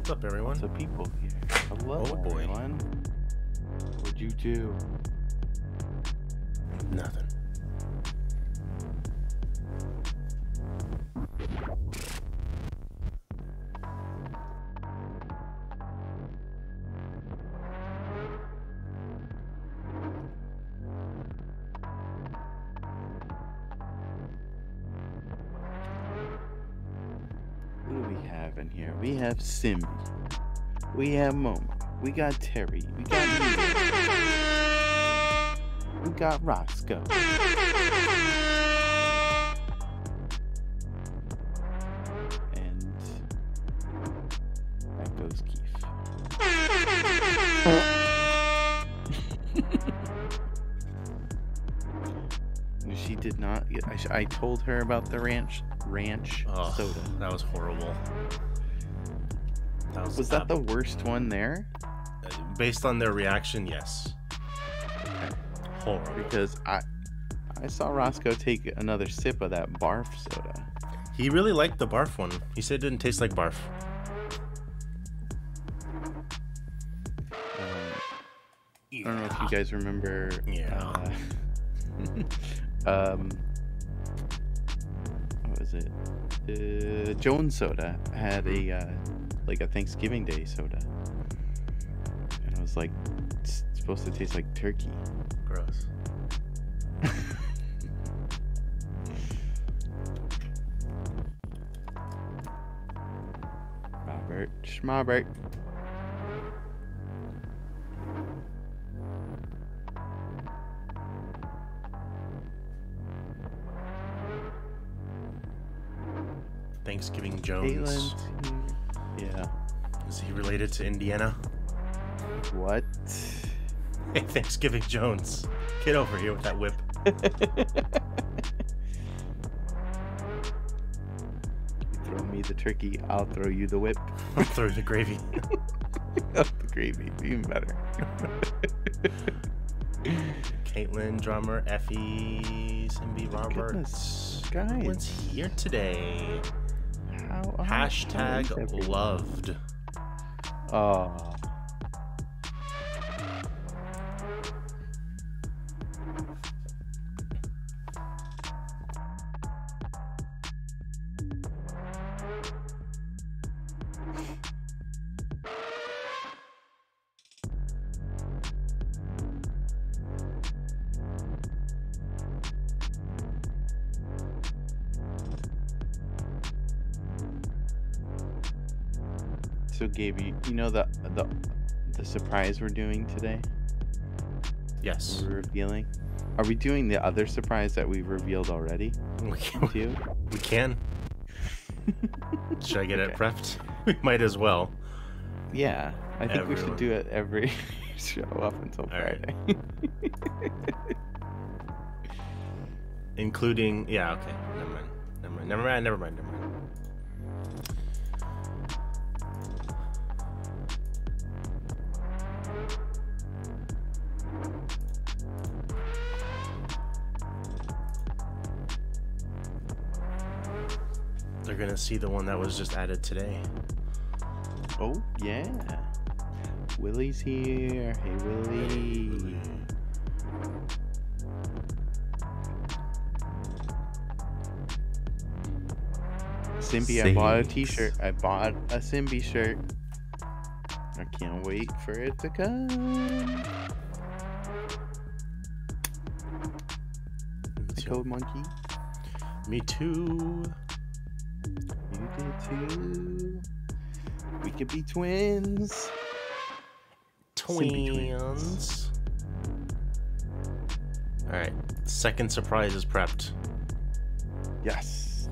What's up, everyone? Lots of people here. Hello, Oh, boy. everyone. What'd you do? Nothing. Who do we have in here? We have Simbi. We have Momo. We got Terry. We got Mia. We got Roscoe. And that goes Keith. She did not get. I told her about the ranch soda. That was horrible. Was that the worst one there? Based on their reaction, yes. Okay. Horrible. Because I saw Roscoe take another sip of that barf soda. He really liked the barf one. He said it didn't taste like barf. I don't know if you guys remember. Yeah. What was it? Jones Soda had a like a Thanksgiving Day soda, and it was like it's supposed to taste like turkey. Gross. Robert Schmobert. Thanksgiving Jones. Caitlin's here. Yeah. Is he related to Indiana? What? Hey, Thanksgiving Jones. Get over here with that whip. You throw me the turkey, I'll throw you the whip. I'll throw the gravy. The gravy, even better. Caitlin, drummer, Effie, Simbi, Robert. Goodness, guys. Everyone's here today. Hashtag loved. Oh. So Gabe, you know the surprise we're doing today? Yes. We're revealing. Are we doing the other surprise that we've revealed already? We We can. Should I get it prepped? We might as well. Yeah, I think we Everyone. should do it every show up until Friday. Including, yeah, okay. Never mind. They're gonna see the one that was just added today. Oh yeah, Willie's here. Hey Willie. Simbi, I bought a t-shirt. I bought a Simbi shirt. I can't wait for it to come. The code monkey. Me too. You did too. We could be twins. Twins. Alright, second surprise is prepped. Yes.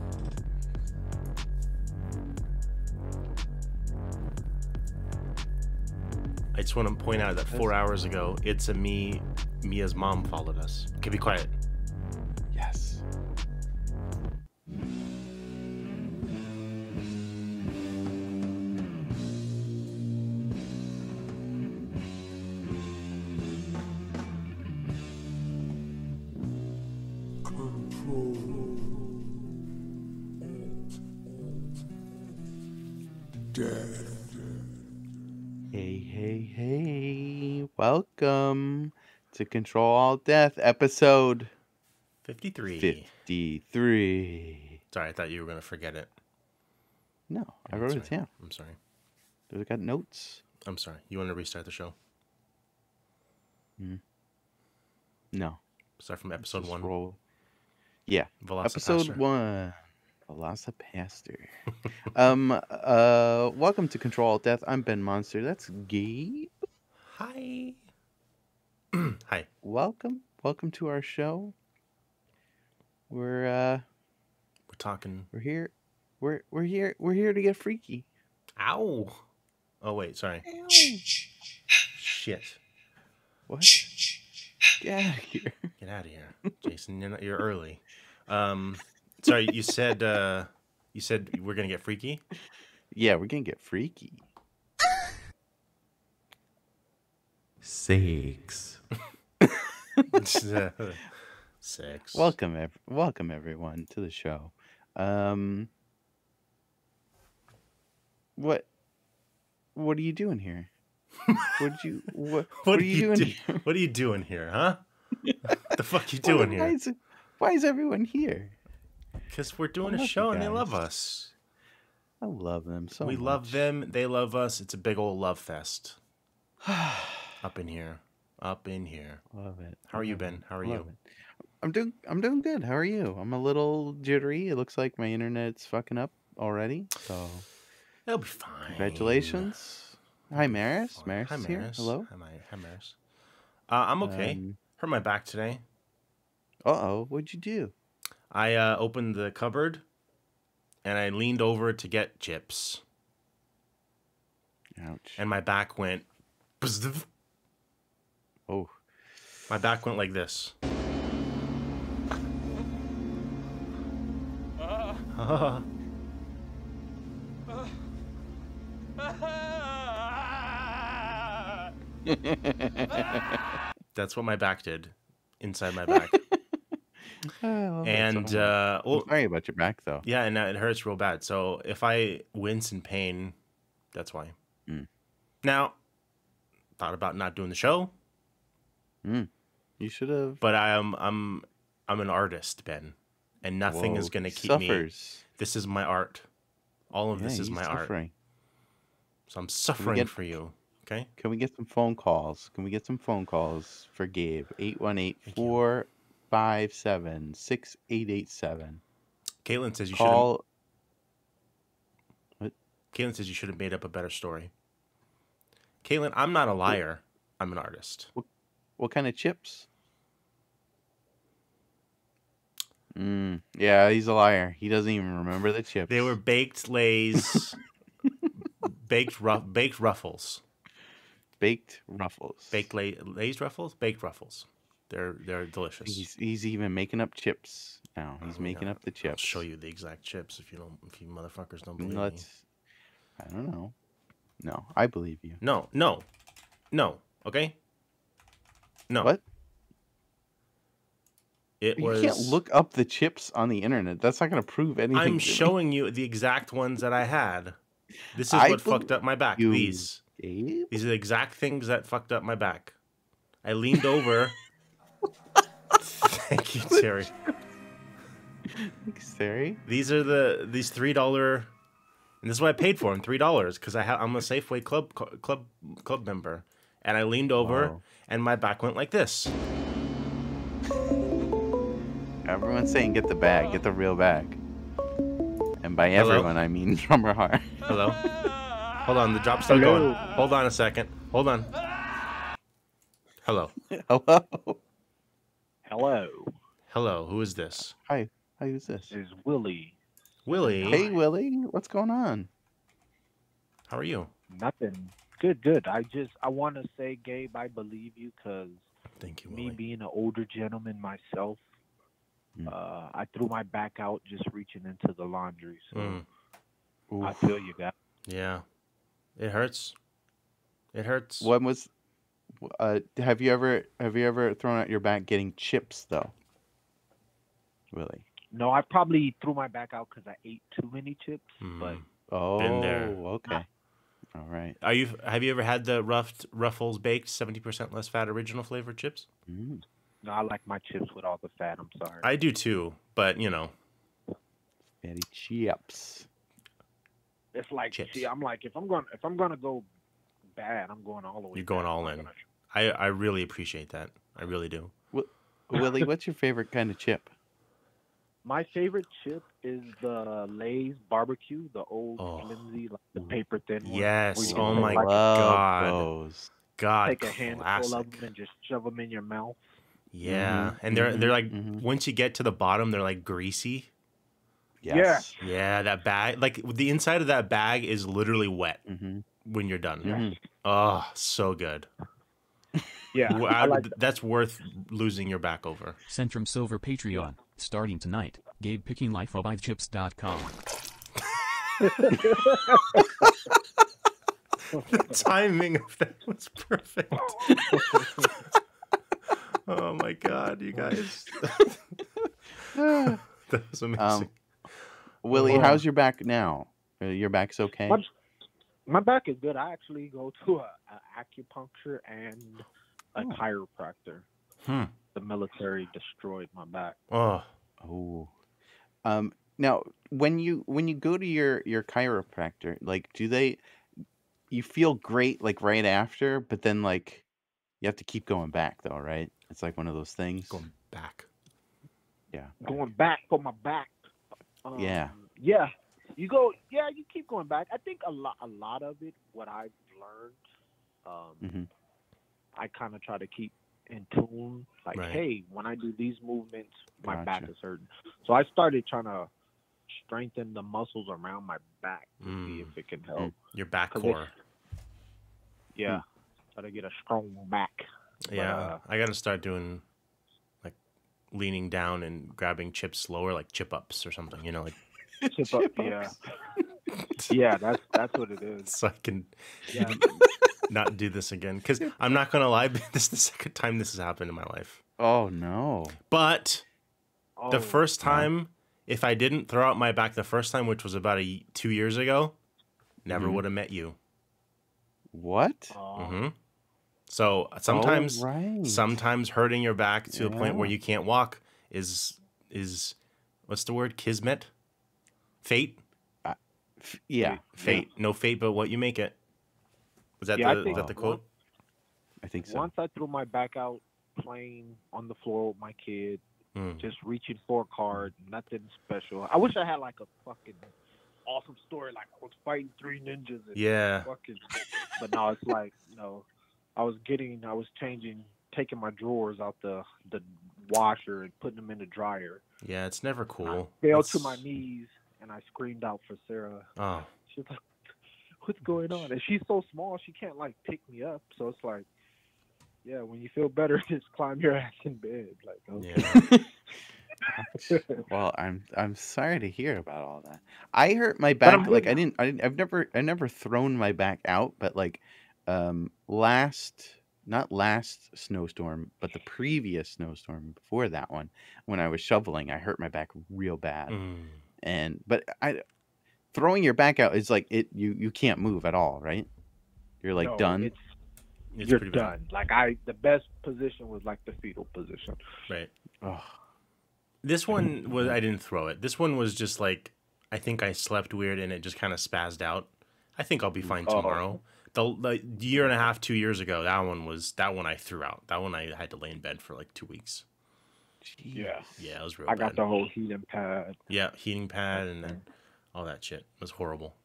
I just want to point out that 4 hours ago, Mia's mom followed us. Okay, be quiet. Yes. Death. Hey. Welcome to ControlAltDeath episode 53. 53. Sorry, I thought you were going to forget it. No, I wrote it down. I'm sorry. I got notes. I'm sorry. You want to restart the show? No. Start from episode Just 1. roll. Yeah. Episode 1. Velocipaster. Welcome to ControlAltDeath. I'm Ben Monster. That's Gabe. Hi. Hi. Welcome to our show. We're talking. We're here. We're here to get freaky. Ow. Oh wait, sorry. Ow. Shit. What? Get out of here. Get out of here, Jason. You're early. Sorry. You said we're gonna get freaky. Yeah, we're gonna get freaky. Sex. Sex. Welcome everyone to the show. What are you doing here? What are you doing here? What are you doing here, huh? What the fuck you doing here? Why is everyone here? Because we're doing a show and they love us. I love them so much. We love them. They love us. It's a big old love fest. Up in here. Love it. How are you, Ben? How are you? I'm doing good. How are you? I'm a little jittery. It looks like my internet's fucking up already. So it'll be fine. Congratulations. Hi, Maris. Maris is here. Hello. Hi, Maris. I'm okay. Hurt my back today. Uh-oh. What'd you do? I opened the cupboard and I leaned over to get chips. Ouch. And my back went... Oh. My back went like this. That's what my back did. Inside my back. And sorry about your back though. Yeah, and it hurts real bad. So if I wince in pain, that's why. Now, thought about not doing the show. You should have. But I'm an artist, Ben, and nothing is going to keep me. This is my art. All of this is my art. So I'm suffering for you. Okay. Can we get some phone calls? For Gabe? 818-457-6887. Caitlin says you call. What? Caitlin says you should have made up a better story. Caitlin, I'm not a liar. I'm an artist. What kind of chips? Yeah, he's a liar. He doesn't even remember the chips. They were baked Lay's, baked Ruffles. Baked Ruffles. Baked Lay's Ruffles. Baked Ruffles. They're delicious. He's even making up chips now. He's making up the chips. I'll show you the exact chips if you motherfuckers don't believe me. I don't know. No, I believe you. No. Okay. No. What? You can't look up the chips on the internet. That's not going to prove anything. I'm showing you the exact ones that I had. This is what fucked up my back. These are the exact things that fucked up my back. I leaned over. Thank you, Terry. Thanks, Terry. These are these $3, and this is what I paid for them, $3, because I'm a Safeway club member, and I leaned over, and my back went like this. Everyone's saying get the bag, get the real bag. And by everyone, I mean Drummer Heart. Hello? Hold on, the drop's still going. Hold on a second. Hold on. Hello. Hello, who is this? Hi, who's this? This is Willie. Willie? Hey, Willie, what's going on? How are you? Nothing. Good. I want to say, Gabe, I believe you because thank you, Willie. Me being an older gentleman myself, I threw my back out just reaching into the laundry. So I feel you, guys. Yeah, it hurts. It hurts. When was? Have you ever thrown out your back getting chips though, Willie? No, I probably threw my back out because I ate too many chips. But been there. Okay. All right. Have you ever had the Ruffles baked 70% less fat original flavor chips? Mm. No, I like my chips with all the fat. I'm sorry. I do too, but you know. Fatty chips. It's like, chips. see, I'm like, if I'm gonna go bad, I'm going all the way. You're going bad. all in. I really appreciate that. I really do. Willie, what's your favorite kind of chip? My favorite chip is the Lay's barbecue, the old flimsy, like the paper thin one. Yes. Oh take my like God. Those. God. take a handful of them and just shove them in your mouth. Yeah, and they're like once you get to the bottom, they're like greasy. Yes. Yeah, that bag, like the inside of that bag is literally wet when you're done. Oh, so good. Yeah, that's worth losing your back over. Centrum Silver Patreon, starting tonight. Gabe picking lifeofchips.com. The timing of that was perfect. Oh my God, you guys. That was amazing. Willie, how's your back now? Your back's okay? My back is good. I actually go to a acupuncture and a chiropractor. The military destroyed my back. Now, when you go to your chiropractor, like, you feel great like right after, but then like you have to keep going back though, right? It's like one of those things. Going back. Yeah. Going back for my back. Yeah. Yeah. You go. Yeah, you keep going back. I think a lot of it, what I've learned, I kind of try to keep in tune. Like, hey, when I do these movements, my back is hurting. So I started trying to strengthen the muscles around my back to see if it can help. Your back core. Yeah. Try to get a strong back. Yeah. I got to start doing like leaning down and grabbing chips slower, like chip ups or something, you know, like chip up. Yeah. Yeah, that's what it is. So I can not do this again. Because I'm not going to lie, this is the second time this has happened in my life. Oh, no. But the first time, if I didn't throw out my back the first time, which was about 2 years ago, never would have met you. What? So sometimes hurting your back to a point where you can't walk is what's the word? Kismet? Fate? Yeah. Fate. Yeah. No fate but what you make it. Was that the quote? I think so. Once I threw my back out playing on the floor with my kid, just reaching for a card, nothing special. I wish I had like a fucking awesome story, like I was fighting 3 ninjas. And but now it's like, I was taking my drawers out the washer and putting them in the dryer. Yeah, it's never cool. I fell to my knees and I screamed out for Sarah. Oh. She was like, what's going on? And she's so small, she can't like pick me up. So it's like, yeah, when you feel better, just climb your ass in bed. Like, okay. Yeah. Well, I'm sorry to hear about all that. I hurt my back. Like I've never thrown my back out, but like not last snowstorm, but the previous snowstorm before that one, when I was shoveling, I hurt my back real bad. But throwing your back out is like you can't move at all, right? You're like done. You're done. Like the best position was like the fetal position. Right. Oh. This one was, I didn't throw it. This one was just like, I think I slept weird and it just kind of spazzed out. I think I'll be fine tomorrow. The year and a half, 2 years ago, that one I threw out. That one I had to lay in bed for like 2 weeks. Jeez. Yeah, it was real I bad. got the whole heating pad. Yeah, heating pad and then all that shit. It was horrible.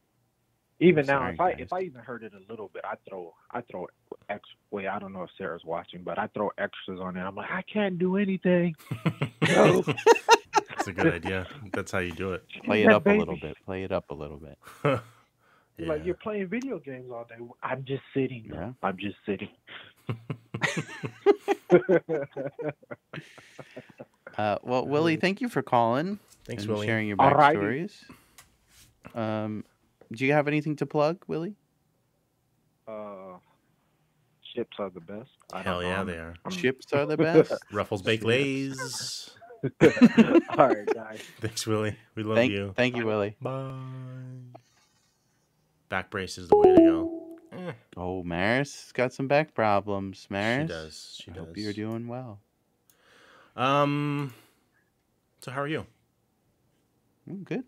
Even now, if I even heard it a little bit, I throw wait, I don't know if Sarah's watching, but I throw extras on it. I'm like, I can't do anything. No. That's a good idea. That's how you do it. Play it up a little bit. Yeah. Like, you're playing video games all day. I'm just sitting. Yeah. I'm just sitting. Well, Willie, thank you for calling. Thanks, and Willie. Sharing your backstories. Do you have anything to plug, Willie? Chips are the best. Hell yeah, they are. Chips are the best. Ruffles Baked Lays. All right, guys. Thanks, Willie. We love you. Thank you, Willie. Bye. Back brace is the way to go. Oh, Maris got some back problems. Maris, She does. She I does. hope you're doing well. So how are you? I'm good.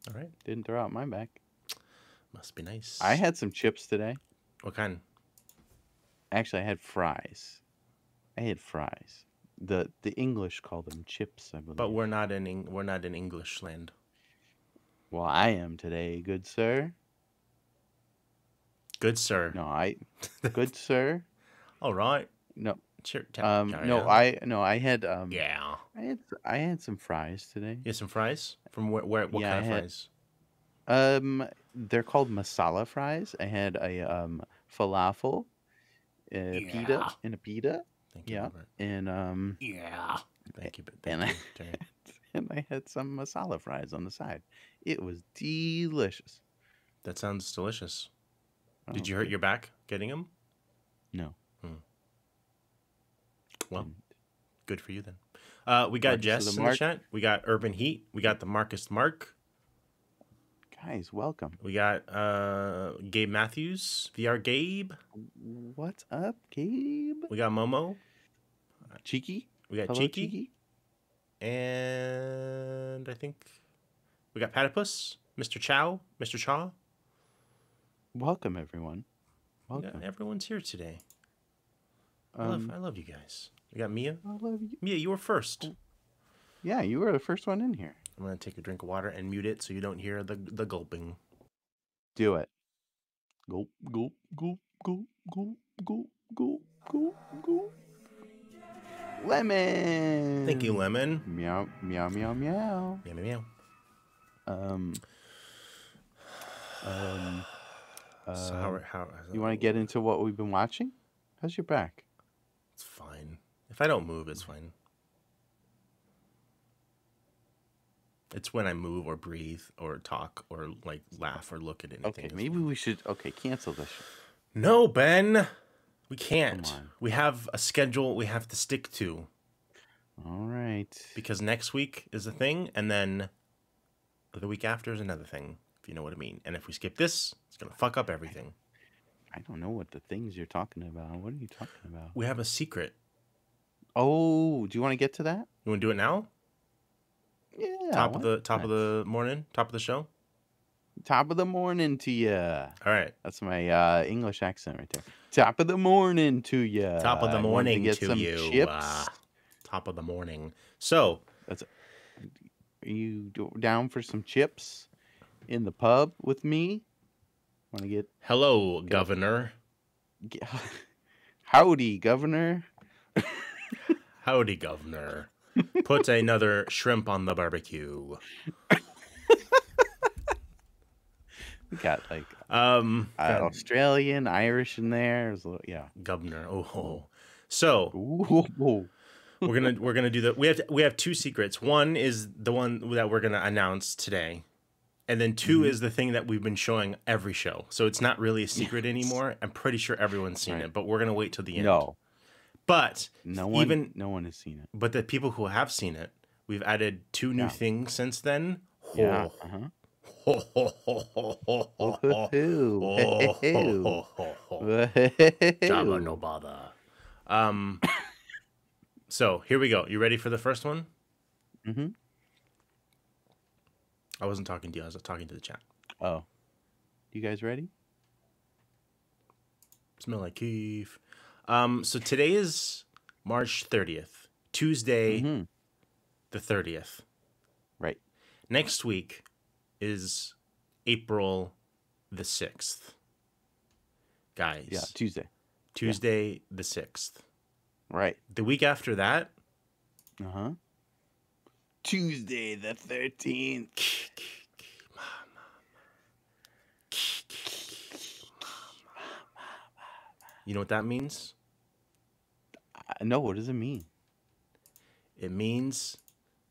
All right. Didn't throw out my back. Must be nice. I had some chips today. What kind? Actually, I had fries. The English call them chips, I believe. But we're not in English land. Well, I am today, good sir. Good sir. No, good sir. All right. No. No, I had yeah. I had some fries today. You had some fries? From where what kind of fries? They're called masala fries. I had a falafel, pita, and a pita. Thank you, Yeah. Robert. And Yeah. Thank you. and I had some masala fries on the side. It was delicious. That sounds delicious. Oh, Did you hurt your back getting them? No. Well, good for you then. We got Marcus Jess in the chat. We got Urban Heat. We got the Marcus Mark. Guys, welcome. We got Gabe Matthews, VR Gabe. What's up, Gabe? We got Momo. Cheeky. We got Hello, Cheeky. And I think we got Platypus, Mr. Chow, Mr. Chaw. Welcome, everyone. Welcome. Yeah, everyone's here today. I love you guys. We got Mia. I love you. Mia, you were first. Yeah, you were the first one in here. I'm gonna take a drink of water and mute it so you don't hear the gulping. Do it. Gulp, gulp, gulp, gulp, gulp, gulp, gulp, gulp, gulp. Lemon. Thank you, Lemon. Meow, meow, meow, meow. Meow, meow, meow. So how you want to get into what we've been watching? How's your back? It's fine. If I don't move, it's fine. It's when I move or breathe or talk or like laugh or look at anything. Okay, maybe we should. Okay, cancel this. No, Ben, we can't. We have a schedule we have to stick to. All right. Because next week is a thing, and then the week after is another thing. If you know what I mean. And if we skip this, it's gonna fuck up everything. I don't know what the things you're talking about. What are you talking about? We have a secret. Oh, do you want to get to that? You want to do it now? Yeah. Top of the morning, top of the show. Top of the morning to ya. All right. That's my English accent right there. Top of the morning to ya. Top of the morning to to you. Chips. Top of the morning. So, are you down for some chips in the pub with me? Want to get? Hello, Governor. Howdy, Governor. Howdy, Governor. Put another shrimp on the barbecue. We got like Australian, Irish in there. There's a little, yeah. Governor. Oh. So ooh. we're gonna do we have two secrets. One is the one that we're gonna announce today, and then two is the thing that we've been showing every show. So it's not really a secret anymore. I'm pretty sure everyone's seen it, but we're gonna wait till the end. No. But no one has seen it. But the people who have seen it, we've added two new things since then. Yeah. Jabba no bother. So here we go. You ready for the first one? Mm-hmm. I wasn't talking to you. I was talking to the chat. Oh. You guys ready? Smell like Keef. So today is March 30th, Tuesday, the 30th. Right. Next week is April the 6th. Guys. Yeah, Tuesday. Tuesday the 6th. Right. The week after that. Tuesday the 13th. You know what that means? No, what does it mean? It means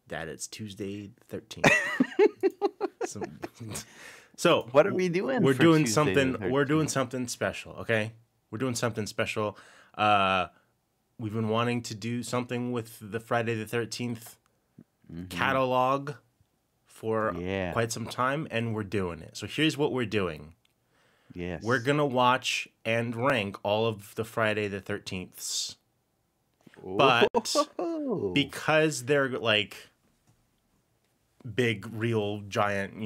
that it's Tuesday the 13th. So what are we doing? We're doing something. We're doing something special. Okay, we're doing something special. We've been wanting to do something with the Friday the 13th catalog for quite some time, and we're doing it. So here's what we're doing. Yes. We're going to watch and rank all of the Friday the 13ths. But because they're like big, real, giant,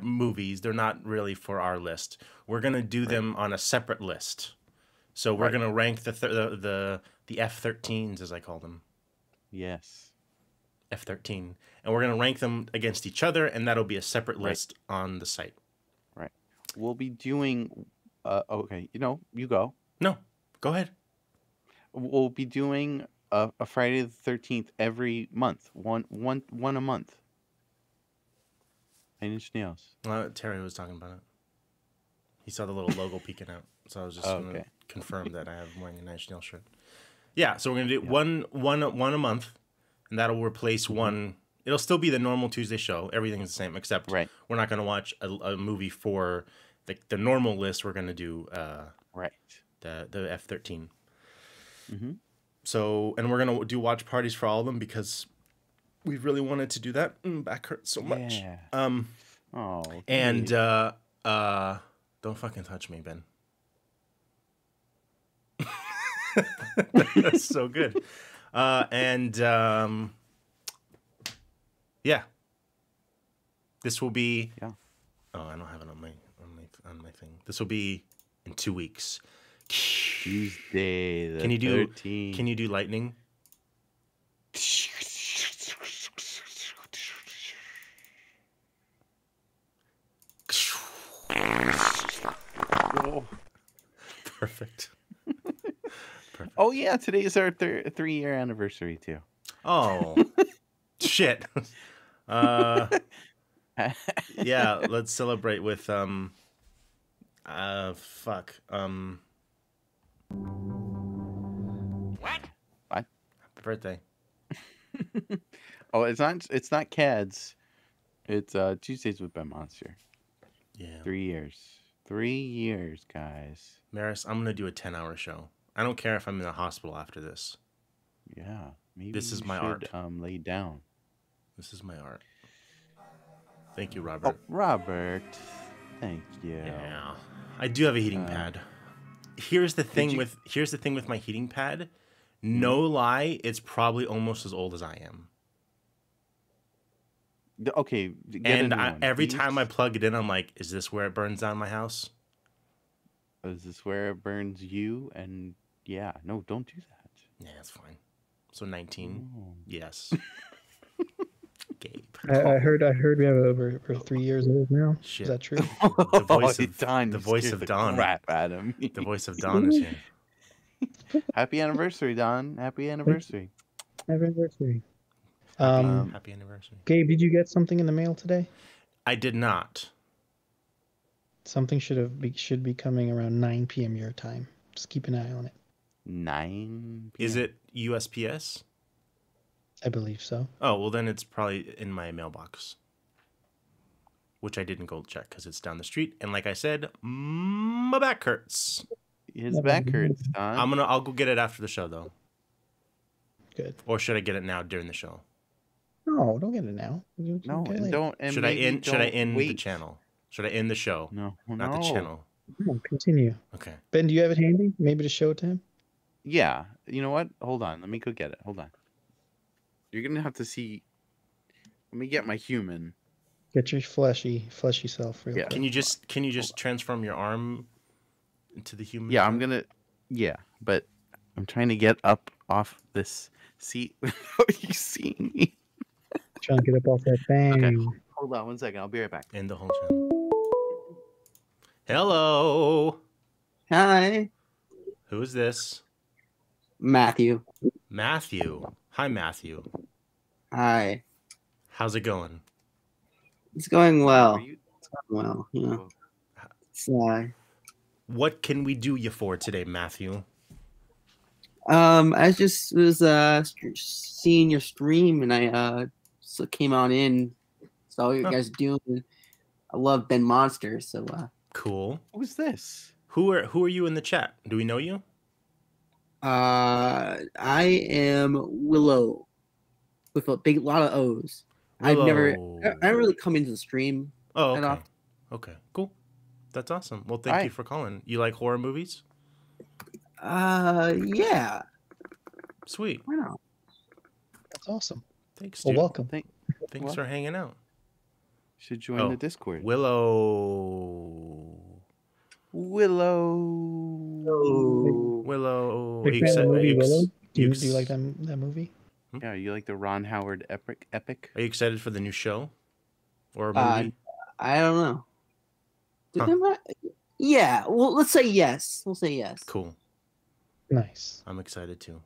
movies, they're not really for our list. We're going to do them on a separate list. So we're going to rank the F13s, as I call them. Yes. F13. And we're going to rank them against each other, and that'll be a separate list on the site. Right. We'll be doing... okay, you go. No, go ahead. We'll be doing a Friday the 13th every month. One a month. Nine Inch Nails. Terry was talking about it. He saw the little logo peeking out. So I was just going to confirm that I have wearing a Nine Inch Nails shirt. Yeah, so we're going to do one a month, and that'll replace one. It'll still be the normal Tuesday show. Everything's the same, except we're not going to watch a movie for the normal list. We're going to do the F13. Mm-hmm. So, and we're going to do watch parties for all of them because we really wanted to do that. Back hurts so much. Yeah. And don't fucking touch me, Ben. That's so good. Yeah. This will be. Yeah. Oh, I don't have it on my thing. This will be in 2 weeks. Tuesday the 13th. Can you do lightning? Perfect. Oh yeah, today is our 3-year anniversary too. Oh shit. Yeah, let's celebrate with fuck. What? Happy birthday. Oh, it's not CADS. It's Tuesdays with Ben Monster. Yeah. 3 years. 3 years, guys. Maris, I'm gonna do a 10-hour show. I don't care if I'm in the hospital after this. Yeah. Maybe this is my should, art. Lay down. This is my art. Thank you, Robert. Oh, Robert. Thank you. Yeah. I do have a heating pad. Here's the thing with my heating pad. No lie, it's probably almost as old as I am. Okay. And every time I plug it in, I'm like, is this where it burns down my house? Is this where it burns you? And yeah, no, don't do that. Yeah, that's fine. So 19. Oh. Yes. Gabe. I heard we have over 3 years old now. Shit. Is that true? The voice of Dawn. The voice of Dawn. Crap, Adam. The voice of Dawn is here. Happy anniversary, Don. Happy anniversary. Happy anniversary. Happy anniversary. Gabe, did you get something in the mail today? I did not. Something should be coming around 9 p.m. your time. Just keep an eye on it. 9 p.m. Is it USPS? I believe so. Oh, well then it's probably in my mailbox. Which I didn't go check because it's down the street. And like I said, my back hurts. His back hurts, Don. I'll go get it after the show though. Good. Or should I get it now during the show? No, don't get it now. No, and don't. And should I end the channel? Should I end the show? No, not the channel. No, continue. Okay. Ben, do you have it handy? Maybe to show it to him? Yeah. You know what? Hold on. Let me go get it. Hold on. You're gonna have to see. Let me get my human. Get your fleshy self. Real quick. Can you just transform your arm into the human? Yeah, I'm gonna. Yeah, but I'm trying to get up off this seat without you seeing me. Trying to get up off that thing. Okay, hold on 1 second. I'll be right back. End the whole channel. Hello. Hi. Who is this? Matthew. Matthew. Hi, Matthew. Hi. How's it going? It's going well. It's going well. Yeah. So, what can we do you for today, Matthew? I just was seeing your stream, and I came on in, saw what you guys doing. I love Ben Monster, so cool. Who's this? Who are you in the chat? Do we know you? I am Willow with a lot of O's. Willow. I don't really come into the stream. Oh, okay. Okay, cool. That's awesome. Well, thank you for calling. You like horror movies? Yeah. Sweet. Why not? That's awesome. Thanks, Well, dude. welcome. Thanks for hanging out. Should join the Discord. Willow. Big fan of the movie Willow. Do you like that movie? Yeah, you like the Ron Howard epic? Are you excited for the new show or movie? I don't know. Yeah. Well, let's say yes. We'll say yes. Cool. Nice. I'm excited too.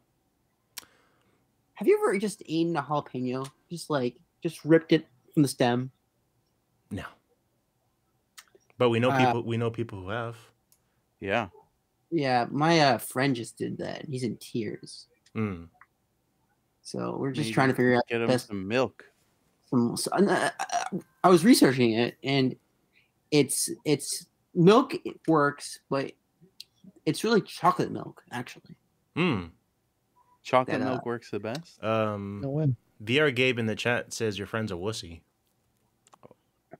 Have you ever just eaten a jalapeno? Just ripped it from the stem? No. But we know people. We know people who have. Yeah. Yeah, my friend just did that. He's in tears. Mm. So we're just trying to figure out get him some milk. I was researching it, and it's milk. It works, but it's really chocolate milk, actually. Chocolate milk works the best. No way. VR Gabe in the chat says your friend's a wussy.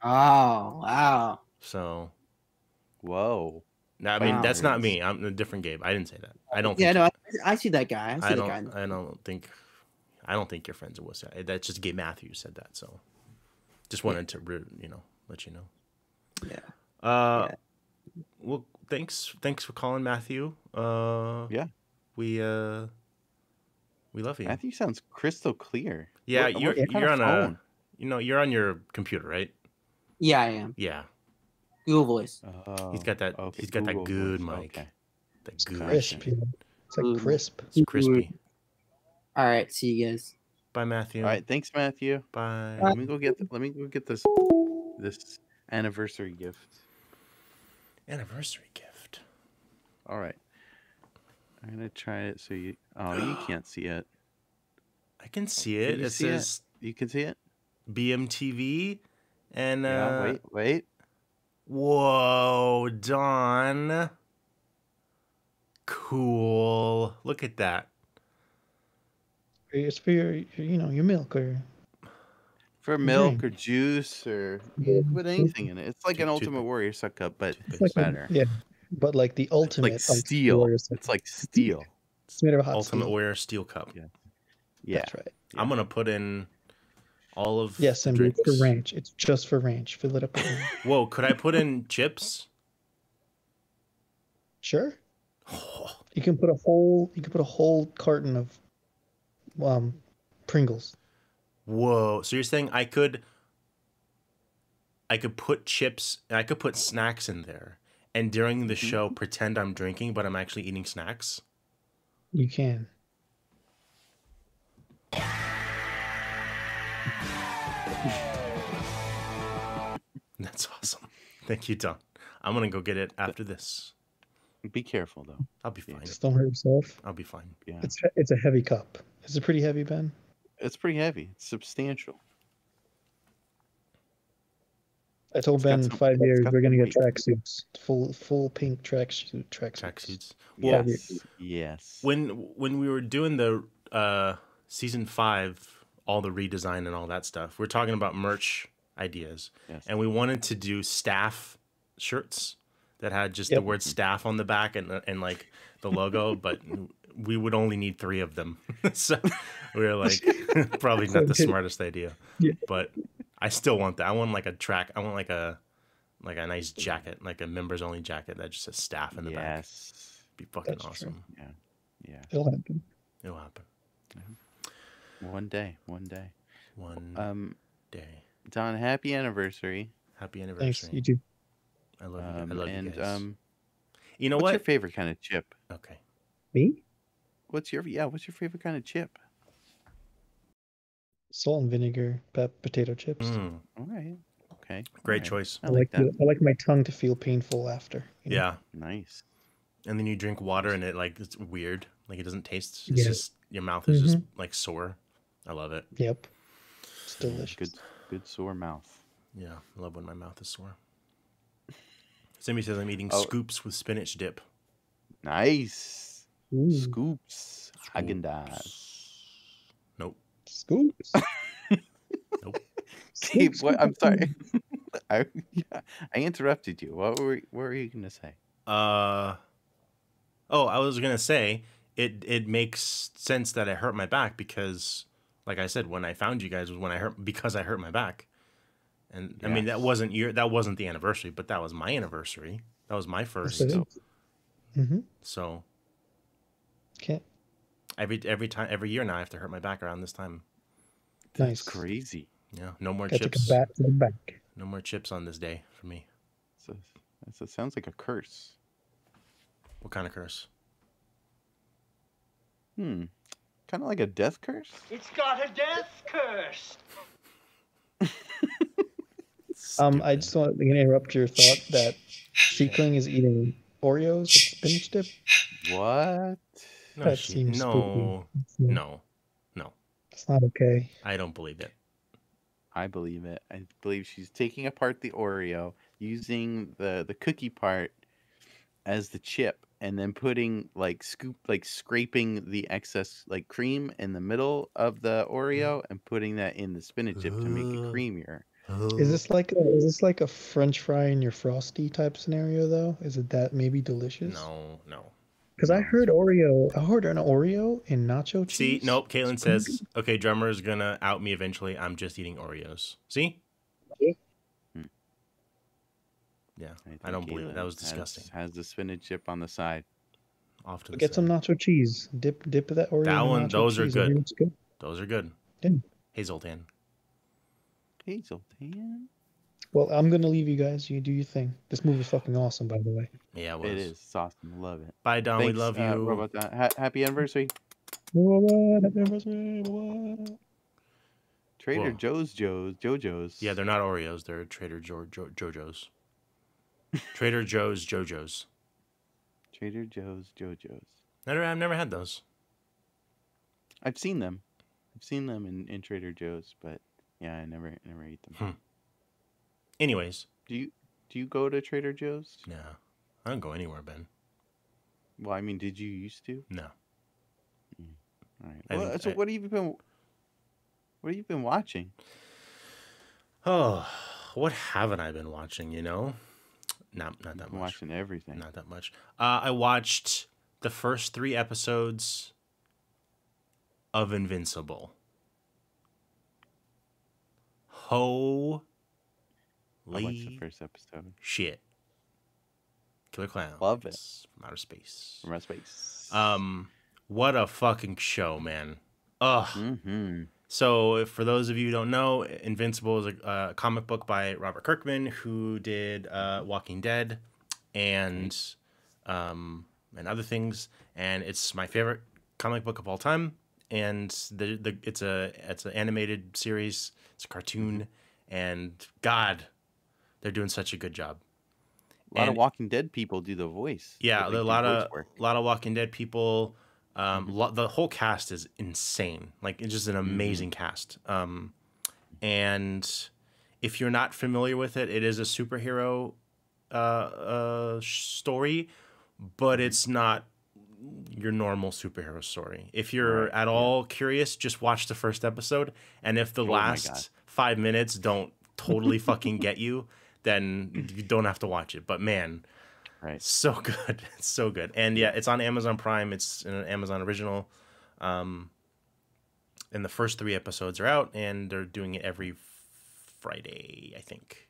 Oh wow! So, whoa. I mean, that's not me. I'm a different Gabe. I didn't say that. I don't. Yeah, no, I see that guy. I don't think your friend's a wussy. That's just Gabe Matthews said that. So, just wanted to let you know. Yeah. Well, thanks for calling, Matthew. Yeah. We love you. Matthew sounds crystal clear. Yeah, you're on phone? you're on your computer, right? Yeah, I am. Yeah. Google Voice. Oh, he's got that. Okay. He's got that good mic. Okay. That good. Crisp. It's like crisp. It's crispy. All right. See you guys. Bye, Matthew. All right. Thanks, Matthew. Bye. Let me go get this anniversary gift. Anniversary gift. All right. I'm gonna try it so you. Oh, you can't see it. I can see it. It says you can see it. BMTV and yeah, wait. Whoa, Don. Cool. Look at that. It's for your milk or for milk or juice or put anything in it. It's like an Ultimate Warrior suck cup, but it's better. Yeah, but like the ultimate. It's like steel. It's like steel. It's made of hot Ultimate steel. Warrior steel cup. Yeah, that's right. I'm gonna put in all of and it's for ranch. It's just for ranch. Fill it up with ranch. Whoa, could I put in chips? Sure. You can put a whole carton of Pringles. Whoa. So you're saying I could put chips and I could put snacks in there and during the show pretend I'm drinking but I'm actually eating snacks? You can. That's awesome. Thank you, Don. I'm going to go get it after this. Be careful, though. I'll be fine. Just don't hurt yourself. I'll be fine. Yeah. It's a heavy cup. Is it pretty heavy, Ben? It's pretty heavy. It's substantial. I told Ben in 5 years we're going to get tracksuits. Full pink tracksuits. Well, yes. When we were doing the season 5, all the redesign and all that stuff, we're talking about merch ideas. Yes. And we wanted to do staff shirts that had just the word staff on the back and like the logo, but we would only need 3 of them. So we were like, probably not the smartest idea. Yeah. But I still want that. I want like a nice jacket, like a members only jacket that just says staff in the back. Yes. Be fucking That's awesome. True. Yeah. It'll happen. It'll happen. One day. One day. Don, happy anniversary. Happy anniversary. Thanks. You too. I love you. I love you guys. You know what's your favorite kind of chip? Okay. Me? What's your favorite kind of chip? Salt and vinegar, potato chips. All right. Okay. Great choice. I like that. I like my tongue to feel painful after. Yeah. Nice. And then you drink water and it's weird. Like it doesn't taste. It's just your mouth is just like sore. I love it. Yep. It's delicious. Good sore mouth. Yeah, I love when my mouth is sore. Somebody says I'm eating scoops with spinach dip. Nice. Ooh. Scoops. Haagen-Dazs. Nope. Scoops. Nope. Gabe, what? I'm sorry. I interrupted you. What were you gonna say? I was gonna say it makes sense that I hurt my back because, like I said, when I found you guys was when I hurt my back, and I mean that wasn't the anniversary, but that was my anniversary. That was my first. So. Okay. Every year now I have to hurt my back around this time. That's crazy. Yeah, no more Got chips. To bat to the back. No more chips on this day for me. So it sounds like a curse. What kind of curse? Kind of like a death curse. It's got a death curse. I just want to interrupt your thought that Seekling is eating Oreos with spinach dip. What? No, that seems spooky. No. It's not okay. I don't believe it. I believe it. I believe she's taking apart the Oreo, using the cookie part as the chip, and then putting scraping the excess cream in the middle of the Oreo and putting that in the spinach dip to make it creamier. Is this like a French fry in your Frosty type scenario though? Is it that maybe delicious? No. Because I heard an Oreo in nacho cheese. See, nope. Caitlin says, "Okay, drummer is gonna out me eventually. I'm just eating Oreos." See? Yeah, I don't believe it. That was disgusting. Has the spinach chip on the side. Off to the Get side. some nacho cheese. Dip that Oreo. That one. Those are good. It's good. Those are good. Yeah. Hazelton. Well, I'm gonna leave you guys. You do your thing. This movie is fucking awesome, by the way. Yeah, it is. It's awesome. Love it. Bye, Don. Thanks, we love you. What about that? Happy anniversary. Happy anniversary. Trader Jojo's. Yeah, they're not Oreos. They're Trader Jojo's. Trader Joe's Jojo's. Trader Joe's Jojo's. I've never had those. I've seen them. In Trader Joe's, but yeah, I never eat them. Anyways, do you go to Trader Joe's? No, I don't go anywhere, Ben. Well, I mean, did you used to? No. All right. What have you been watching? Oh, what haven't I been watching? Not that much. Watching everything. Not that much. I watched the first 3 episodes of Invincible. Holy I watched the first episode. Shit. Killer Clowns. Love it. From outer space. What a fucking show, man. Ugh. Mm-hmm. So, for those of you who don't know, Invincible is a comic book by Robert Kirkman, who did Walking Dead and other things, and it's my favorite comic book of all time. And it's an animated series. It's a cartoon, and God, they're doing such a good job. A lot of Walking Dead people do the voice. Yeah, a lot of Walking Dead people. The whole cast is insane. It's just an amazing cast. And if you're not familiar with it, it is a superhero story, but it's not your normal superhero story. If you're at all curious, just watch the first episode, and if the last 5 minutes don't totally fucking get you, then you don't have to watch it. But man, so good. It's so good. And yeah, it's on Amazon Prime. It's an Amazon original. And the first 3 episodes are out, and they're doing it every Friday, I think.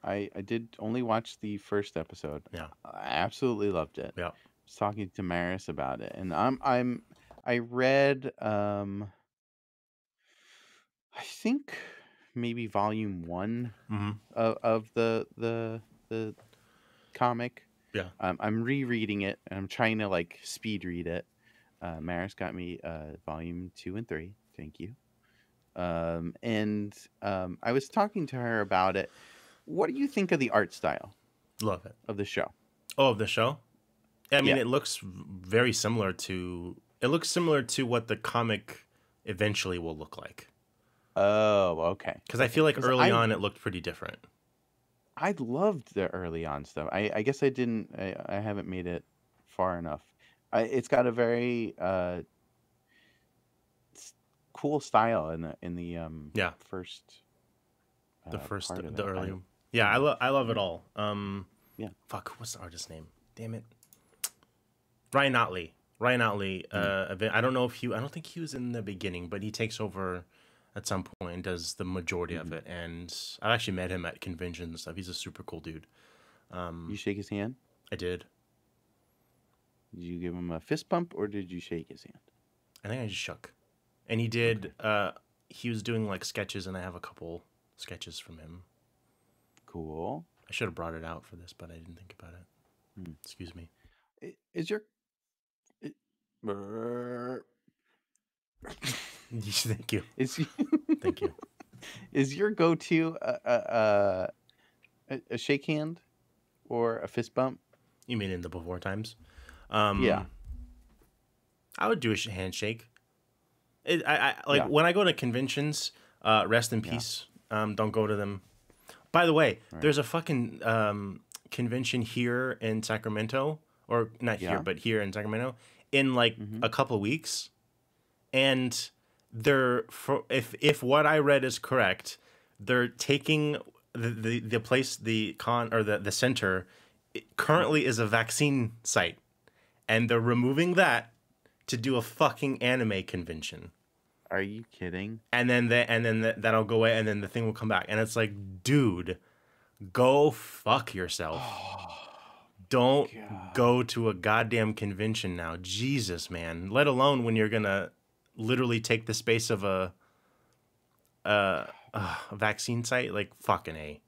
I did only watch the first episode. Yeah. I absolutely loved it. Yeah. I was talking to Maris about it, and I read I think maybe volume 1 of the comic. Yeah. I'm rereading it, and I'm trying to speed read it. Maris got me volume 2 and 3. Thank you. And I was talking to her about it. What do you think of the art style? Love it. Of the show. Oh, of the show? I mean, it looks very similar to... It looks similar to what the comic eventually will look like. Oh, okay. Because I feel like early on it looked pretty different. I loved the early on stuff. I guess I haven't made it far enough. It's got a very cool style in the first The first, part of the it. early. Yeah, I love it all. Yeah. Fuck, what's the artist's name? Damn it. Ryan Otley. I don't know if I don't think he was in the beginning, but he takes over at some point and does the majority of it. And I've actually met him at conventions and stuff. He's a super cool dude. You shake his hand? I did. Did you give him a fist bump or did you shake his hand? I think I just shook. And he did, he was doing like sketches, and I have a couple sketches from him. Cool. I should have brought it out for this, but I didn't think about it. Excuse me. Is your... Thank you. Thank you. Is your go-to a shake hand or a fist bump? You mean in the before times? Yeah. I would do a handshake. When I go to conventions, rest in peace. Don't go to them. By the way, there's a fucking convention here in Sacramento, or not here, but here in Sacramento, in like a couple weeks, and if what I read is correct, they're taking the place, the center currently is a vaccine site, and they're removing that to do a fucking anime convention. Are you kidding? And then that'll go away, and then the thing will come back, and it's like, dude, go fuck yourself. Don't go to a goddamn convention now. Jesus, man. Let alone when you're gonna literally take the space of a vaccine site. Like, fucking A.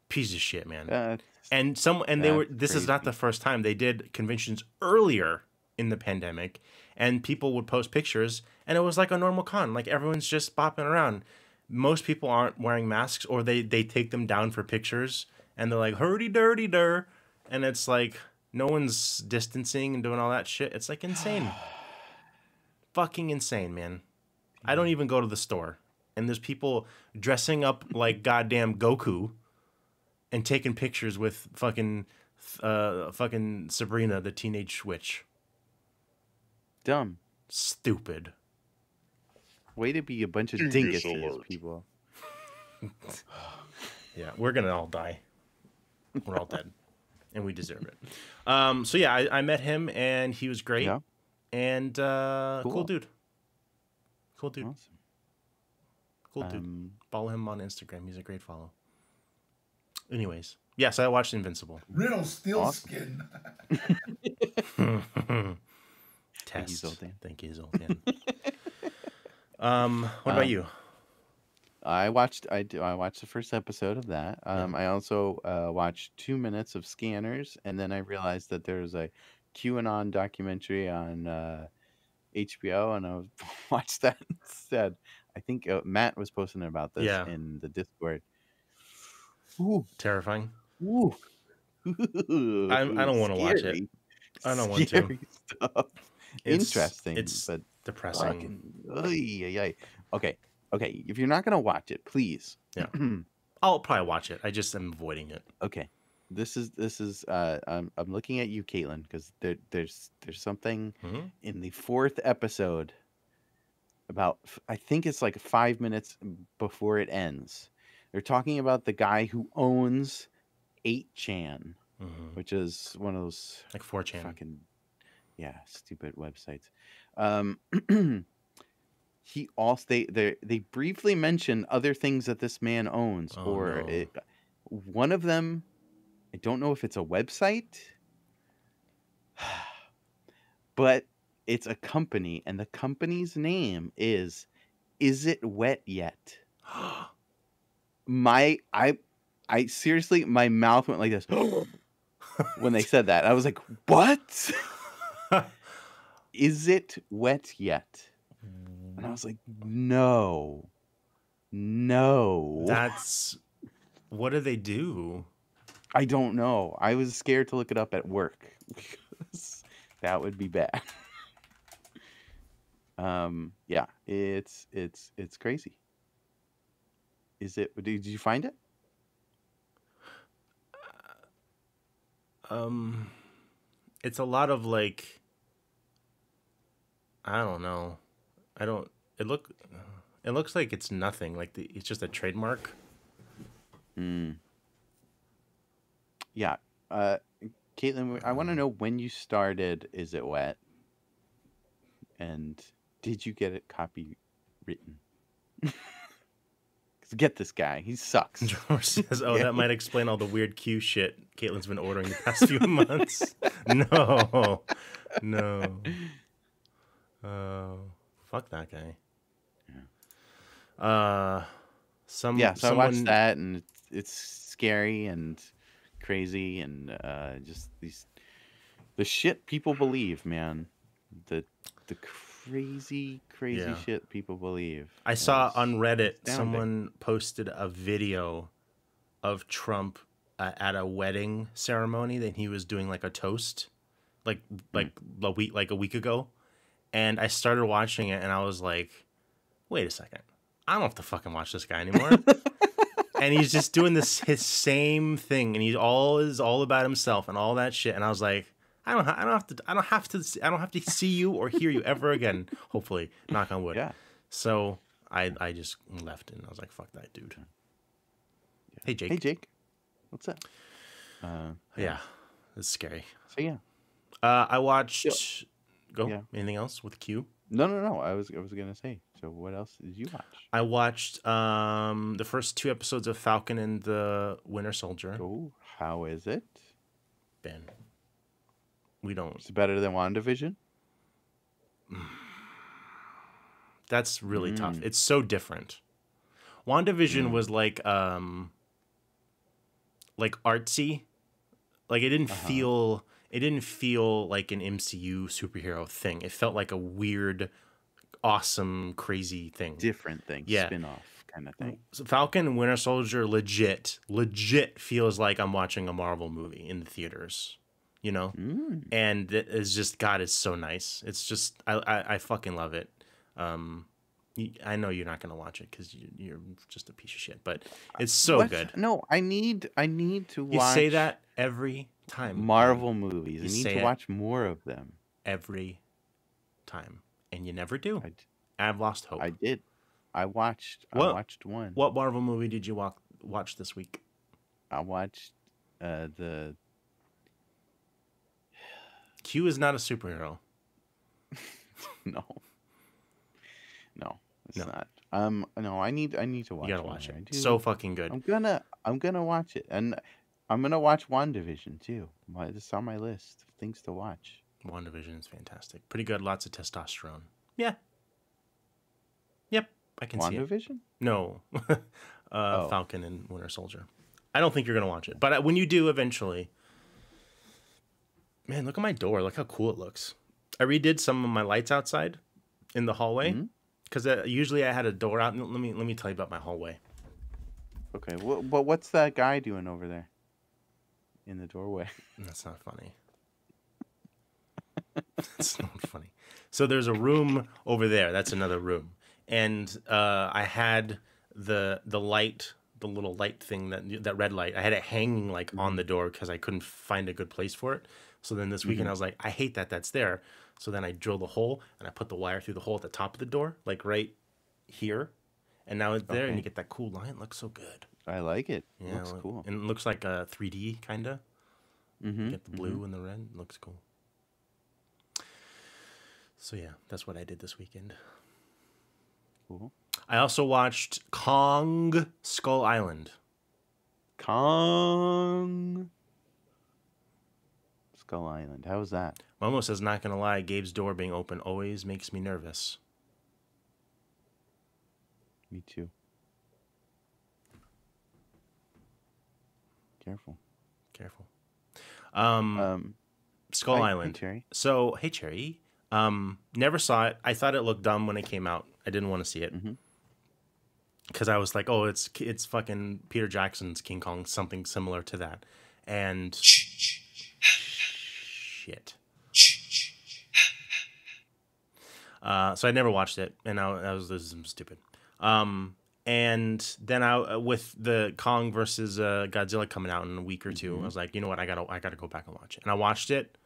Piece of shit, man. This is not the first time. They did conventions earlier in the pandemic, and people would post pictures, and it was like a normal con. Like, everyone's just bopping around. Most people aren't wearing masks, or they take them down for pictures, and they're like, hurdy-durdy-dur. And it's like, no one's distancing and doing all that shit. It's like insane. Fucking insane, man. I don't even go to the store. And there's people dressing up like goddamn Goku and taking pictures with fucking Sabrina, the Teenage Witch. Dumb. Stupid. Way to be a bunch of dinguses, people. Yeah, we're gonna all die. We're all dead. And we deserve it. So yeah, I met him, and he was great. Yeah. And cool dude. Cool dude. Awesome. Cool dude. Follow him on Instagram. He's a great follow. Anyways, yes, I watched Invincible. Riddle Steelskin. Test. Thank you, Zoltan. What about you? I watched the first episode of that. I also watched 2 minutes of Scanners, and then I realized that there's a QAnon documentary on HBO, and I watched that instead. I think Matt was posting about this in the Discord. Ooh, terrifying. Ooh. I don't want to watch it. I don't want to. Stuff. Interesting. It's but depressing. Okay. Okay, if you're not gonna watch it, please. Yeah, I'll probably watch it. I just am avoiding it. Okay, this is. I'm looking at you, Caitlin, because there's something in the 4th episode. About, I think it's like 5 minutes before it ends. They're talking about the guy who owns 8chan, which is one of those like 4chan, fucking stupid websites. He also they briefly mention other things that this man owns, one of them, I don't know if it's a website, but it's a company, and the company's name is It Wet Yet? I seriously, my mouth went like this when they said that. I was like, what? Is it wet yet? And I was like, no. That's, what do they do? I don't know. I was scared to look it up at work because that would be bad. Yeah, it's crazy. Did you find it? It's a lot of like, I don't know. It looks like it's nothing. Like it's just a trademark. Mm. Yeah. Caitlin, I want to know when you started Is It Wet? And did you get it copywritten? Get this guy. He sucks. George says, "Oh, that might explain all the weird Q shit Caitlin's been ordering the past few months." No. Fuck that guy. Yeah. So I watched that, and it's scary and crazy, and just the shit people believe, man. The crazy shit people believe. I saw on Reddit someone posted a video of Trump at a wedding ceremony that he was doing like a toast, like a week ago, and I started watching it and I was like, wait a second, I don't have to fucking watch this guy anymore. And he's just doing his same thing, and he's all about himself and all that shit, and I was like, I don't have to see you or hear you ever again. Hopefully, knock on wood. Yeah. So I just left, and I was like, fuck that dude. Yeah. Hey Jake. Hey Jake. What's up? Yeah, it's scary. So yeah. I watched. Yeah. Go. Yeah. Anything else with Q? No. I was gonna say. So what else did you watch? I watched the first 2 episodes of Falcon and the Winter Soldier. Oh, how is it? Ben. We don't. Is it better than WandaVision? That's really tough. It's so different. WandaVision was like artsy. Like it didn't feel like an MCU superhero thing. It felt like a weird, awesome, crazy thing. Different thing. Yeah. Spin-off kind of thing. So Falcon and Winter Soldier legit feels like I'm watching a Marvel movie in the theaters. You know? And it is just, God, it's so nice. It's just, I fucking love it. I know you're not going to watch it because you're just a piece of shit, but it's so good. No, I need to watch. You say that every time. Marvel movies. I need to watch more of them. Every time. And you never do. I've lost hope. I did. I watched one. What Marvel movie did you watch this week? I watched the... Q is not a superhero. No, it's not. No, I need to watch. You gotta watch it. So fucking good. I'm gonna watch it, and I'm gonna watch WandaVision too. It's on my list of things to watch. WandaVision is fantastic. Pretty good. Lots of testosterone. Yeah. Yep. I can see it. WandaVision? No. Falcon and Winter Soldier. I don't think you're gonna watch it, but when you do eventually. Man, look at my door. Look how cool it looks. I redid some of my lights outside in the hallway because usually I had a door out. Let me tell you about my hallway. Okay. Well, what's that guy doing over there in the doorway? That's not funny. That's not funny. So there's a room over there. That's another room. And I had the light, the little light thing, that red light. I had it hanging like on the door because I couldn't find a good place for it. So then this weekend I was like, I hate that that's there. So then I drilled a hole and I put the wire through the hole at the top of the door, like right here. And now it's there and you get that cool line. It looks so good. I like it. Yeah, looks cool. And it looks like a 3D kind of. Get the blue and the red. It looks cool. So yeah, that's what I did this weekend. Cool. I also watched Kong Skull Island. Skull Island. How was that? Momo says, not gonna lie, Gabe's door being open always makes me nervous. Me too. Careful. Skull Island. Hey, Cherry. So, hey, Cherry. Never saw it. I thought it looked dumb when it came out. I didn't want to see it. Because I was like, oh, it's fucking Peter Jackson's King Kong, something similar to that. And... shit. So I never watched it, and this is stupid. And then with the Kong versus Godzilla coming out in a week or two, I was like, you know what, I gotta go back and watch it. And I watched it.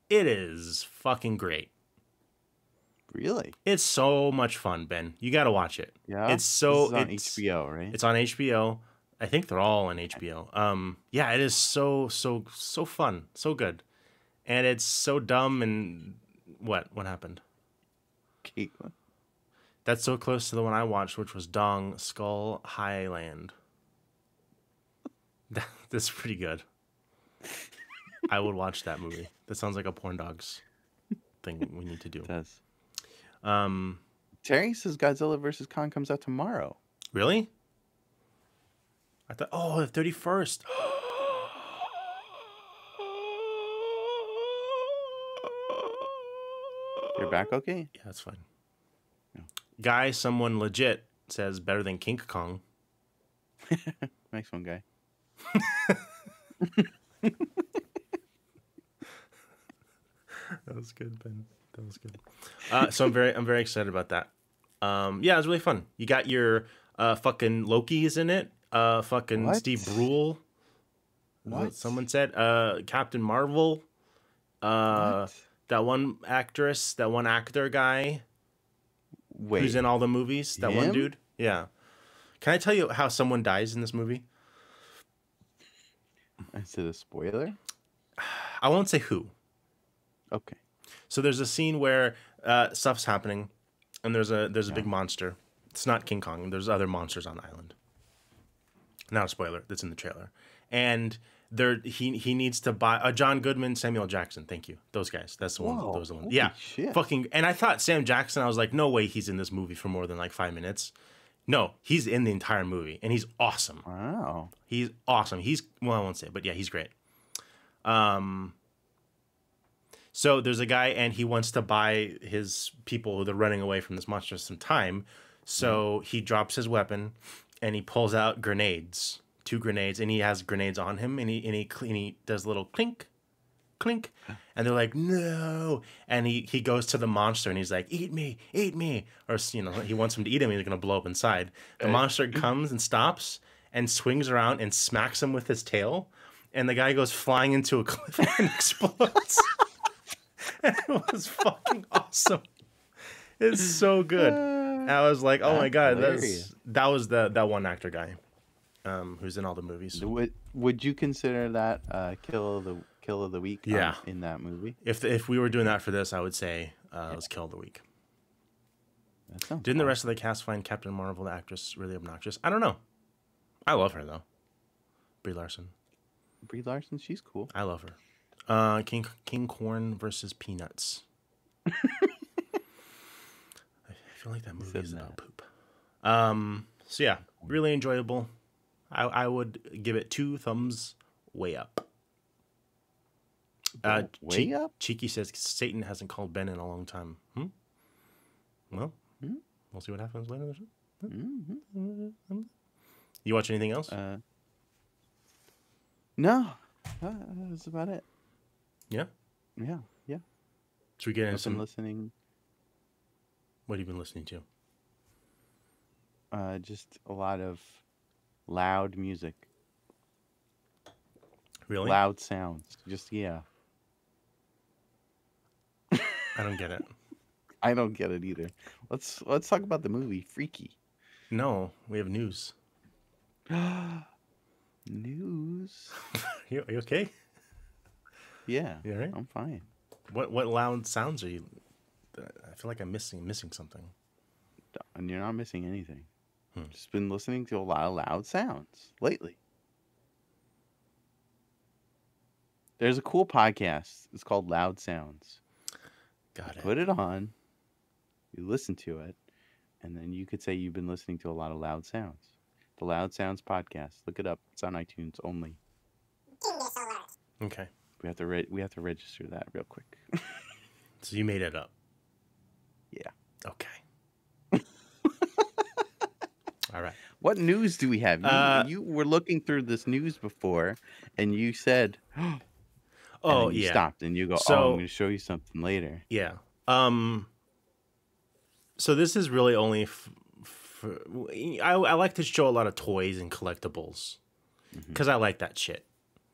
It is fucking great. Really? It's so much fun, Ben. You gotta watch it. Yeah. It's on HBO, right? It's on HBO. I think they're all on HBO. Yeah, it is so fun, so good, and it's so dumb. And what happened? Caitlin. That's so close to the one I watched, which was Dong Skull Highland. That's pretty good. I would watch that movie. That sounds like a porn dogs thing we need to do. It does. Terry says Godzilla vs. Kong comes out tomorrow. Really? I thought, the 31st. You're back okay? Yeah, that's fine. Yeah. Guy, someone legit says better than King Kong. Nice one, guy. That was good, Ben. That was good. So I'm very excited about that. Yeah, it was really fun. You got your fucking Loki's in it. Fucking What? Steve Brule. What? Someone said Captain Marvel. What? That one actress, that one actor guy. Wait. Who's in all the movies? That one him? dude? Yeah. Can I tell you how someone dies in this movie? Is it a spoiler? I won't say who. Okay. So there's a scene where stuff's happening, and there's a big monster. It's not King Kong. There's other monsters on the island. Not a spoiler. That's in the trailer. And he needs to buy John Goodman, Samuel Jackson. Thank you. Those guys. That's the one. Those are the ones. Yeah. Shit. Fucking. And I thought Sam Jackson. I was like, no way he's in this movie for more than like 5 minutes. No, he's in the entire movie, and he's awesome. Wow. He's awesome. I won't say, but yeah, he's great. So there's a guy, and he wants to buy his people who are running away from this monster some time. So he drops his weapon, and he pulls out grenades, 2 grenades, and he has grenades on him, and he does a little clink, clink, and they're like, no, and he goes to the monster, and he's like, eat me, or he wants him to eat him, and he's gonna blow up inside. The monster comes and stops and swings around and smacks him with his tail, and the guy goes flying into a cliff and explodes. And it was fucking awesome. It's so good. I was like, oh my god, that was that one actor guy, who's in all the movies. Would you consider that kill of the week? Yeah. In that movie. If we were doing that for this, I would say it was kill of the week. Didn't the rest of the cast find Captain Marvel, the actress, really obnoxious? I don't know. I love her though. Brie Larson. Brie Larson, she's cool. I love her. King Corn versus Peanuts. I feel like that movie is about poop. So yeah, really enjoyable. I would give it 2 thumbs way up. Way up? Cheeky says Satan hasn't called Ben in a long time. Well, we'll see what happens later. You watch anything else? No. That's about it. Yeah? Yeah. Should we get into I've been listening. What have you been listening to? Just a lot of loud music. Really? Loud sounds. Just, yeah. I don't get it. I don't get it either. Let's talk about the movie Freaky. No, we have news. News. You okay? Yeah. You all right? I'm fine. What loud sounds are you? I feel like I'm missing something. And you're not missing anything. Just been listening to a lot of loud sounds lately. There's a cool podcast. It's called Loud Sounds. Got it. Put it on. You listen to it, and then you could say you've been listening to a lot of loud sounds. The Loud Sounds podcast. Look it up. It's on iTunes only. Okay. We have to register that real quick. So you made it up. Yeah. Okay. All right. What news do we have? You were looking through this news before, and you said, "Oh, you yeah." Stopped, and you go, So, "Oh, I'm going to show you something later." Yeah. So this is really only. I like to show a lot of toys and collectibles because I like that shit.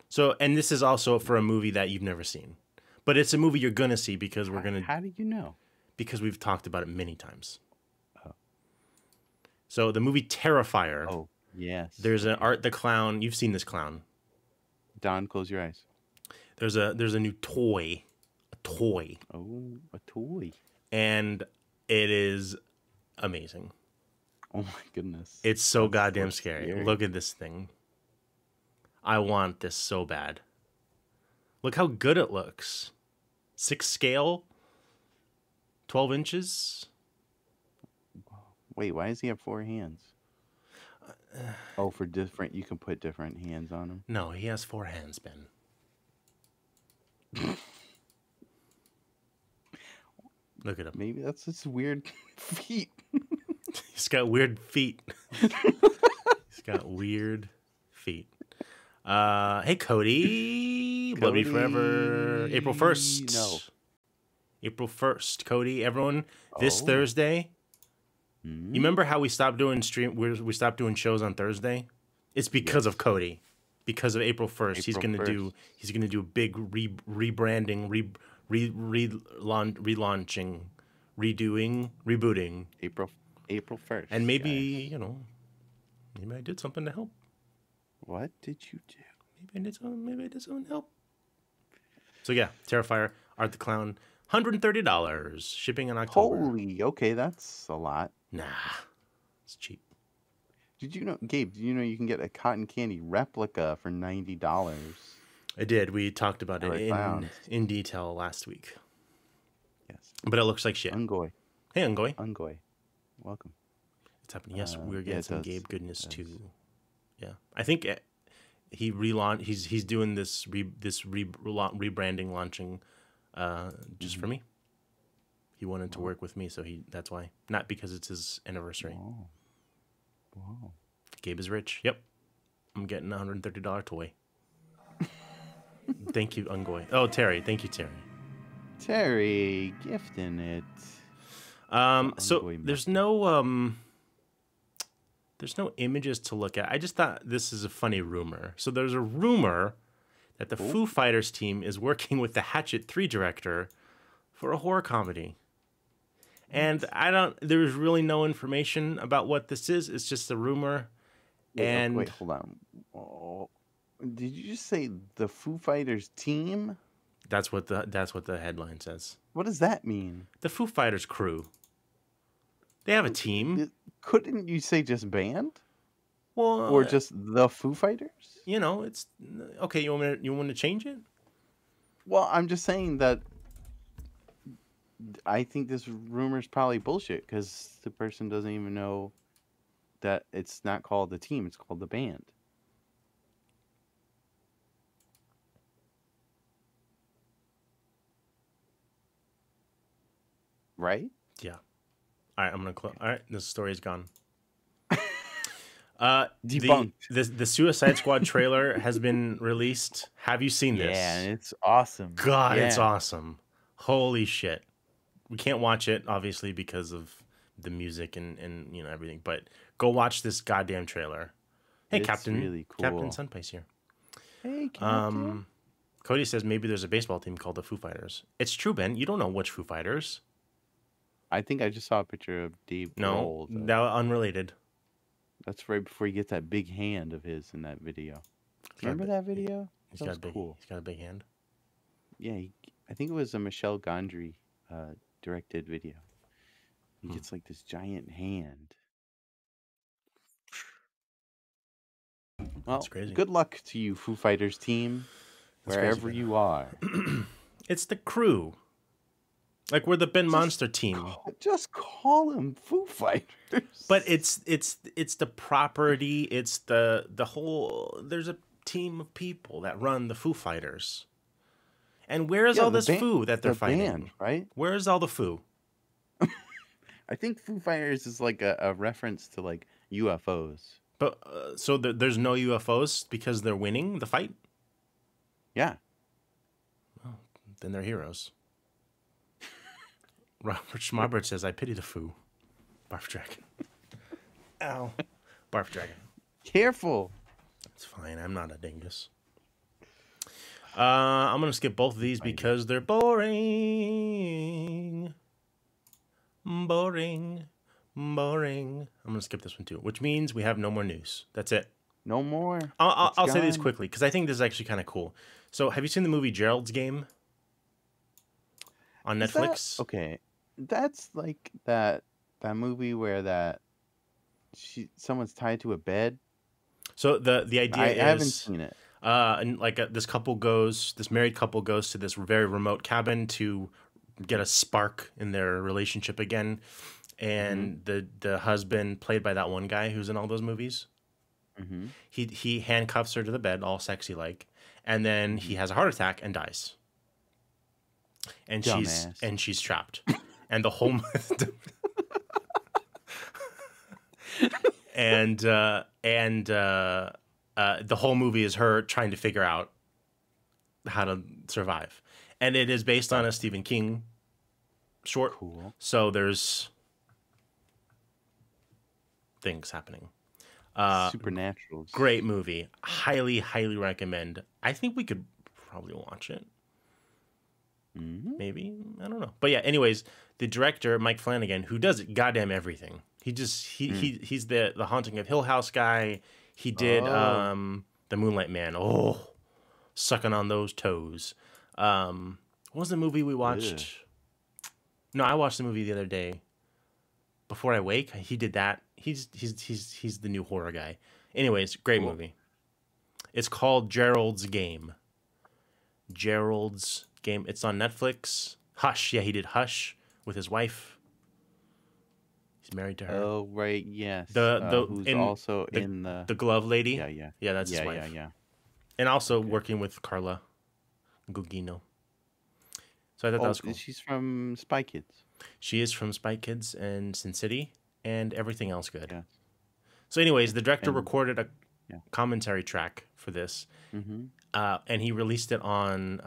So, and this is also for a movie that you've never seen, but it's a movie you're gonna see because we're gonna. How do you know? Because we've talked about it many times. Oh. So the movie Terrifier Yes. There's an Art the Clown. You've seen this clown. Don, close your eyes. There's a new toy. A toy. Oh, a toy. And it is amazing. Oh my goodness. It's so goddamn scary. Look at this thing. I want this so bad. Look how good it looks. 6 scale. 12 inches. Wait, why does he have 4 hands? Oh, for different, you can put different hands on him. No, he has 4 hands, Ben. Look at him. Maybe that's his weird feet. He's got weird feet. He's got weird feet. Hey, Cody. Love you forever. April 1st. No. April 1st, Cody. Everyone, this Thursday. You remember how we stopped doing we stopped doing shows on Thursday? It's because of Cody. Because of April 1st. He's gonna do a big rebranding, relaunching, rebooting. April 1st. And maybe, you know, maybe I did something to help. What did you do? Maybe I did something to help. So yeah, Terrifier, Art the Clown, $130. Shipping in October. Holy, okay, that's a lot. Nah, it's cheap. Did you know, Gabe, did you know you can get a cotton candy replica for $90? I did. We talked about it in detail last week. Yes. But it looks like shit. Ungoy. Hey, Ungoy. Ungoy. Welcome. It's happening. Yes, we're getting some Gabe goodness too. does. Yeah. I think he relaunched. He's doing this rebranding, launching just for me. He wanted to work with me, so that's why. Not because it's his anniversary. Wow. Gabe is rich. Yep. I'm getting a $130 toy. Thank you, Ungoy. Oh, Terry. Thank you, Terry. Terry gifting it. So there's no images to look at. I just thought this is a funny rumor. So there's a rumor that the Foo Fighters team is working with the Hatchet 3 director for a horror comedy. And there's really no information about what this is. It's just a rumor. Wait, hold on. Oh, did you just say the Foo Fighters team? That's what the headline says. What does that mean? The Foo Fighters crew. They have a team. Couldn't you say just band? Well, or just the Foo Fighters? You know, it's okay. You want to change it? Well, I'm just saying that I think this rumor is probably bullshit because the person doesn't even know that it's not called the team; it's called the band. Right? Yeah. All right, I'm gonna close. All right, this story is gone. Debunked. The Suicide Squad trailer has been released. Have you seen this? Yeah, it's awesome. God, it's awesome. Holy shit. We can't watch it, obviously, because of the music and you know everything. But go watch this goddamn trailer. Hey, It's Captain. really cool. Captain Sunpice here. Hey, Captain. Cody says maybe there's a baseball team called the Foo Fighters. It's true, Ben. You don't know which Foo Fighters. I think I just saw a picture of Dave Grohl. No, that unrelated. That's right before he gets that big hand of his in that video. Remember that video? That was cool. He's got a big hand. Yeah, I think it was a Michel Gondry directed video. He gets like this giant hand. Well, That's crazy. Good luck to you, Foo Fighters team, wherever you are. It's the crew. Like we're the Ben Monster team. Just call them Foo Fighters. But it's the property. It's the whole. There's a team of people that run the Foo Fighters. And where is all this foo that they're fighting? Band, right? Where is all the foo? I think Foo Fighters is like a reference to like UFOs. But so there's no UFOs because they're winning the fight? Yeah. Well, then they're heroes. Robert Schmarbert says, I pity the foo. Barf dragon. Ow. Barf dragon. Careful. It's fine. I'm not a dingus. I'm going to skip both of these because they're boring. Boring. Boring. I'm gonna skip this one too, which means we have no more news. That's it. No more. I'll say this quickly because I think this is actually kind of cool. So, have you seen the movie Gerald's Game on Netflix? Okay, that's like that movie where someone's tied to a bed. So the idea is I haven't seen it. And like this married couple goes to this very remote cabin to get a spark in their relationship again, and the husband, played by that one guy who's in all those movies, he handcuffs her to the bed, all sexy like, and then he has a heart attack and dies, and she's trapped, and the whole and the whole movie is her trying to figure out how to survive, and it is based on a Stephen King short. Cool. So there's things happening. Supernaturals. Great movie. Highly, highly recommend. I think we could probably watch it. Maybe, I don't know. But yeah, anyways, the director Mike Flanagan, who does goddamn everything. He's the Haunting of Hill House guy. He did the Moonlight Man. Oh, sucking on those toes. What was the movie we watched? No, I watched the movie the other day. Before I Wake, he did that. He's the new horror guy. Anyways, great movie. It's called Gerald's Game. Gerald's Game. It's on Netflix. Hush. Yeah, he did Hush with his wife. He's married to her. Oh right, yes. Who's also in the glove lady. Yeah. That's his wife. Yeah. And also working with Carla Gugino. So I thought that was cool. She's from Spy Kids. She is from Spy Kids and Sin City and everything else good. Yeah. So anyways, the director recorded a commentary track for this, and he released it on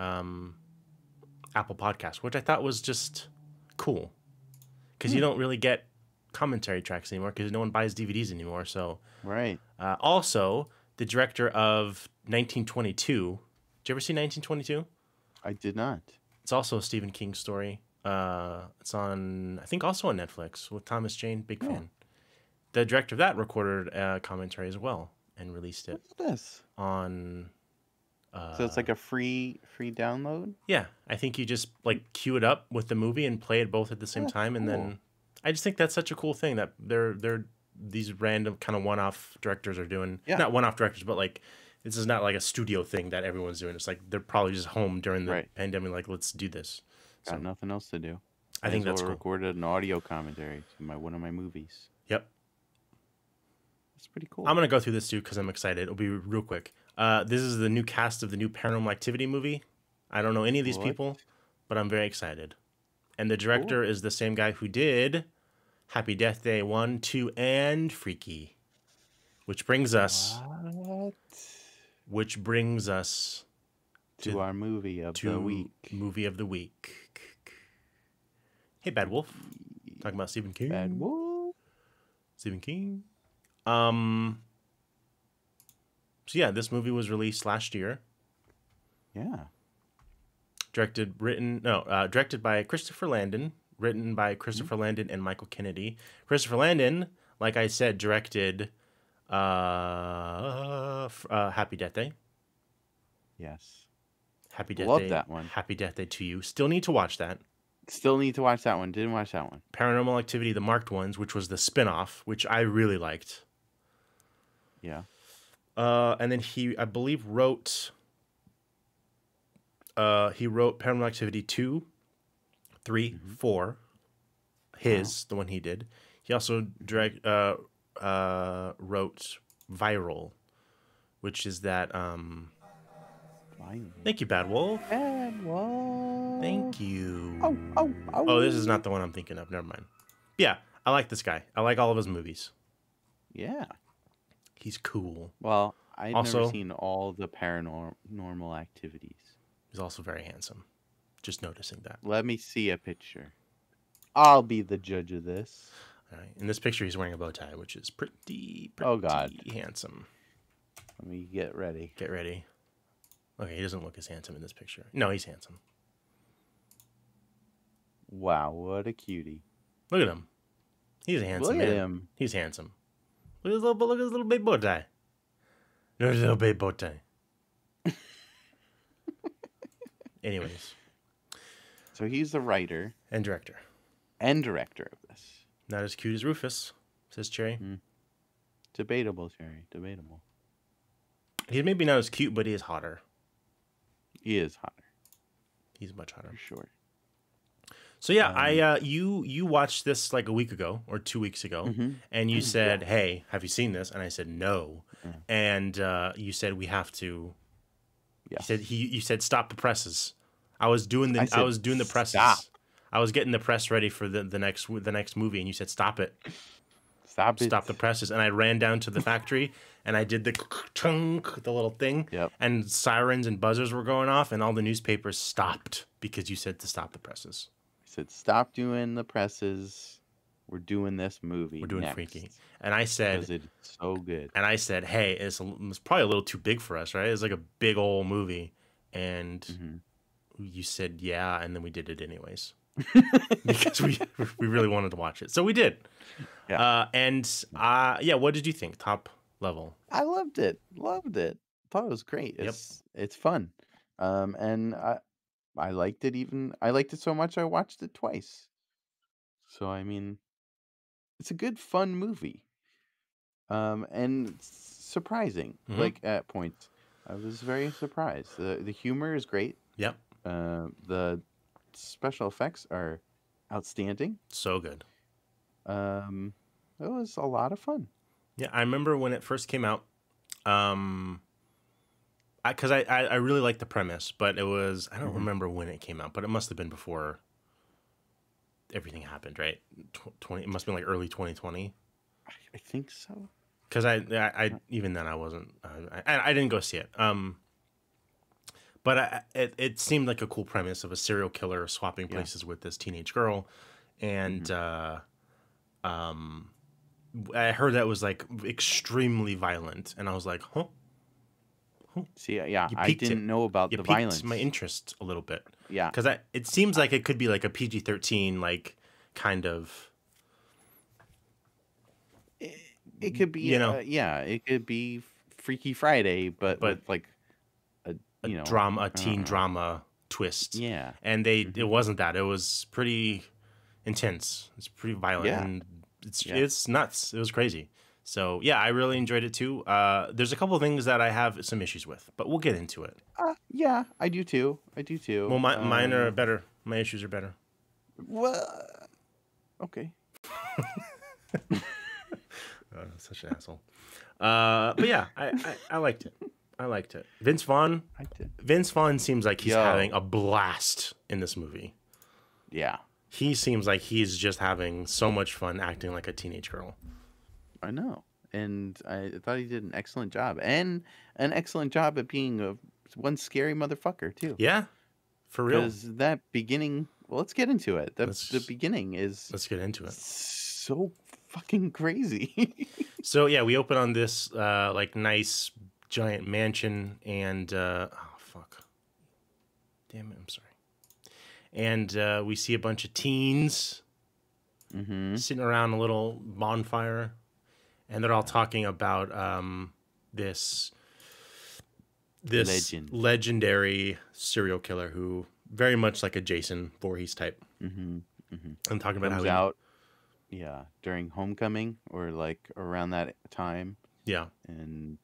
Apple Podcasts, which I thought was just cool because you don't really get commentary tracks anymore because no one buys DVDs anymore. So right. Also, the director of 1922. Did you ever see 1922? I did not. It's also a Stephen King story. It's on, I think, also on Netflix with Thomas Jane. Big fan. The director of that recorded a commentary as well and released it. What's this? On. So it's like a free download? Yeah, I think you just like queue it up with the movie and play it both at the same time, and then I just think that's such a cool thing that they're these random kind of one-off directors are doing. Yeah. Not one-off directors, but like this is not like a studio thing that everyone's doing. It's like they're probably just home during the pandemic, like let's do this. Got nothing else to do. I think that's cool. Recorded an audio commentary to one of my movies. Yep. That's pretty cool. I'm going to go through this too because I'm excited. It'll be real quick. This is the new cast of the new Paranormal Activity movie. I don't know any of these people, but I'm very excited. And the director is the same guy who did Happy Death Day 1, 2, and Freaky. Which brings us... What? Which brings us... to our movie of the week. Movie of the week. Hey, Bad Wolf. Talking about Stephen King. Bad Wolf. Stephen King. So yeah, this movie was released last year. Yeah. Directed by Christopher Landon. Written by Christopher Landon and Michael Kennedy. Christopher Landon, like I said, directed Happy Death Day. Yes. Happy Death Love Day. that one. Happy Death Day to You. Still need to watch that. Still need to watch that one. Didn't watch that one. Paranormal Activity, The Marked Ones, which was the spin-off, which I really liked. Yeah. And then I believe, wrote Paranormal Activity 2, 3, 4. The one he did. He also wrote Viral, which is that... Thank you, Bad Wolf. Bad Wolf. Thank you. Oh. Oh, this is not the one I'm thinking of. Never mind. Yeah, I like this guy. I like all of his movies. Yeah. He's cool. Well, I've never seen all the Paranormal Activities. He's also very handsome. Just noticing that. Let me see a picture. I'll be the judge of this. All right. In this picture, he's wearing a bow tie, which is pretty handsome. Let me get ready. Get ready. Okay, he doesn't look as handsome in this picture. No, he's handsome. Wow, what a cutie. Look at him. He's a handsome Look at man. him. He's handsome. Look at his little baby bow tie. Look at his little baby bow tie. Anyways. So he's the writer and director of this. Not as cute as Rufus, says Cherry. Debatable, Cherry. Debatable. He's maybe not as cute, but he is hotter. He is hotter. He's much hotter. For sure. So yeah, you watched this like a week ago or 2 weeks ago, and you said, "Hey, have you seen this?" And I said, "No." And you said we have to. Yes. You said stop the presses. I was doing the presses. Stop. I was getting the press ready for the next movie, and you said stop it. Stop the presses. And I ran down to the factory and I did the little thing. Yep. And sirens and buzzers were going off, and all the newspapers stopped because you said to stop the presses. I said stop doing the presses. We're doing this movie. We're doing next. Freaky. And I said, because it's so good. And I said, hey, it's probably a little too big for us, right? It's like a big old movie. And you said, yeah, and then we did it anyways. Because we really wanted to watch it. So we did. Yeah. What did you think? Top level. I loved it. Thought it was great. It's fun. And I liked it I liked it so much I watched it twice. So I mean, it's a good fun movie. And surprising. Like at points. I was very surprised. The humor is great. Yep. The special effects are outstanding. So good. It was a lot of fun. Yeah, I remember when it first came out. Because I really liked the premise, but it was I don't remember when it came out, but it must have been before everything happened, right? It must have been like early 2020. I think so. Because I even then I wasn't I didn't go see it. But it seemed like a cool premise of a serial killer swapping places with this teenage girl, and I heard that was like extremely violent, and I was like, huh. See, yeah, I didn't know about the violence. My interest a little bit. Yeah, because it seems like it could be like a PG-13 like kind of. It could be, it could be Freaky Friday, but with like a teen drama twist. Yeah, and it wasn't that. It was pretty intense. It's pretty violent. Yeah. And it's nuts. It was crazy. So yeah, I really enjoyed it too. There's a couple of things that I have some issues with, but we'll get into it. Yeah, I do too. Well, mine are better. My issues are better. Well, okay. Such an asshole. But yeah, I liked it. Vince Vaughn. Vince Vaughn seems like he's having a blast in this movie. Yeah. He seems like he's just having so much fun acting like a teenage girl. I know. And I thought he did an excellent job. And an excellent job at being one scary motherfucker, too. Yeah. For real. Because that beginning... Well, let's get into it. The beginning is... Let's get into it. So fucking crazy. So, yeah, we open on this, like, nice, giant mansion. And... oh, fuck. Damn it, I'm sorry. And we see a bunch of teens sitting around a little bonfire, and they're all talking about this legendary serial killer who very much like a Jason Voorhees type. I'm talking about how he during Homecoming or like around that time. Yeah, and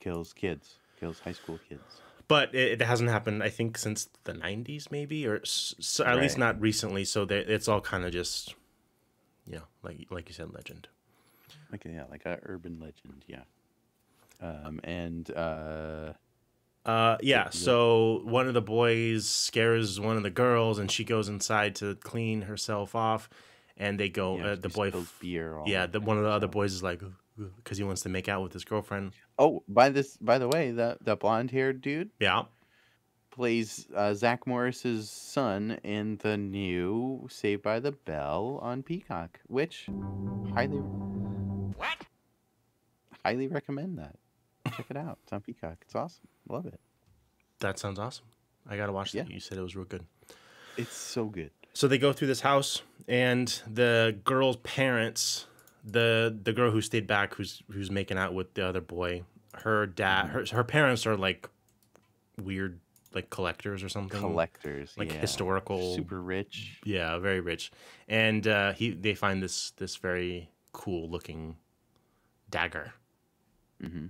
kills high school kids. But it hasn't happened, I think, since the 90s, maybe, or at least not recently. So it's all kind of just, like you said, legend. Like a urban legend, yeah. So one of the boys scares one of the girls, and she goes inside to clean herself off, and they go. The boy, beer. One of the other boys is like, because he wants to make out with his girlfriend. Oh, by the way, the blonde-haired dude, plays Zach Morris's son in the new Saved by the Bell on Peacock, which highly recommend that. Check it out. It's on Peacock. It's awesome. Love it. That sounds awesome. I gotta watch that. You said it was real good. It's so good. So they go through this house, and the girl's parents, the girl who stayed back, who's making out with the other boy, her dad, her parents are like weird, like collectors or something. Collectors, like yeah. historical, super rich. Yeah, very rich. And they find this very cool looking dagger. Mm-hmm.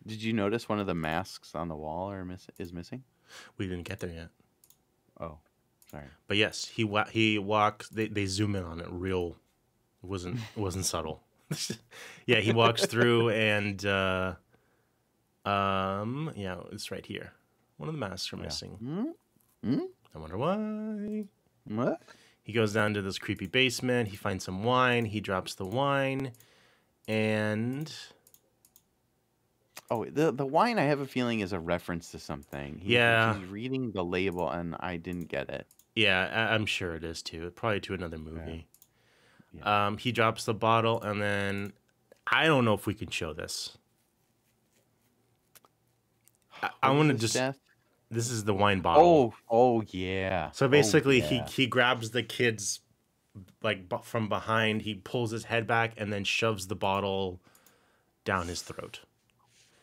Did you notice one of the masks on the wall is missing? We didn't get there yet. Oh, sorry. But yes, he walks. They zoom in on it real. It wasn't subtle. Yeah, he walks through, and yeah, it's right here. One of the masks are missing. Mm-hmm. I wonder why. What? He goes down to this creepy basement. He finds some wine. He drops the wine, and oh, the wine, I have a feeling, is a reference to something. Yeah. He's reading the label, and I didn't get it. Yeah, I'm sure it is too. Probably to another movie. Yeah. He drops the bottle, and then I don't know if we can show this. I want to just. Death? This is the wine bottle. Oh yeah. So basically, yeah. he grabs the kid's like from behind. He pulls his head back and then shoves the bottle down his throat,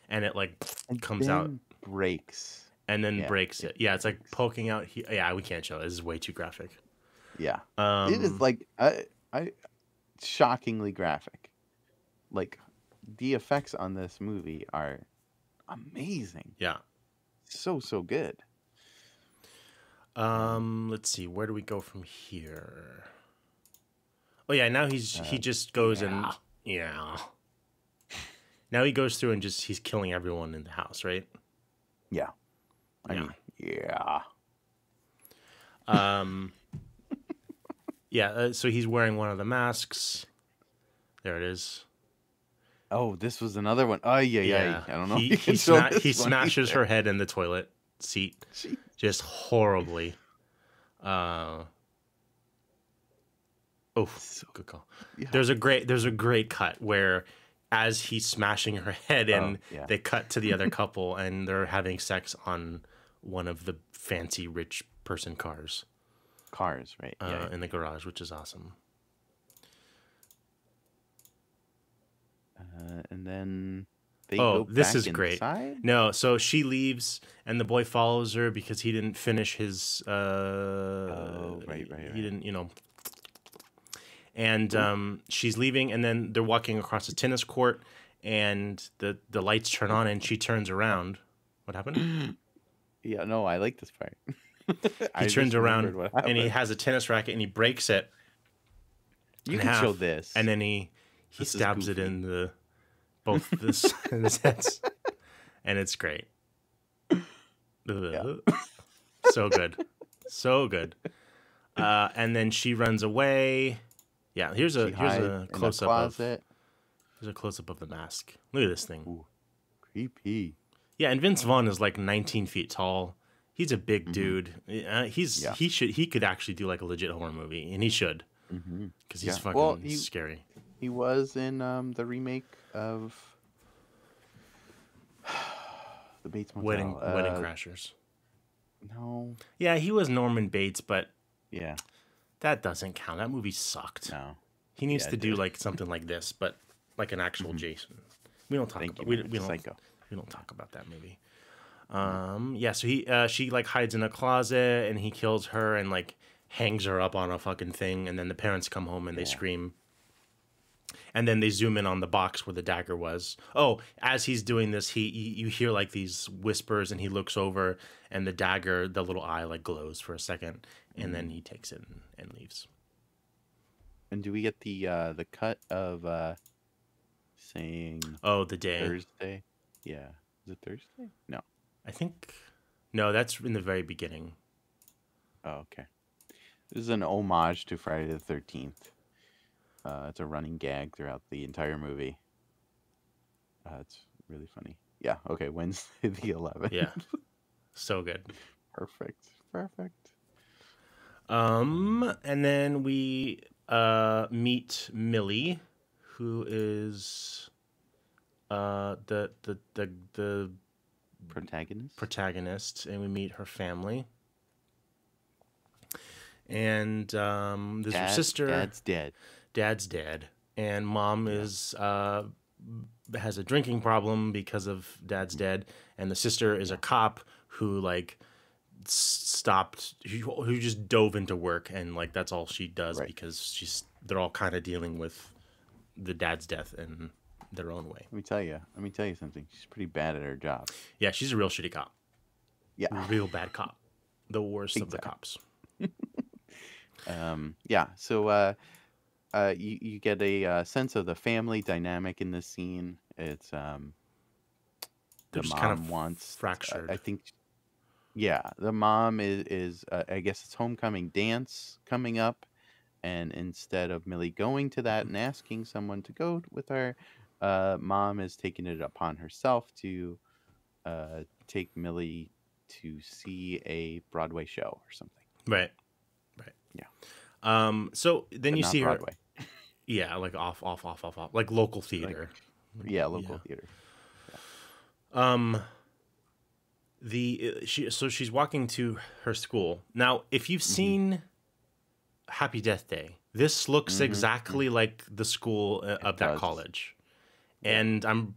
and it like comes out, breaks, and then breaks it. Yeah, it's like poking out. Yeah, we can't show it. This is way too graphic. Yeah, it is like I shockingly graphic. Like the effects on this movie are amazing. Yeah. So good. Let's see. Where do we go from here? Oh yeah, now he just goes and Now he goes through and he's killing everyone in the house, right? Yeah. I mean, yeah. Yeah. So he's wearing one of the masks. There it is. Oh, this was another one. Oh, yeah. I don't know. He smashes her head in the toilet seat, just horribly. Oh, good call. Yeah. There's a great cut where, as he's smashing her head in, they cut to the other couple, and they're having sex on one of the fancy rich person cars. Cars, right? In the garage, which is awesome. And then they go this back is great. Inside? No, so she leaves, and the boy follows her because he didn't finish his. Right. He didn't, And she's leaving, and then they're walking across the tennis court, and the lights turn on, and she turns around. What happened? Yeah, no, I like this part. He turns around, and he has a tennis racket, and he breaks it. You can show this, and then he stabs it in both this and his heads, and it's great. Yeah. So good. And then she runs away. Yeah, here's a close up. Here's a close up of the mask. Look at this thing. Ooh, creepy. Yeah, and Vince Vaughn is like 19 feet tall. He's a big dude. He could actually do like a legit horror movie, and he should, because he's fucking scary. He was in the remake of the Bates Motel. Wedding Crashers. No. Yeah, he was Norman Bates, but yeah, that doesn't count. That movie sucked. No. He needs to do like something like this, but like an actual Jason. We don't talk about we don't talk about that movie. Yeah, so she like hides in a closet, and he kills her and like hangs her up on a fucking thing, and then the parents come home and they scream. And then they zoom in on the box where the dagger was. Oh, as he's doing this, you hear like these whispers, and he looks over, and the dagger, the little eye, like glows for a second, and then he takes it and leaves. And do we get the cut of saying? Oh, the day Thursday. Yeah, is it Thursday? No, I think no. That's in the very beginning. Oh, okay. This is an homage to Friday the 13th. It's a running gag throughout the entire movie. It's really funny. Yeah, okay, Wednesday the 11th. Yeah, so good. Perfect. And then we meet Millie, who is the protagonist, and we meet her family. and there's her sister. Dad's dead. Dad's dead, and mom is has a drinking problem because of dad's dead, and the sister is a cop who like stopped, who just dove into work, and like that's all she does because they're all kind of dealing with the dad's death in their own way. Let me tell you something. She's pretty bad at her job. Yeah, she's a real shitty cop. Yeah, real bad cop, the worst of the cops. Yeah. So you get a sense of the family dynamic in this scene. It's the just mom kind of wants fractured. I think. Yeah, the mom is I guess it's homecoming dance coming up, and instead of Millie going to that and asking someone to go with her, mom is taking it upon herself to take Millie to see a Broadway show or something. Right. Yeah. So then But you not see her. Broadway. Yeah, like off, like local theater. Local theater. So she's walking to her school. Now, if you've seen Happy Death Day, this looks exactly like the school of that college. And I'm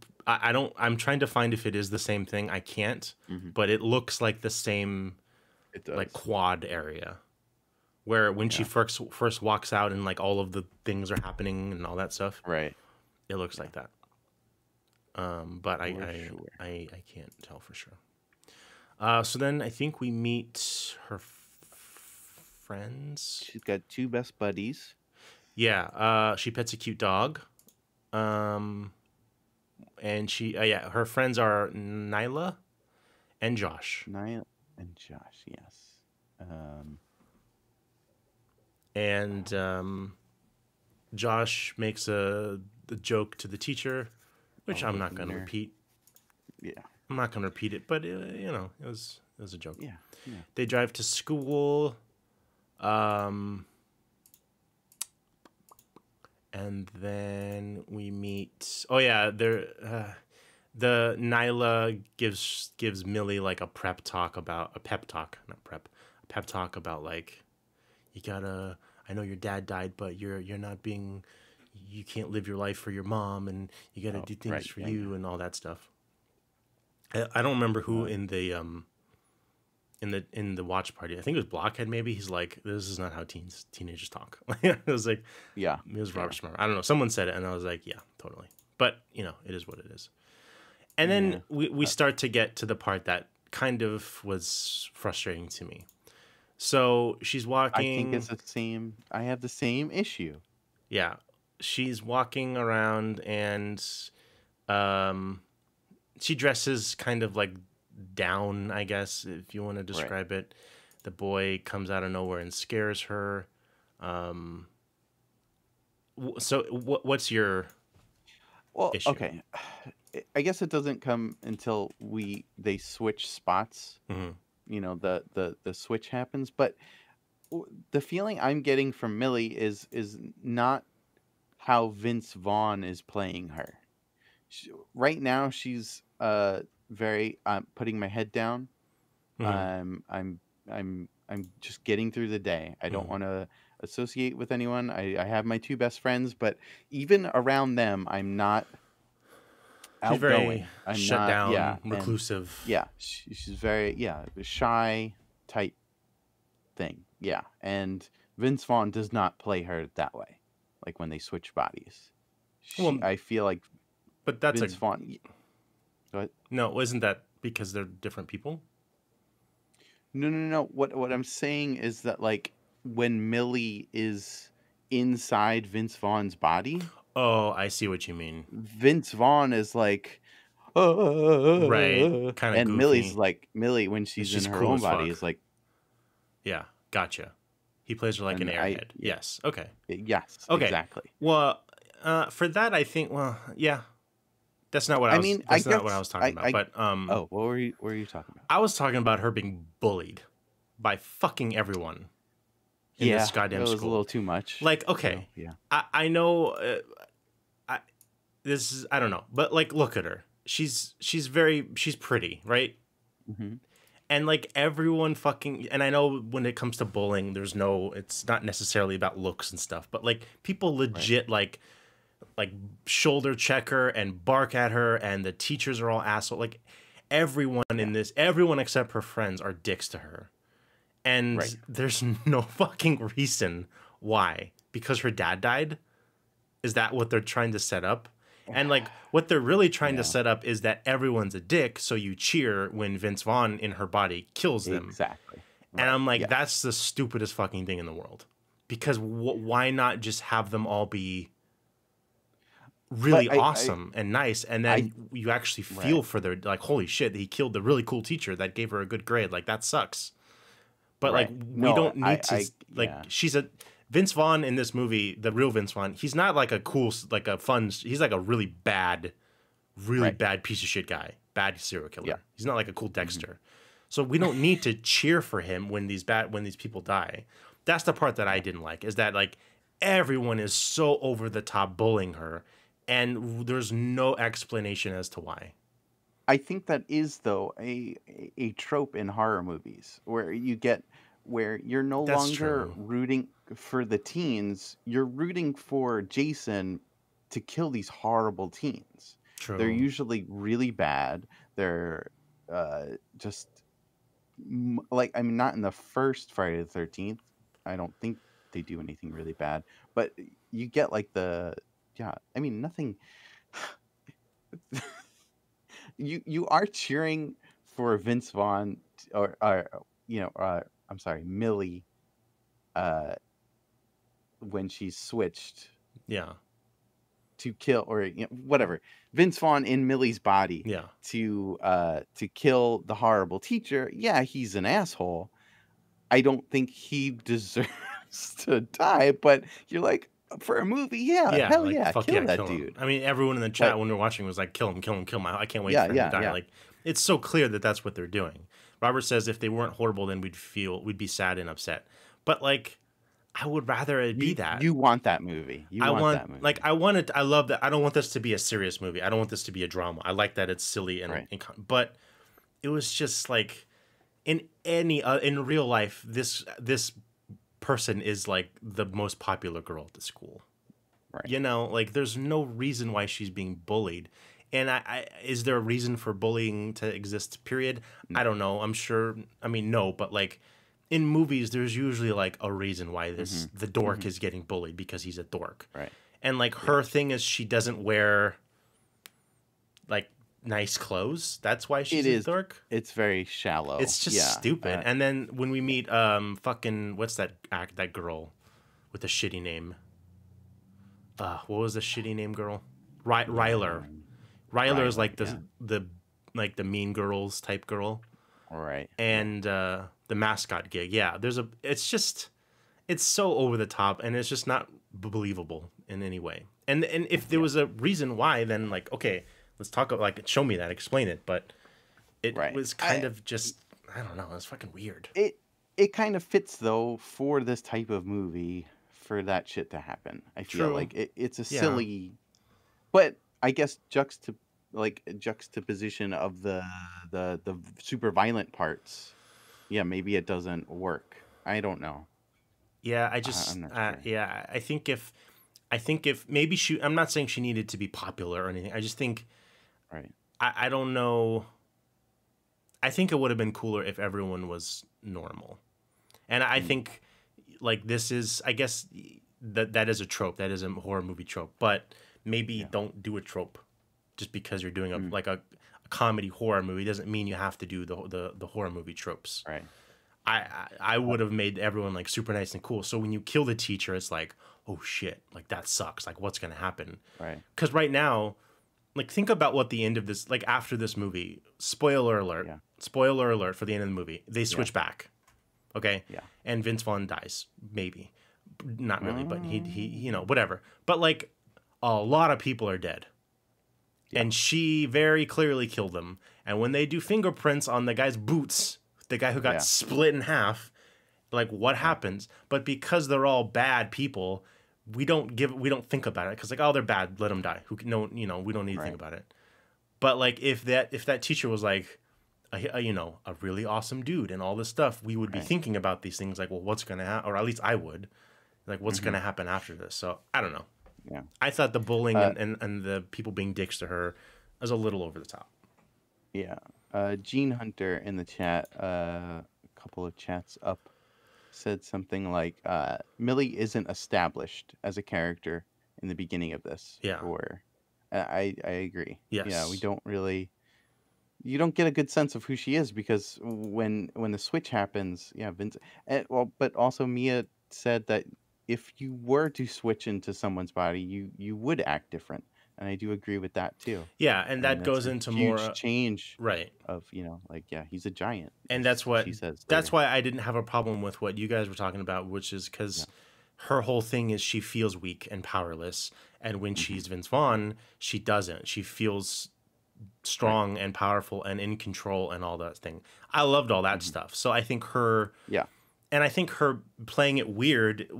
trying to find if it is the same thing. I can't, but it looks like the same like quad area where when she first walks out and like all of the things are happening and all that stuff. Right. It looks like that. But I can't tell for sure. So then I think we meet her friends. She's got two best buddies. Yeah. She pets a cute dog. And she, her friends are Nyla and Josh. Nyla and Josh, yes. And Josh makes the joke to the teacher, which I'm not going to repeat. Yeah. I'm not going to repeat it, but it was a joke. Yeah. They drive to school, and then we meet. Oh yeah, the Nyla gives Millie like a pep talk about like you gotta. I know your dad died, but you're not being. You can't live your life for your mom, and you gotta do things for you and all that stuff. I don't remember who in the watch party. I think it was Blockhead. Maybe he's like, "This is not how teenagers talk." It was like, yeah, it was Robert Smart. I don't know. Someone said it, and I was like, "Yeah, totally." But it is what it is. And then we start to get to the part that kind of was frustrating to me. So she's walking. I think it's the same. I have the same issue. Yeah, she's walking around and she dresses kind of like down, I guess, if you want to describe it. The boy comes out of nowhere and scares her. So what's your issue? Okay. I guess it doesn't come until they switch spots. The switch happens, but the feeling I'm getting from Millie is not how Vince Vaughn is playing her. Right now, she's very putting my head down. I'm just getting through the day. I don't want to associate with anyone. I have my two best friends, but even around them, I'm not outgoing. I'm shut not, down, reclusive. She's very shy type thing. Yeah, and Vince Vaughn does not play her that way. Like when they switch bodies, I feel like. But that's Vince Vaughn. Go ahead. No, isn't that because they're different people? No. What I'm saying is that like when Millie is inside Vince Vaughn's body. Oh, I see what you mean. Vince Vaughn is like, right, kind of. And goofy. Millie when she's in her own body is like, yeah, gotcha. He plays her like an airhead. Yes. Okay. Yes. Okay. Exactly. Well, for that, I think. Well, yeah. That's not what I was. That's not what I was talking about. But what were you talking about? I was talking about her being bullied by fucking everyone in this goddamn school. It was a little too much. Like, okay, I know. This is, I don't know, but like, look at her. She's pretty, right? And like everyone fucking, and I know when it comes to bullying, it's not necessarily about looks and stuff, but like people legit like shoulder check her and bark at her, and the teachers are all asshole. Like everyone in this, everyone except her friends are dicks to her. And there's no fucking reason why. Because her dad died? Is that what they're trying to set up? And like what they're really trying to set up is that everyone's a dick, so you cheer when Vince Vaughn in her body kills them. Exactly. Right. And I'm like, that's the stupidest fucking thing in the world. Because why not just have them all be really awesome and nice, and then you actually feel for their, like, holy shit, he killed the really cool teacher that gave her a good grade. Like, that sucks. But like, we don't need to she's a Vince Vaughn in this movie, the real Vince Vaughn. He's not like a cool, like a fun. He's like a really bad piece of shit guy, bad serial killer. Yeah. He's not like a cool Dexter. So we don't need to cheer for him when these people die. That's the part that I didn't like, is that like everyone is so over the top bullying her, and there's no explanation as to why. I think that is, though, a trope in horror movies where you're no longer rooting for the teens. You're rooting for Jason to kill these horrible teens. True. They're usually really bad. They're just like, I mean, not in the first Friday the 13th. I don't think they do anything really bad, but you get like I mean, nothing. You are cheering for Vince Vaughn or I'm sorry, Millie, when she's switched, to kill, or whatever, Vince Vaughn in Millie's body, to kill the horrible teacher. Yeah, he's an asshole. I don't think he deserves to die, but you're like, for a movie, hell like, yeah, kill that dude. I mean, everyone in the chat when we were watching was like, kill him, I can't wait for him to die. Yeah. Like, it's so clear that that's what they're doing. Robert says if they weren't horrible, then we'd be sad and upset. But like, I would rather it be that. You want that movie. I want that movie. Like, I love that. I don't want this to be a serious movie. I don't want this to be a drama. I like that it's silly but it was just like, in real life, this person is like the most popular girl at the school. Right. Like, there's no reason why she's being bullied. And is there a reason for bullying to exist, period? No. I don't know. I'm sure. I mean, no, but like in movies, there's usually like a reason why the dork is getting bullied, because he's a dork. Right. And like her thing is she doesn't wear like nice clothes. That's why she's a dork. It's very shallow. It's just stupid. And then when we meet what's that girl with the shitty name? What was the shitty name girl? Ryler. Ryler is like the Mean Girls type girl. Right. And the mascot gig. Yeah, it's so over the top, and it's just not believable in any way. And if there was a reason why, then like, okay, let's talk about, like, show me that, explain it. But it was kind of just, I don't know, it's fucking weird. It kind of fits, though, for this type of movie, for that shit to happen. I feel like it's a silly, but I guess juxtaposition of the super violent parts. Yeah, maybe it doesn't work. I don't know. Yeah, I'm not sure. Yeah, I think if maybe I'm not saying she needed to be popular or anything. I just think, I don't know. I think it would have been cooler if everyone was normal. And I think, like, this is, I guess that is a trope. That is a horror movie trope. But maybe don't do a trope just because you're doing a comedy horror movie. Doesn't mean you have to do the horror movie tropes. Right. I would have made everyone like super nice and cool. So when you kill the teacher, it's like, oh shit, like that sucks. Like, what's gonna happen? Right. Because right now, like, think about what the end of this, like, after this movie. Spoiler alert. Yeah. Spoiler alert for the end of the movie. They switch back. Okay. Yeah. And Vince Vaughn dies. Maybe. Not really, but he whatever. But like, a lot of people are dead. Yeah. And she very clearly killed them. And when they do fingerprints on the guy's boots, the guy who got split in half, like, what happens? But because they're all bad people, we don't think about it, because like, oh, they're bad, let them die. We don't need to think about it. But like, if that teacher was like, you know, a really awesome dude and all this stuff, we would be thinking about these things like, well, what's going to happen? Or at least I would. Like, what's going to happen after this? So, I don't know. Yeah. I thought the bullying and the people being dicks to her was a little over the top. Yeah. Gene Hunter in the chat, a couple of chats up, said something like, Millie isn't established as a character in the beginning of this. Yeah. Or, I agree. Yes. Yeah, we don't really... You don't get a good sense of who she is because when the switch happens, yeah, Vince... but also Mia said that if you were to switch into someone's body, you would act different. And I do agree with that too. Yeah, and that goes into huge more change, right? Of like, yeah, he's a giant, and that's what she says. That's why I didn't have a problem with what you guys were talking about, which is because her whole thing is she feels weak and powerless, and when she's Vince Vaughn, she doesn't. She feels strong and powerful and in control and all that thing. I loved all that stuff. So I think her, and I think her playing it weird.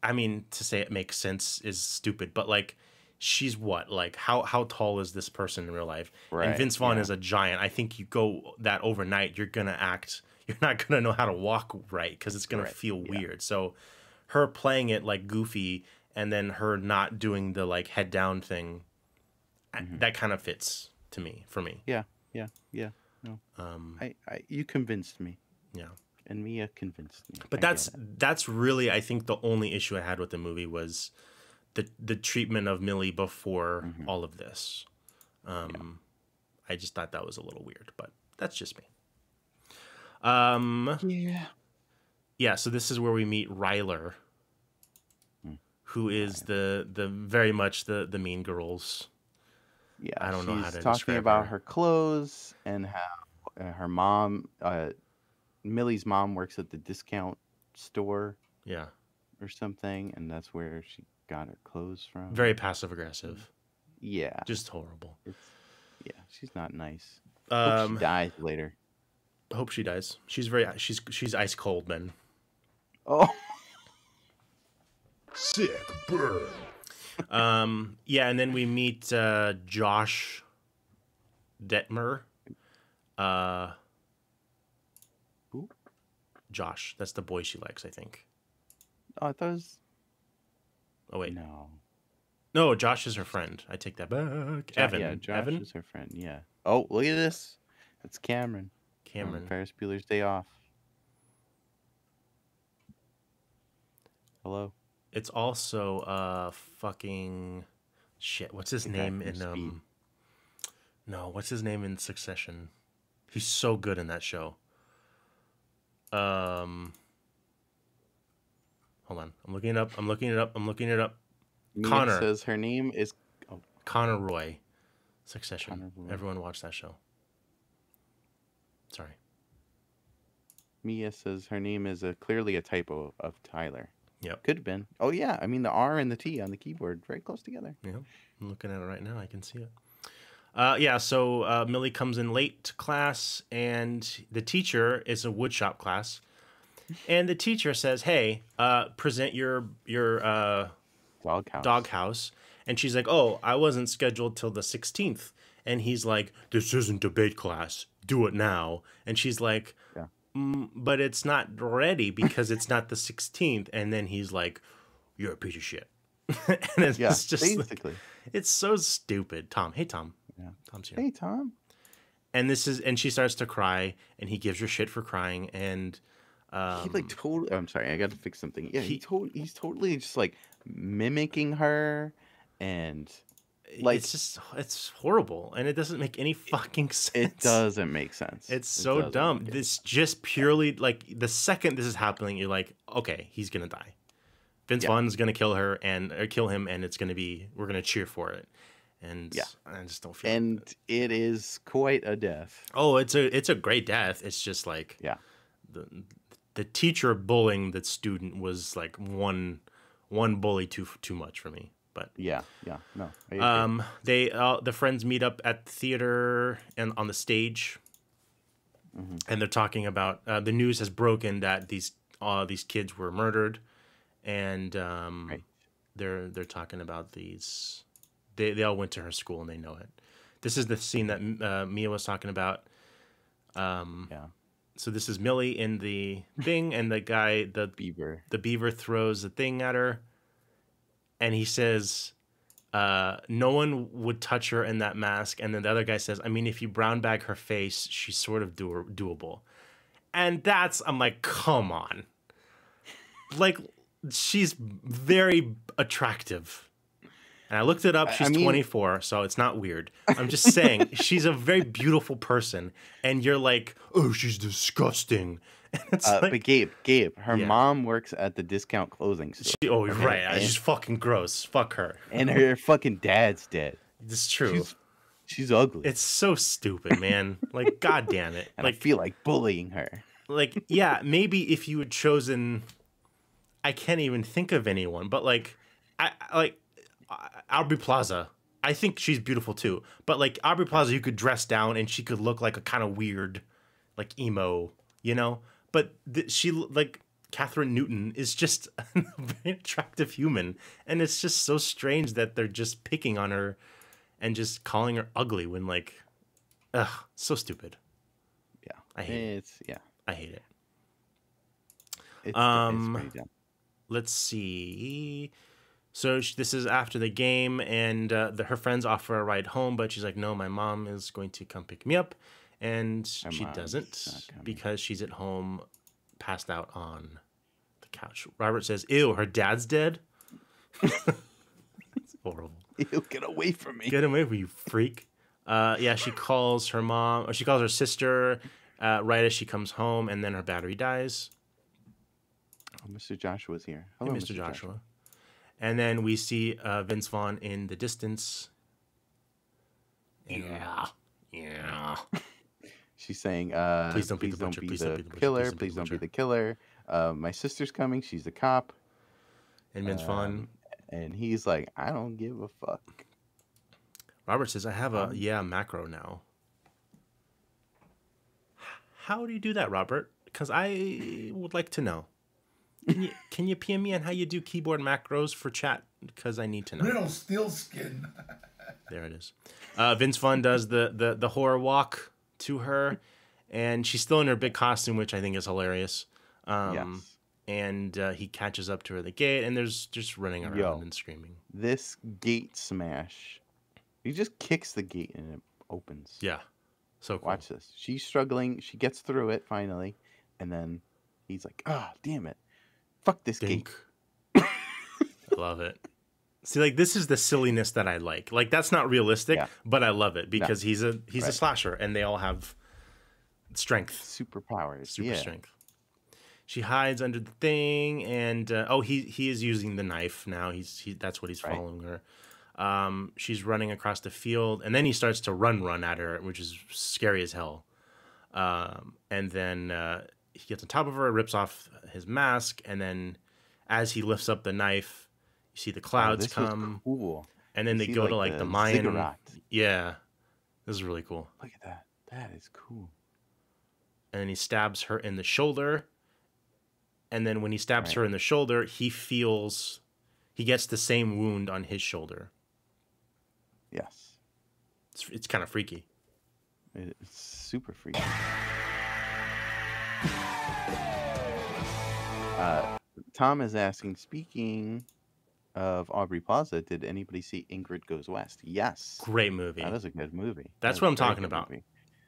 I mean, to say it makes sense is stupid, but like. She's what? Like, how tall is this person in real life? Right. And Vince Vaughn is a giant. I think you go that overnight, you're not going to know how to walk right because it's going to feel weird. So her playing it like goofy and then her not doing the like head down thing, that kind of fits for me. Yeah. No. You convinced me. Yeah. And Mia convinced me. But that's really, I think, the only issue I had with the movie was the treatment of Millie before all of this. I just thought that was a little weird, but that's just me. Yeah, so this is where we meet Ryler, who is the very much the mean girls. Yeah, I don't know how to talking describe about her. her clothes and how her mom, Millie's mom, works at the discount store. Yeah. Or something, and that's where she got her clothes from. Very passive aggressive. Yeah. Just horrible. She's not nice. Hope she dies later. Hope she dies. She's ice cold, man. Oh. Sick burn. Yeah, and then we meet Josh Detmer. Who? Josh. That's the boy she likes, I think. Oh, I thought it was... Oh, wait. No, Josh is her friend. I take that back. Evan. Yeah, Josh Evan? is her friend, yeah. Oh, look at this. That's Cameron. Ferris Bueller's Day Off. Hello. It's also fucking... Shit, what's his name in... No, what's his name in Succession? He's so good in that show. Hold on. I'm looking it up. Connor says her name is Connor Roy. Succession. Connor Roy. Everyone watch that show. Sorry. Mia says her name is clearly a typo of Tyler. Yep. Could have been. Oh yeah, I mean the R and the T on the keyboard very close together. Yeah. I'm looking at it right now. I can see it. So Millie comes in late to class, and the teacher is a woodshop class. And the teacher says, "Hey, present your doghouse." And she's like, "Oh, I wasn't scheduled till the 16th." And he's like, "This isn't debate class. Do it now." And she's like, "But it's not ready because it's not the 16th." And then he's like, "You're a piece of shit." And it's just basically, it's so stupid. Tom, hey Tom. Yeah. Tom's here. Hey Tom. And she starts to cry, and he gives her shit for crying, and he like totally. I'm sorry, I got to fix something. Yeah, he's totally just like mimicking her, and like it's horrible, and it doesn't make any fucking sense. It doesn't make sense. It's so dumb. This just purely like the second this is happening, you're like, okay, he's gonna die. Vince Vaughn's gonna kill her or kill him, and we're gonna cheer for it. And I just don't feel. And it is quite a death. Oh, it's a great death. It's just like the teacher bullying the student was like one bully too much for me. But no. The friends meet up at the theater and on the stage, and they're talking about the news has broken that these kids were murdered, and they're talking about these. They all went to her school and they know it. This is the scene that Mia was talking about. Yeah. So this is Millie in the thing, and the guy, the beaver throws the thing at her, and he says, no one would touch her in that mask. And then the other guy says, I mean, if you brown bag her face, she's sort of doable. And I'm like, come on. Like, she's very attractive. And I looked it up. She's 24, so it's not weird. I'm just saying, she's a very beautiful person. And you're like, oh, she's disgusting. But Gabe, her mom works at the discount clothing store. Right. She's fucking gross. Fuck her. And her fucking dad's dead. It's true. She's ugly. It's so stupid, man. Like, god damn it. And I feel like bullying her. Like, yeah, maybe if you had chosen, I can't even think of anyone, but Aubrey Plaza. I think she's beautiful too. But like Aubrey Plaza, you could dress down and she could look like a kind of weird, like emo, you know? But she, like, Catherine Newton is just a very attractive human. And it's just so strange that they're just picking on her and just calling her ugly when, like, so stupid. Yeah. I hate it. Yeah. I hate it. It's pretty dumb. Let's see. So this is after the game, and her friends offer a ride home, but she's like, no, my mom is going to come pick me up. And she doesn't because she's at home passed out on the couch. Robert says, ew, her dad's dead? It's horrible. Ew, get away from me. Get away from you, freak. Yeah, she calls her mom, or she calls her sister right as she comes home, and then her battery dies. Oh, Mr. Joshua's here. Hello, hey, Mr. Joshua. And then we see Vince Vaughn in the distance. Yeah. She's saying, please don't be the killer. Please don't be the killer. My sister's coming. She's a cop. And Vince Vaughn. And he's like, I don't give a fuck. Robert says, I have a macro now. How do you do that, Robert? Because I would like to know. Can you PM me on how you do keyboard macros for chat? Because I need to know. Little steel skin. There it is. Vince Vaughn does the horror walk to her, and she's still in her big costume, which I think is hilarious. Yes. And he catches up to her at the gate, and there's just running around and screaming. This gate smash. He just kicks the gate and it opens. Yeah. So cool. Watch this. She's struggling. She gets through it finally. And then he's like, damn it. Fuck this gate. I love it. See, like, this is the silliness that I like. Like, that's not realistic, but I love it because he's a slasher, and they all have strength. Superpowers. Super strength. She hides under the thing, and he is using the knife now. That's what he's following her. She's running across the field, and then he starts to run at her, which is scary as hell. And then he gets on top of her, rips off his mask, and then as he lifts up the knife, you see the clouds come. Cool. And then they go to like the Mayan. Ziggurat. Yeah. This is really cool. Look at that. That is cool. And then he stabs her in the shoulder. And then when he stabs her in the shoulder, he gets the same wound on his shoulder. Yes. It's kind of freaky. It's super freaky. Tom is asking, speaking of Aubrey Plaza, did anybody see Ingrid Goes West? Yes. Great movie. That is a good movie. That's what I'm talking about. Movie.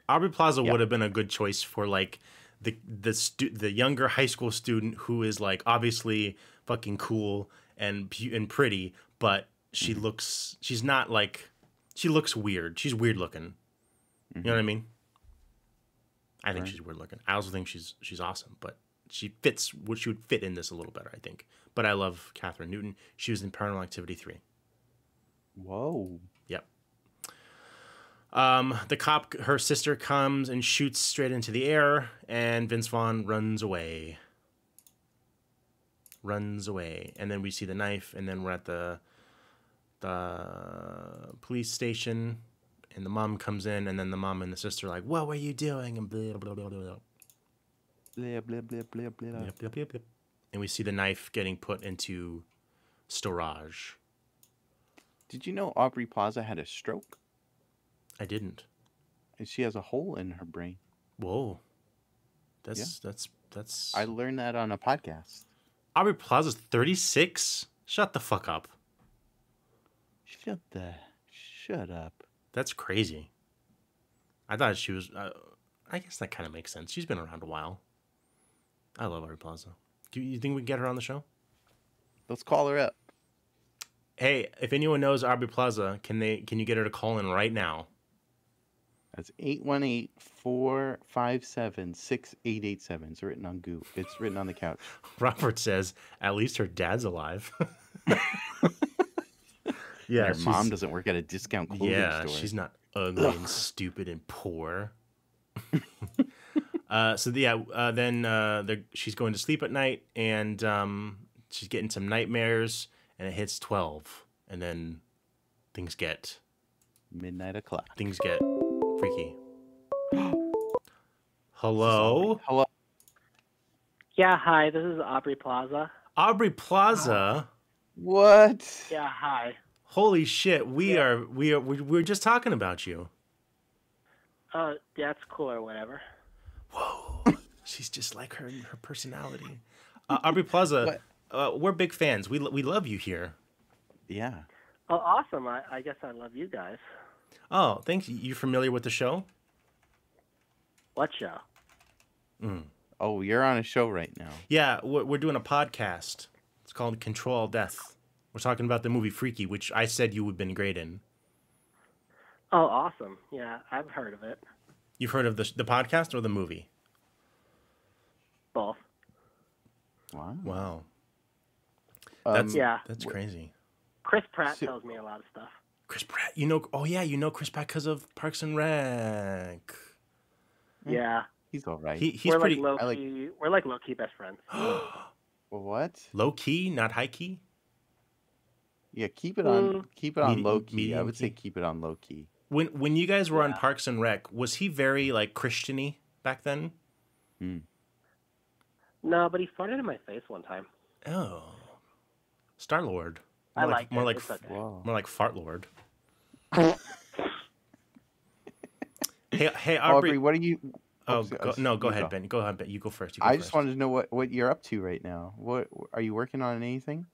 Aubrey Plaza would have been a good choice for like the younger high school student who is like obviously fucking cool and pretty, but she looks weird. She's weird looking. You know what I mean? I think she's weird looking. I also think she's awesome, but she would fit in this a little better, I think. But I love Catherine Newton. She was in Paranormal Activity 3. Whoa. Yep. The cop, her sister comes and shoots straight into the air, and Vince Vaughn runs away. And then we see the knife, and then we're at the police station, and the mom comes in, and then the mom and the sister are like, what were you doing? And blah, blah, blah, blah, blah. Blah, blah, blah, blah, blah. Yep, yep, yep, yep. And we see the knife getting put into storage. Did you know Aubrey Plaza had a stroke? I didn't. And she has a hole in her brain. Whoa. Yeah. That's. I learned that on a podcast. Aubrey Plaza's 36? Shut the fuck up. Shut up. That's crazy. I thought she was. I guess that kind of makes sense. She's been around a while. I love Aubrey Plaza. Do you think we can get her on the show? Let's call her up. Hey, if anyone knows Aubrey Plaza, can you get her to call in right now? That's 818-457-6887. It's written on Google. It's written on the couch. Robert says, at least her dad's alive. Yeah, her mom doesn't work at a discount clothing store. Yeah, she's not ugly and stupid and poor. Then she's going to sleep at night, and she's getting some nightmares, and it hits 12, and then things get midnight o'clock. Things get freaky. Hello? Hello. Yeah, hi. This is Aubrey Plaza. Aubrey Plaza? What? Yeah, hi. Holy shit! We're just talking about you. That's cool or whatever. Whoa, she's just like her personality. Aubrey Plaza, we're big fans. We love you here. Yeah. Oh, awesome! I guess I love you guys. Oh, thanks. You familiar with the show? What show? Oh, you're on a show right now. Yeah, we're doing a podcast. It's called ControlAltDeath. We're talking about the movie Freaky, which I said you would have been great in. Oh, awesome. Yeah, I've heard of it. You've heard of the podcast or the movie? Both. Wow. That's crazy. Chris Pratt tells me a lot of stuff. Chris Pratt, you know Chris Pratt because of Parks and Rec. Yeah. He's all right. He's pretty... We're like low-key best friends. What? Low-key, not high-key? Yeah, keep it on low-key. I would say key. keep it on low-key. When you guys were on Parks and Rec, was he very like Christian-y back then? No, but he farted in my face one time. Oh. Star-Lord. More like Fart Lord. Hey, Aubrey, what are you? Oh, go ahead, Ben. Go ahead, Ben. You go first. I just wanted to know what you're up to right now. What are you working on? Anything?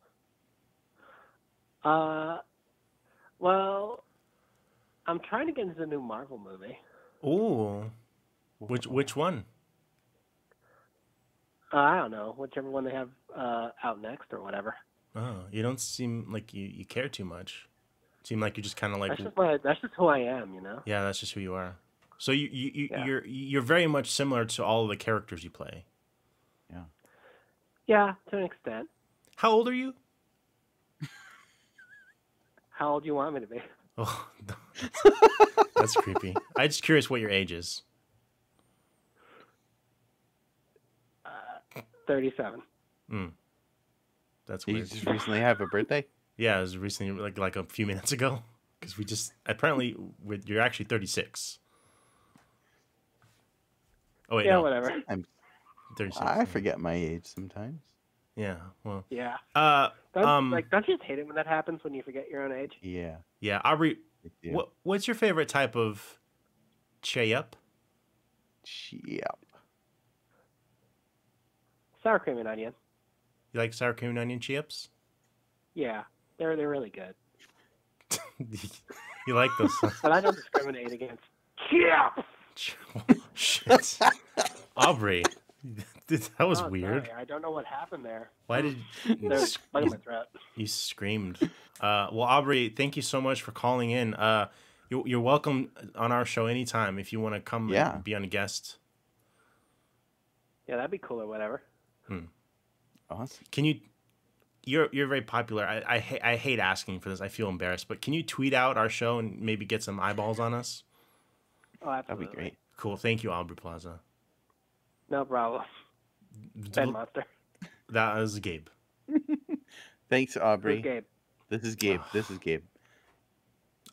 Well, I'm trying to get into the new Marvel movie. Ooh. Which one? I don't know. Whichever one they have out next or whatever. Oh, you don't seem like you care too much. Seem like you're just kind of like... That's just who I am, you know? Yeah, that's just who you are. So you're very much similar to all of the characters you play. Yeah. Yeah, to an extent. How old are you? How old do you want me to be? Oh, that's creepy. I'm just curious what your age is. 37. That's weird. You just recently have a birthday? Yeah, it was recently, like a few minutes ago. Because we just apparently you're actually 36. Oh wait, yeah, no. Whatever. 36. I forget my age sometimes. Yeah, well. Yeah. Don't you just hate it when that happens when you forget your own age? Yeah. Yeah, Aubrey, what's your favorite type of chip? Sour cream and onion. You like sour cream and onion chips? Yeah, they're really good. You like those? But I don't discriminate against chips. Shit, Aubrey, that was weird. Sorry, I don't know what happened there. Why did There's bug in my throat. You screamed. Well, Aubrey, thank you so much for calling in. You're welcome on our show anytime if you want to come and be on a guest. Yeah, that'd be cool or whatever. Awesome. Can you? You're very popular. I hate asking for this. I feel embarrassed, but can you tweet out our show and maybe get some eyeballs on us? Oh, absolutely. That'd be great. Cool. Thank you, Aubrey Plaza. No problem. Ben Monster. That was Gabe. Thanks, Aubrey. Gabe. This is Gabe.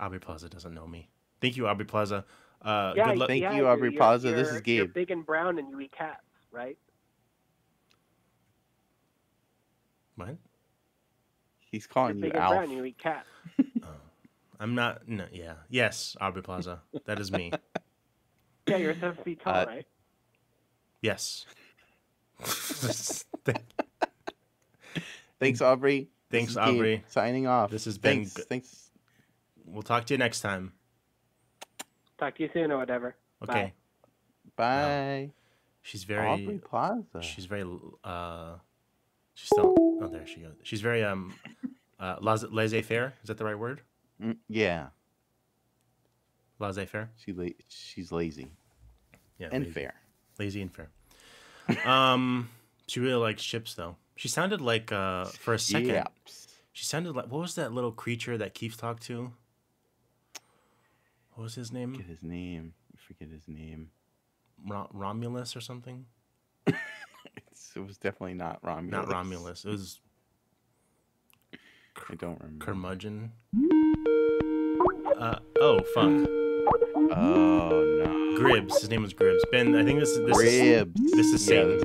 Aubrey Plaza doesn't know me. Thank you, Aubrey Plaza. Thank you, Aubrey Plaza. This is Gabe. You're big and brown and you eat cats, right? What? He's calling you're you big Alf. And brown, you eat cats. I'm not. No, yeah. Yes, Aubrey Plaza. That is me. Yeah, you're 7 feet tall, right? Yes. Thanks, Aubrey. Thanks, Aubrey. Signing off. This has been Thanks. We'll talk to you next time. Talk to you soon or whatever. Okay. Bye. She's very Aubrey Plaza. She's very she's still oh there she goes. She's very laissez-faire. Is that the right word? Yeah. Laissez-faire. She's lazy. Yeah. And lazy. fair. Lazy and fair. She really likes ships though. She sounded like for a second. Yips. She sounded like, what was that little creature that Keith talked to? What was his name? I forget his name. Romulus or something? It was definitely not Romulus. Not Romulus. It was... I don't remember. Curmudgeon. Oh, fuck. Oh, no. Gribbs. His name was Gribbs. Ben, I think this Gribbs. This is Satan.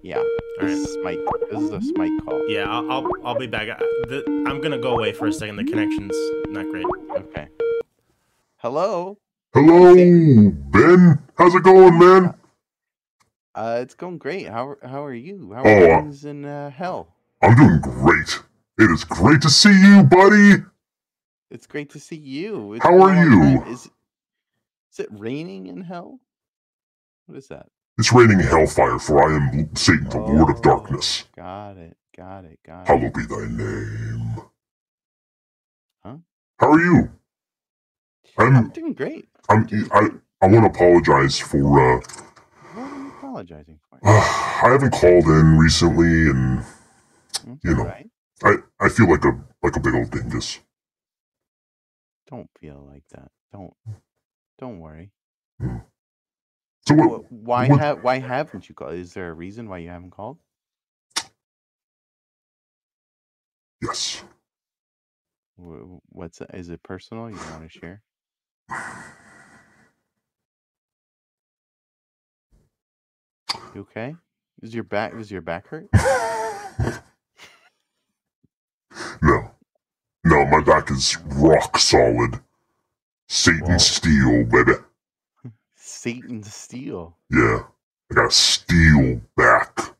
Yeah. This is a Smite call. Yeah, I'll be back. I'm gonna go away for a second. The connection's not great. Okay. Hello. Hello, Ben. How's it going, man? It's going great. How are you? How are things in hell? I'm doing great. It is great to see you, buddy. It's great to see you. How are you? Is it raining in hell? What is that? It's raining hellfire, for I am Satan, the Lord of Darkness. Got it. Hallowed be thy name. Huh? How are you? I'm doing great. I want to apologize for. What are you apologizing for? I haven't called in recently, and you know, right. I feel like a big old dingus. Don't feel like that. Don't worry. So why haven't you called? Is there a reason why you haven't called? Yes. What's that? Is it personal? You want to share? You okay? Is your back hurt? No, my back is rock solid. Satan steel, baby. Satan steel. Yeah, I got a steel back.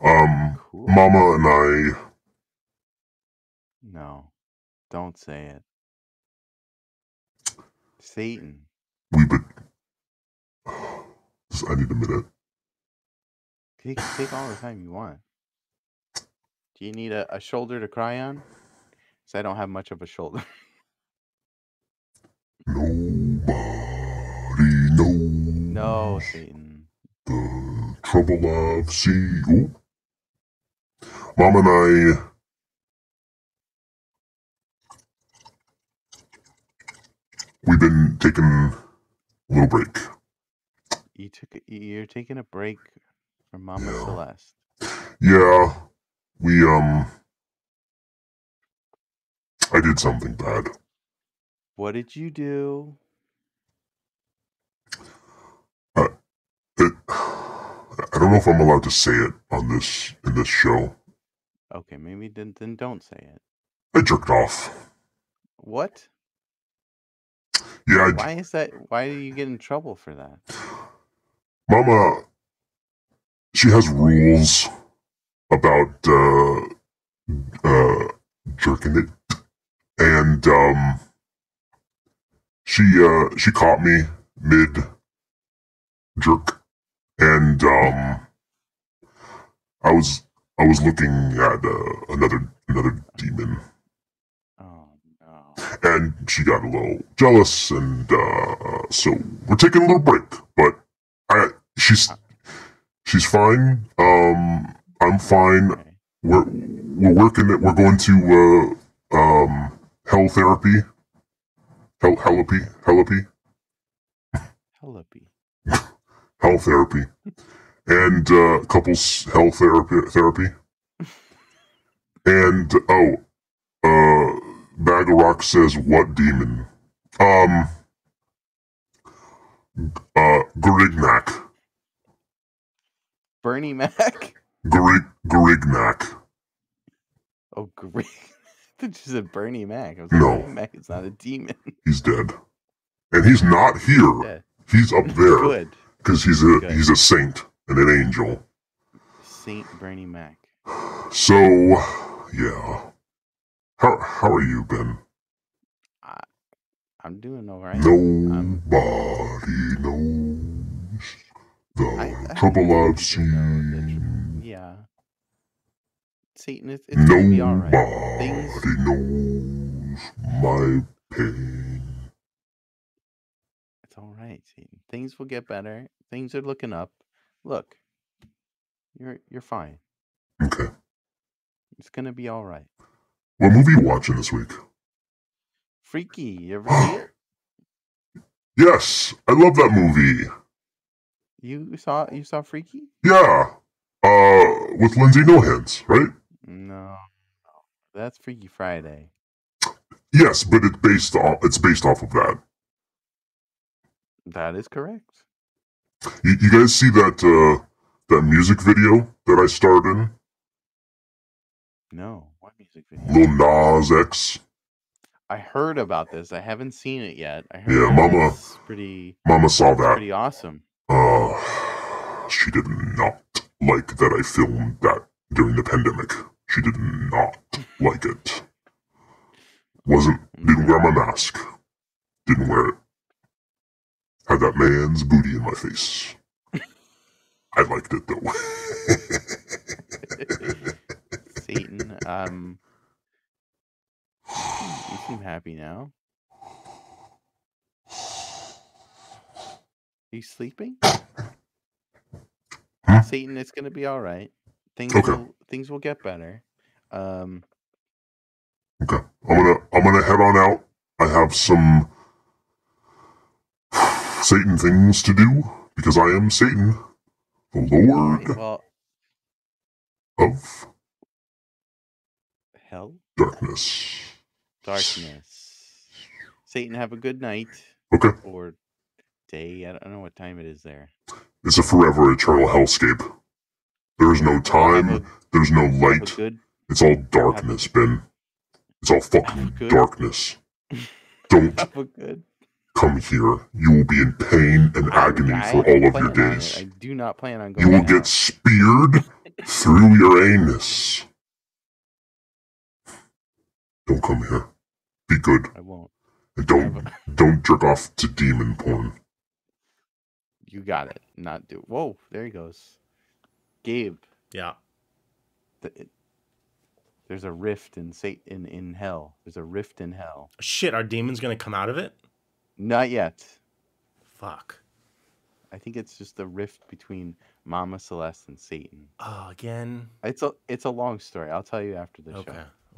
Cool. Mama and I. No, don't say it. Satan. We've been. I need a minute. Take all the time you want. Do you need a shoulder to cry on? Because I don't have much of a shoulder. Nobody knows. No, Satan. The trouble I've seen. Mom and I. We've been taking a little break. You're taking a break from Mama Celeste. Yeah, I did something bad. What did you do? I don't know if I'm allowed to say it in this show. Okay, maybe then don't say it. I jerked off. What? Yeah. Why is that? Why do you get in trouble for that? Mama, she has rules about jerking it, and she caught me mid jerk, and I was looking at another demon. Oh no! And she got a little jealous, and so we're taking a little break. But she's fine. I'm fine. Okay. We're working it. We're going to hell therapy. Hell therapy, and couples hell therapy, and Bag of Rock says what demon? Garignac. Bernie Mac. Garignac. Oh, Grig. I thought you said Bernie Mac. I was No. Bernie Mac is not a demon. He's dead, and he's not here. Dead. He's up there. Good. Because he's a saint and an angel. Saint Bernie Mac. So, yeah. How are you, Ben? I'm doing all right. Nobody knows the trouble I've seen. Yeah. Satan, it's gonna be all right. Nobody knows my pain. It's all right, Satan. Things will get better. Things are looking up. Look, you're fine. Okay. It's gonna be all right. What movie are you watching this week? Freaky. You ever see it? Yes, I love that movie. You saw Freaky? Yeah. With Lindsay Nohans, right? No. That's Freaky Friday. Yes, but it's based off of that. That is correct. You guys see that music video that I starred in? No. What music video? Lil Nas X. I heard about this. I haven't seen it yet. I heard Mama saw that. Pretty awesome. She did not like that I filmed that during the pandemic. She did not like it. Didn't wear my mask. Didn't wear it. Had that man's booty in my face. I liked it though. Satan, you seem happy now. Are you sleeping? Satan, it's gonna be all right. Things will get better. Okay, I'm gonna head on out. I have some Satan things to do because I am Satan, the Lord of hell, darkness. Satan, have a good night. Okay. Or day. I don't know what time it is there. It's a forever eternal hellscape. There's no time. There's no light. It's all darkness, Ben. It's all fucking darkness. Don't come here. You will be in pain and agony for all of your days. I do not plan on going. You will get speared through your anus. Don't come here. Be good. I won't. And don't jerk off to demon porn. You got it. Not do. Whoa, there he goes. Gabe. Yeah. There's a rift in Satan in hell. There's a rift in hell. Shit, are demons gonna come out of it? Not yet. Fuck. I think it's just the rift between Mama Celeste and Satan. Oh, again. It's a long story. I'll tell you after the show.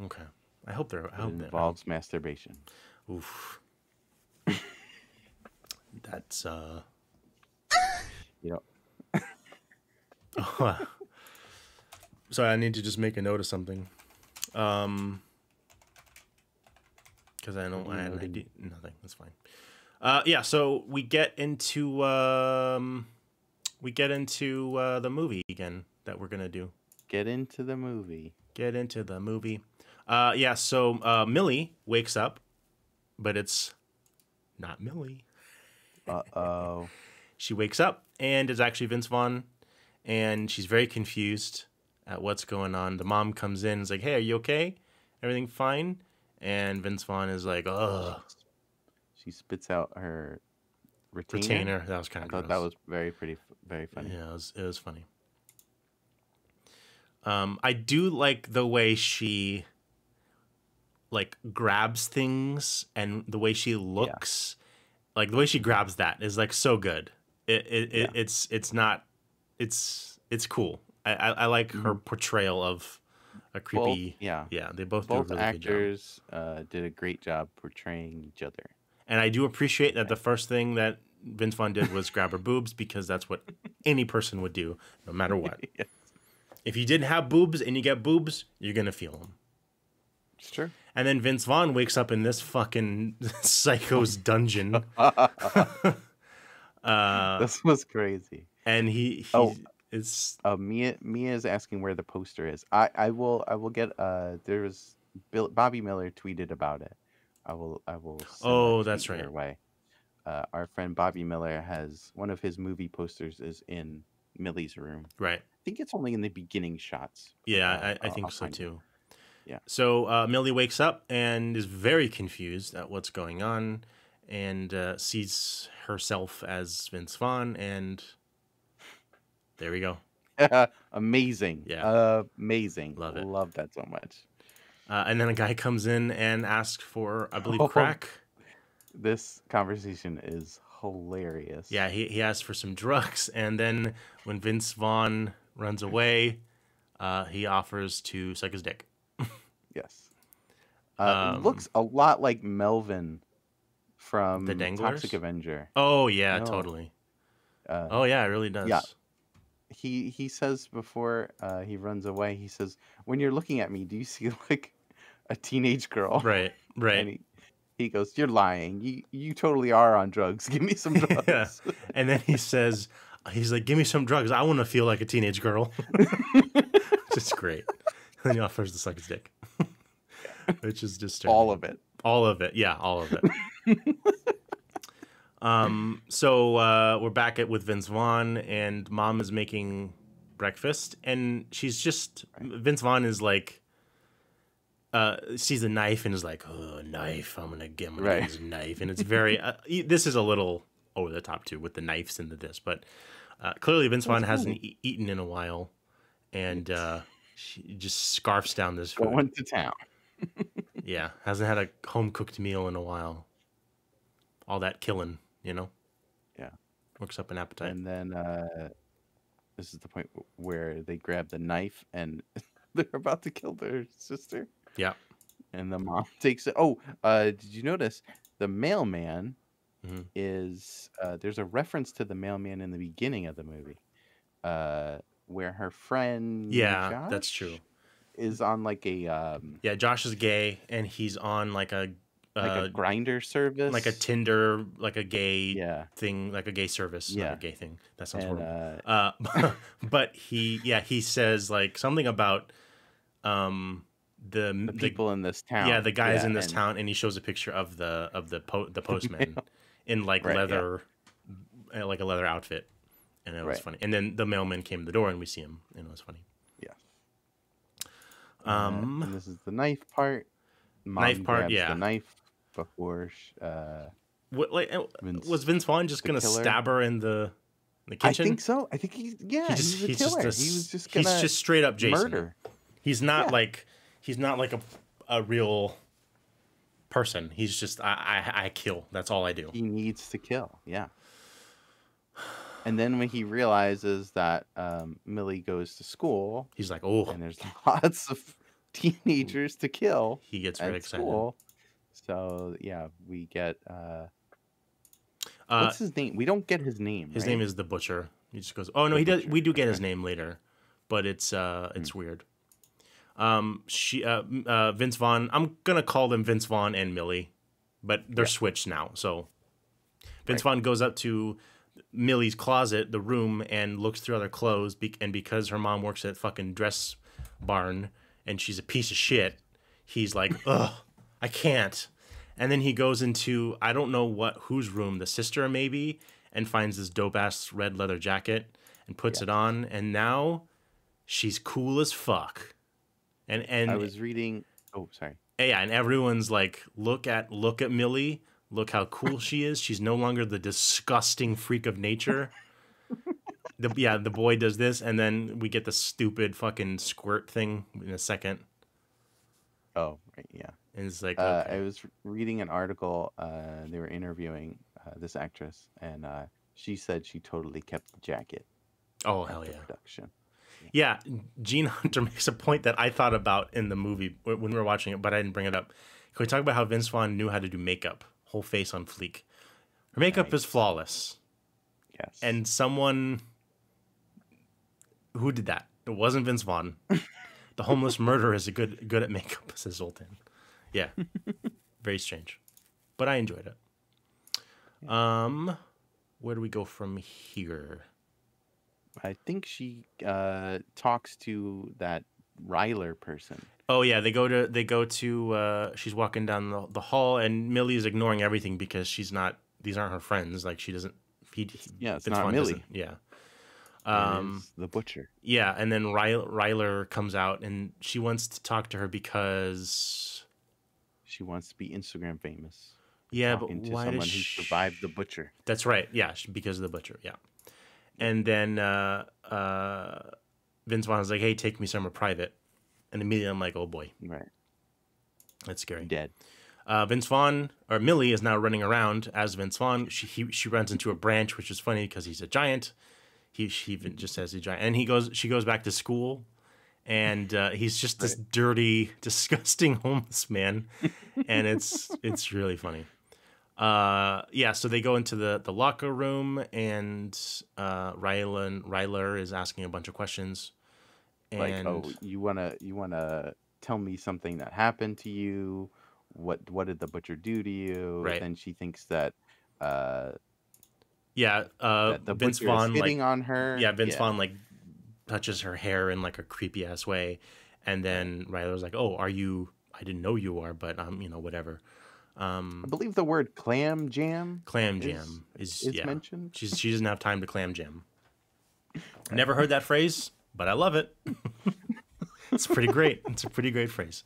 Okay. I hope it involves masturbation. Oof. That's you know. Oh, sorry, I need to just make a note of something. Because I don't. I had an idea. Nothing. That's fine. Yeah. So we get into the movie again that we're gonna do. Get into the movie. Yeah. So Millie wakes up, but it's not Millie. Uh-oh. She wakes up and it's actually Vince Vaughn, and she's very confused at what's going on. The mom comes in and is like, "Hey, are you okay? Everything fine?" And Vince Vaughn is like, "Ugh." She spits out her retainer. That was kind of gross. That was very funny. Yeah, it was funny. I do like the way she grabs things, and the way she looks. Yeah. Like the way she grabs that is like so good. It's cool. I like her portrayal of a creepy. They both do a really actors did a great job portraying each other. And I do appreciate that the first thing that Vince Vaughn did was grab her boobs, because that's what any person would do, no matter what. Yes. If you didn't have boobs and you get boobs, you're gonna feel them. It's true. And then Vince Vaughn wakes up in this fucking psycho's dungeon. This was crazy. And it's Mia is asking where the poster is. I will get Bobby Miller tweeted about it. I will Oh, that's right. Way. our friend Bobby Miller has one of his movie posters is in Millie's room. Right. I think it's only in the beginning shots. Yeah, I think so too. Yeah. So Millie wakes up and is very confused at what's going on, and sees herself as Vince Vaughn, and there we go. Amazing. Yeah. Amazing. Love it. Love that so much. And then a guy comes in and asks for, I believe, crack. This conversation is hilarious. Yeah, he asks for some drugs, and then when Vince Vaughn runs away, he offers to suck his dick. Yes. It looks a lot like Melvin from The Danglers? Toxic Avenger. Oh, yeah, totally. Oh, yeah, it really does. Yeah. He says before he runs away, he says, when you're looking at me, do you see like a teenage girl? Right. And he goes, you're lying. You totally are on drugs. Give me some drugs. Yeah. And then he's like, give me some drugs. I want to feel like a teenage girl. Just great. And then he offers to suck his dick. Which is disturbing. All of it. All of it. Yeah, all of it. So we're back with Vince Vaughn, and Mom is making breakfast, and she's just Vince Vaughn is like sees a knife and is like, oh, a knife, I'm gonna use a knife, and it's very this is a little over the top too with the knives into this, but clearly Vince Vaughn hasn't eaten in a while, and she just scarfs down this food. Going to town. Yeah, hasn't had a home cooked meal in a while. All that killing, you know. Yeah, works up an appetite. And then this is the point where they grab the knife and they're about to kill their sister. Yeah. And the mom takes it. Oh, did you notice the mailman is there's a reference to the mailman in the beginning of the movie, where her friend Josh that's true, is on like a Josh is gay and he's on like a grinder service, like a Tinder, like a gay thing, like a gay service, not a gay thing. That sounds horrible. But he says like something about the people in this town. Yeah, the guys in this town, and he shows a picture of the postman in like leather, like a leather outfit, and it was funny. And then the mailman came to the door, and we see him, and it was funny. Yeah. And this is the knife part. Mom grabs the knife before. Was Vince Vaughn just gonna stab her in the kitchen? I think so. I think he's a killer. He was just straight up Jason. Murder. He's not like a real person. He's just I kill. That's all I do. He needs to kill. Yeah. And then when he realizes that Millie goes to school, he's like, oh, and there's lots of teenagers to kill. He gets very excited. School. So yeah, we get what's his name? We don't get his name. His name is the Butcher. He just goes, oh no, he does. We do get his name later, but it's weird. Vince Vaughn. I'm gonna call them Vince Vaughn and Millie, but they're switched now. So Vince Vaughn goes up to Millie's closet, the room, and looks through other clothes. And because her mom works at fucking dress barn and she's a piece of shit, he's like, ugh, I can't. And then he goes into, I don't know whose room, the sister maybe, and finds this dope ass red leather jacket and puts it on. And now she's cool as fuck. And I was reading. Oh, sorry. Yeah, and everyone's like, look at Millie. Look how cool she is. She's no longer the disgusting freak of nature. The boy does this, and then we get the stupid fucking squirt thing in a second. Oh, right, yeah. And it's like, I was reading an article. They were interviewing this actress, and she said she totally kept the jacket. Oh, hell yeah. Production. Yeah, Gene Hunter makes a point that I thought about in the movie when we were watching it, but I didn't bring it up. Can we talk about how Vince Vaughn knew how to do makeup? Whole face on fleek. Her makeup is flawless. Yes. And someone who did that? It wasn't Vince Vaughn. The homeless murderer is good at makeup, says Zoltan. Yeah. Very strange. But I enjoyed it. Where do we go from here? I think she talks to that Ryler person. Oh yeah, they go to she's walking down the hall, and Millie is ignoring everything because she's not these aren't her friends. Like she doesn't. Yeah, it's Vince not Vaughn Millie. doesn't- Yeah. It is the butcher. Yeah, and then Ryler comes out and she wants to talk to her because she wants to be Instagram famous. Yeah, talking but to why someone does who survived the butcher. That's right. Yeah, because of the butcher. Yeah, and then Vince Vaughn is like, "Hey, take me somewhere private," and immediately I'm like, "Oh boy, right, that's scary." Dead. Vince Vaughn or Millie is now running around as Vince Vaughn. She runs into a branch, which is funny because he's a giant. She even just says he's a giant, and she goes back to school, and he's just this dirty, disgusting homeless man, and it's really funny. Yeah, so they go into the locker room, and Ryler is asking a bunch of questions. And like, oh, you wanna tell me something that happened to you? What did the butcher do to you? Right. Then she thinks that that the Vince butcher Vaughn is hitting like, on her. Yeah, Vince Vaughn like touches her hair in like a creepy ass way, and then Ryler's like, "Oh, are you? I didn't know you are, but whatever." I believe the word clam jam. Is mentioned. She doesn't have time to clam jam. Never heard that phrase, but I love it. It's pretty great. It's a pretty great phrase.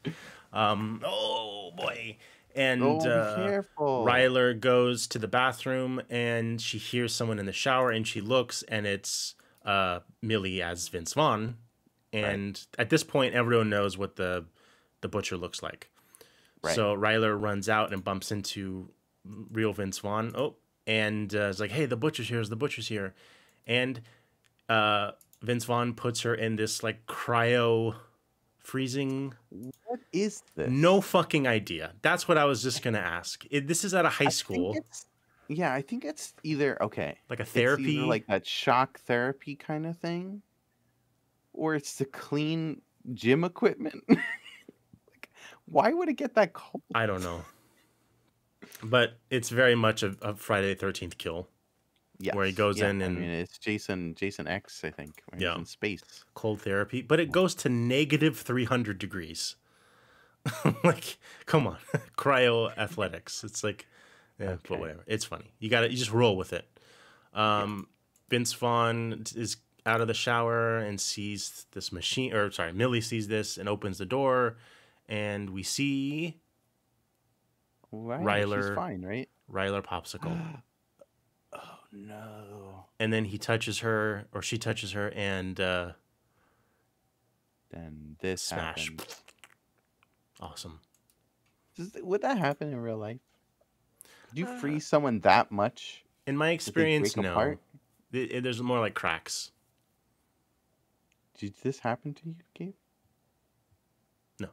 Oh boy. And be careful. Ryler goes to the bathroom and she hears someone in the shower and she looks and it's Millie as Vince Vaughn. And at this point, everyone knows what the butcher looks like. Right. So Ryler runs out and bumps into real Vince Vaughn. Oh, and is like, "Hey, the butcher's here. The butcher's here." And Vince Vaughn puts her in this like cryo freezing. What is this? No fucking idea. That's what I was just gonna ask. This is at a high school. I think it's either like a therapy, like that shock therapy kind of thing, or it's to clean gym equipment. Like, why would it get that cold? I don't know. But it's very much a Friday the 13th kill. Yes. Where he goes in and it's Jason X, I think. When he's in space. Cold therapy, but it goes to negative 300 degrees. Like, come on, cryo athletics. It's like, but whatever. It's funny. You just roll with it. Vince Vaughn is out of the shower and sees this machine, or sorry, Millie sees this and opens the door, and we see Ryler. She's fine, right? Ryler popsicle. Oh no! And then he touches her, or she touches her, and then this smash. Happens. Awesome. Would that happen in real life? Do you freeze someone that much? In my experience, no. There's more like cracks. Did this happen to you, Gabe? No.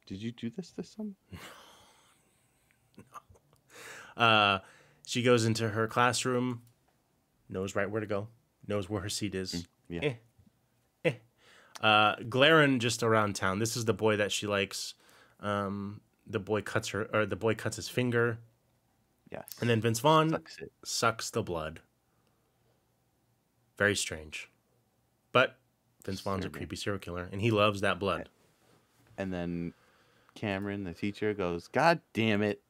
Did you do this to someone? No. She goes into her classroom, knows right where to go, knows where her seat is. Glarin just around town. This is the boy that she likes. The boy cuts his finger. Yes. And then Vince Vaughn sucks the blood. Very strange. But Vince Vaughn's a creepy serial killer, and he loves that blood. And then Cameron, the teacher, goes, "God damn it,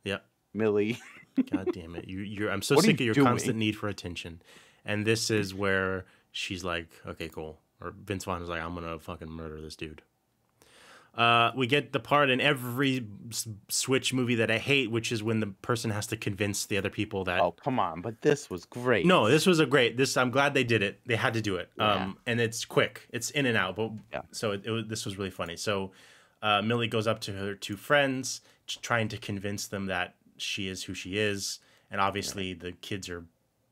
Millie." God damn it! I'm so sick of your constant need for attention. And this is where she's like, "Okay, cool." Or Vince Vaughn is like, "I'm gonna fucking murder this dude." We get the part in every Switch movie that I hate, which is when the person has to convince the other people that. Oh, come on! But this was great. No, this was I'm glad they did it. They had to do it. Yeah. And it's quick. It's in and out. But so this was really funny. So Millie goes up to her two friends, trying to convince them that she is who she is, and obviously the kids are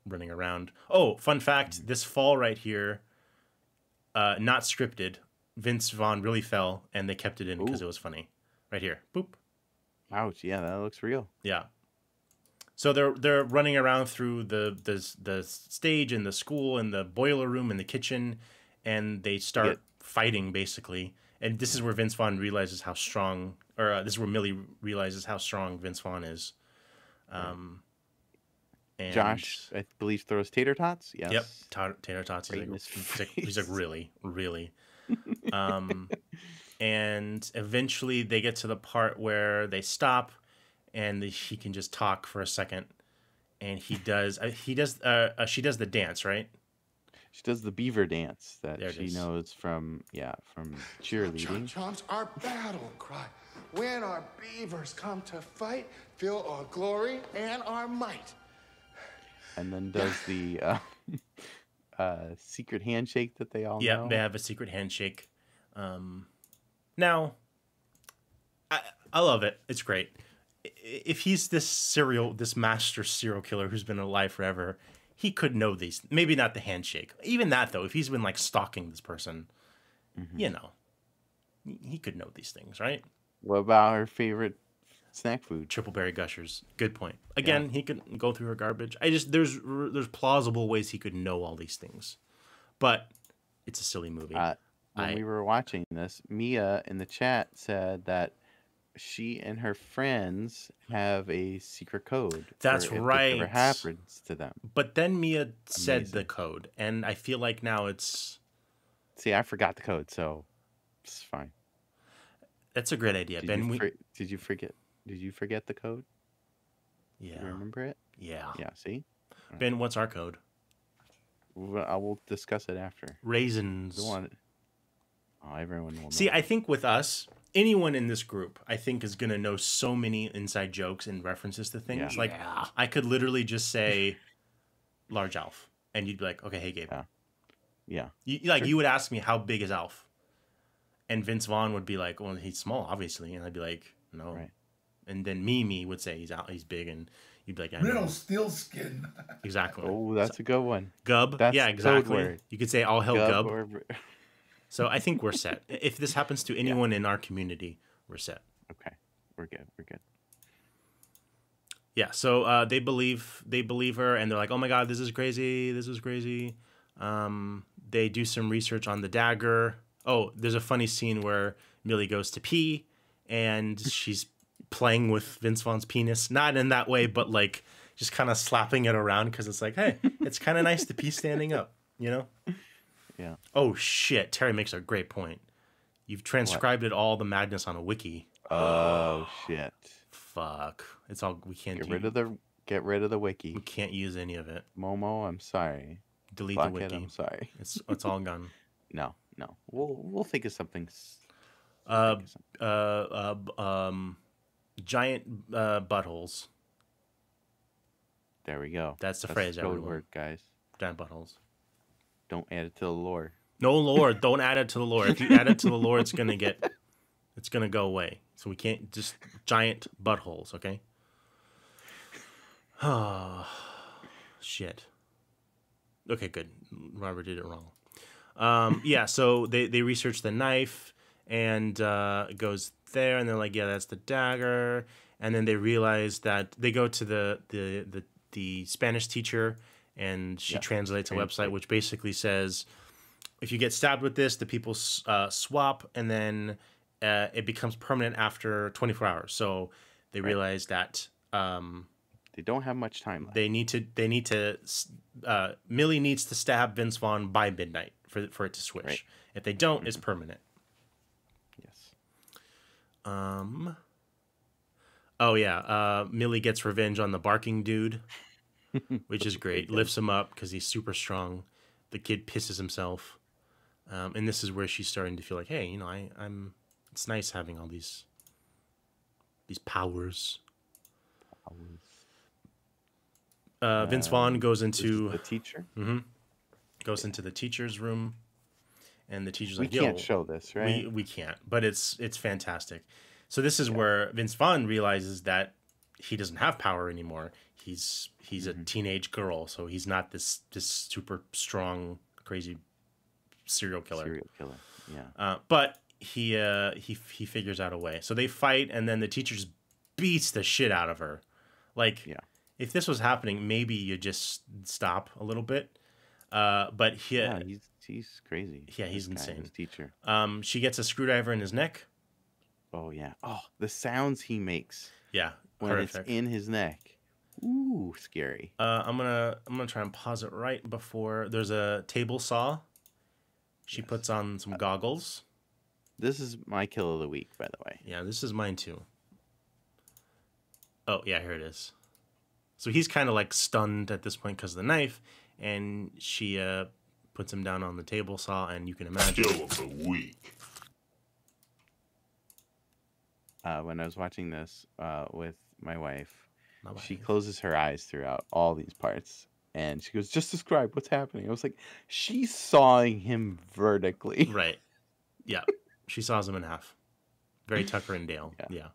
running around. Oh, fun fact: this fall right here, not scripted. Vince Vaughn really fell, and they kept it in because it was funny. Right here, boop. Ouch! Yeah, that looks real. Yeah. So they're running around through the stage and the school and the boiler room and the kitchen, and they start fighting basically. And this is where Vince Vaughn realizes how strong, or this is where Millie realizes how strong Vince Vaughn is. And Josh, I believe, throws tater tots. Yes. Yep, tater tots. He's like really, really. And eventually they get to the part where they stop, and he can just talk for a second, and she does the dance, right? She does the beaver dance that There it she is. knows from cheerleading. Chomps, our battle cry. When our beavers come to fight, feel our glory and our might. And then does the secret handshake that they all know. Yeah, they have a secret handshake. Now, I love it. It's great. If he's this master serial killer who's been alive forever, he could know these. Maybe not the handshake. Even that, though, if he's been like stalking this person, you know, he could know these things, right? What about her favorite snack food? Triple berry gushers. Good point. Again, he could go through her garbage. There's plausible ways he could know all these things, but it's a silly movie. When we were watching this, Mia in the chat said that she and her friends have a secret code. That's right. If it ever happens to them. But then Mia said the code, and I feel like now it's. See, I forgot the code, so it's fine. That's a great idea, Ben. Did you forget? Did you forget the code? Yeah. Do you remember it? Yeah. Yeah. See. Ben, what's our code? I will discuss it after. Raisins. Oh, everyone will know. See, I think with us, anyone in this group, I think, is going to know so many inside jokes and references to things. Yeah. Like, I could literally just say large Alf, and you'd be like, okay, hey, Gabe. Yeah. You would ask me, how big is Alf? And Vince Vaughn would be like, well, he's small, obviously. And I'd be like, no. Right. And then Mimi would say he's big, and you'd be like, I know. Riddle Steelskin. Exactly. Oh, that's a good one. Gub. That's yeah, exactly. Code word. You could say all hell Gub. Or... So I think we're set. If this happens to anyone in our community, we're set. Okay, we're good. We're good. Yeah. So they believe her, and they're like, "Oh my God, this is crazy! This is crazy." They do some research on the dagger. Oh, there's a funny scene where Millie goes to pee, and she's playing with Vince Vaughn's penis. Not in that way, but like just kind of slapping it around because it's like, hey, it's kind of nice to pee standing up, you know? Yeah. Oh shit! Terry makes a great point. You've transcribed it all the madness on a wiki. Oh shit! Fuck! It's all we can't get rid of the wiki. We can't use any of it. Momo, I'm sorry. Delete the wiki. I'm sorry. It's all gone. No. We'll think of something. Giant buttholes. There we go. That's the phrase. Code word, guys. Giant buttholes. Don't add it to the lore. No lore. Don't add it to the lore. If you add it to the lore, it's gonna go away. So we can't just giant buttholes. Okay. Oh, shit. Okay, good. Robert did it wrong. Yeah. So they research the knife, and it goes there, and they're like, yeah, that's the dagger. And then they realize that they go to the Spanish teacher, and she translates a website which basically says, if you get stabbed with this, the people swap, and then it becomes permanent after 24 hours. So they realize that they don't have much time left. They need to. Millie needs to stab Vince Vaughn by midnight for it to switch. Right. If they don't, it's permanent. Yes. Oh yeah. Millie gets revenge on the barking dude, which is great. Lifts him up because he's super strong. The kid pisses himself, and this is where she's starting to feel like, hey, you know, I'm. It's nice having all these powers. Vince Vaughn goes into the teacher. Mm-hmm. Goes into the teacher's room, and the teacher's like, "We can't show this, right? We can't." But it's fantastic. So this is where Vince Vaughn realizes that he doesn't have power anymore. He's a teenage girl, so he's not this super strong, crazy serial killer. Yeah. But he figures out a way. So they fight, and then the teacher just beats the shit out of her. Like, if this was happening, maybe you just stop a little bit. But he's crazy. Yeah, he's insane. His teacher. She gets a screwdriver in his neck. Oh yeah. Oh, the sounds he makes. Yeah, when horrific. It's in his neck. Ooh, scary. I'm gonna try and pause it right before there's a table saw. She puts on some goggles. This is my kill of the week, by the way. Yeah, this is mine too. Oh yeah, here it is. So he's kind of like stunned at this point because of the knife, and she puts him down on the table saw, and you can imagine. Kill of the week. When I was watching this with my wife, she closes her eyes throughout all these parts, and she goes, "Just describe what's happening." I was like, "She's sawing him vertically." Right. Yeah. She saws him in half. Very Tucker and Dale. Yeah.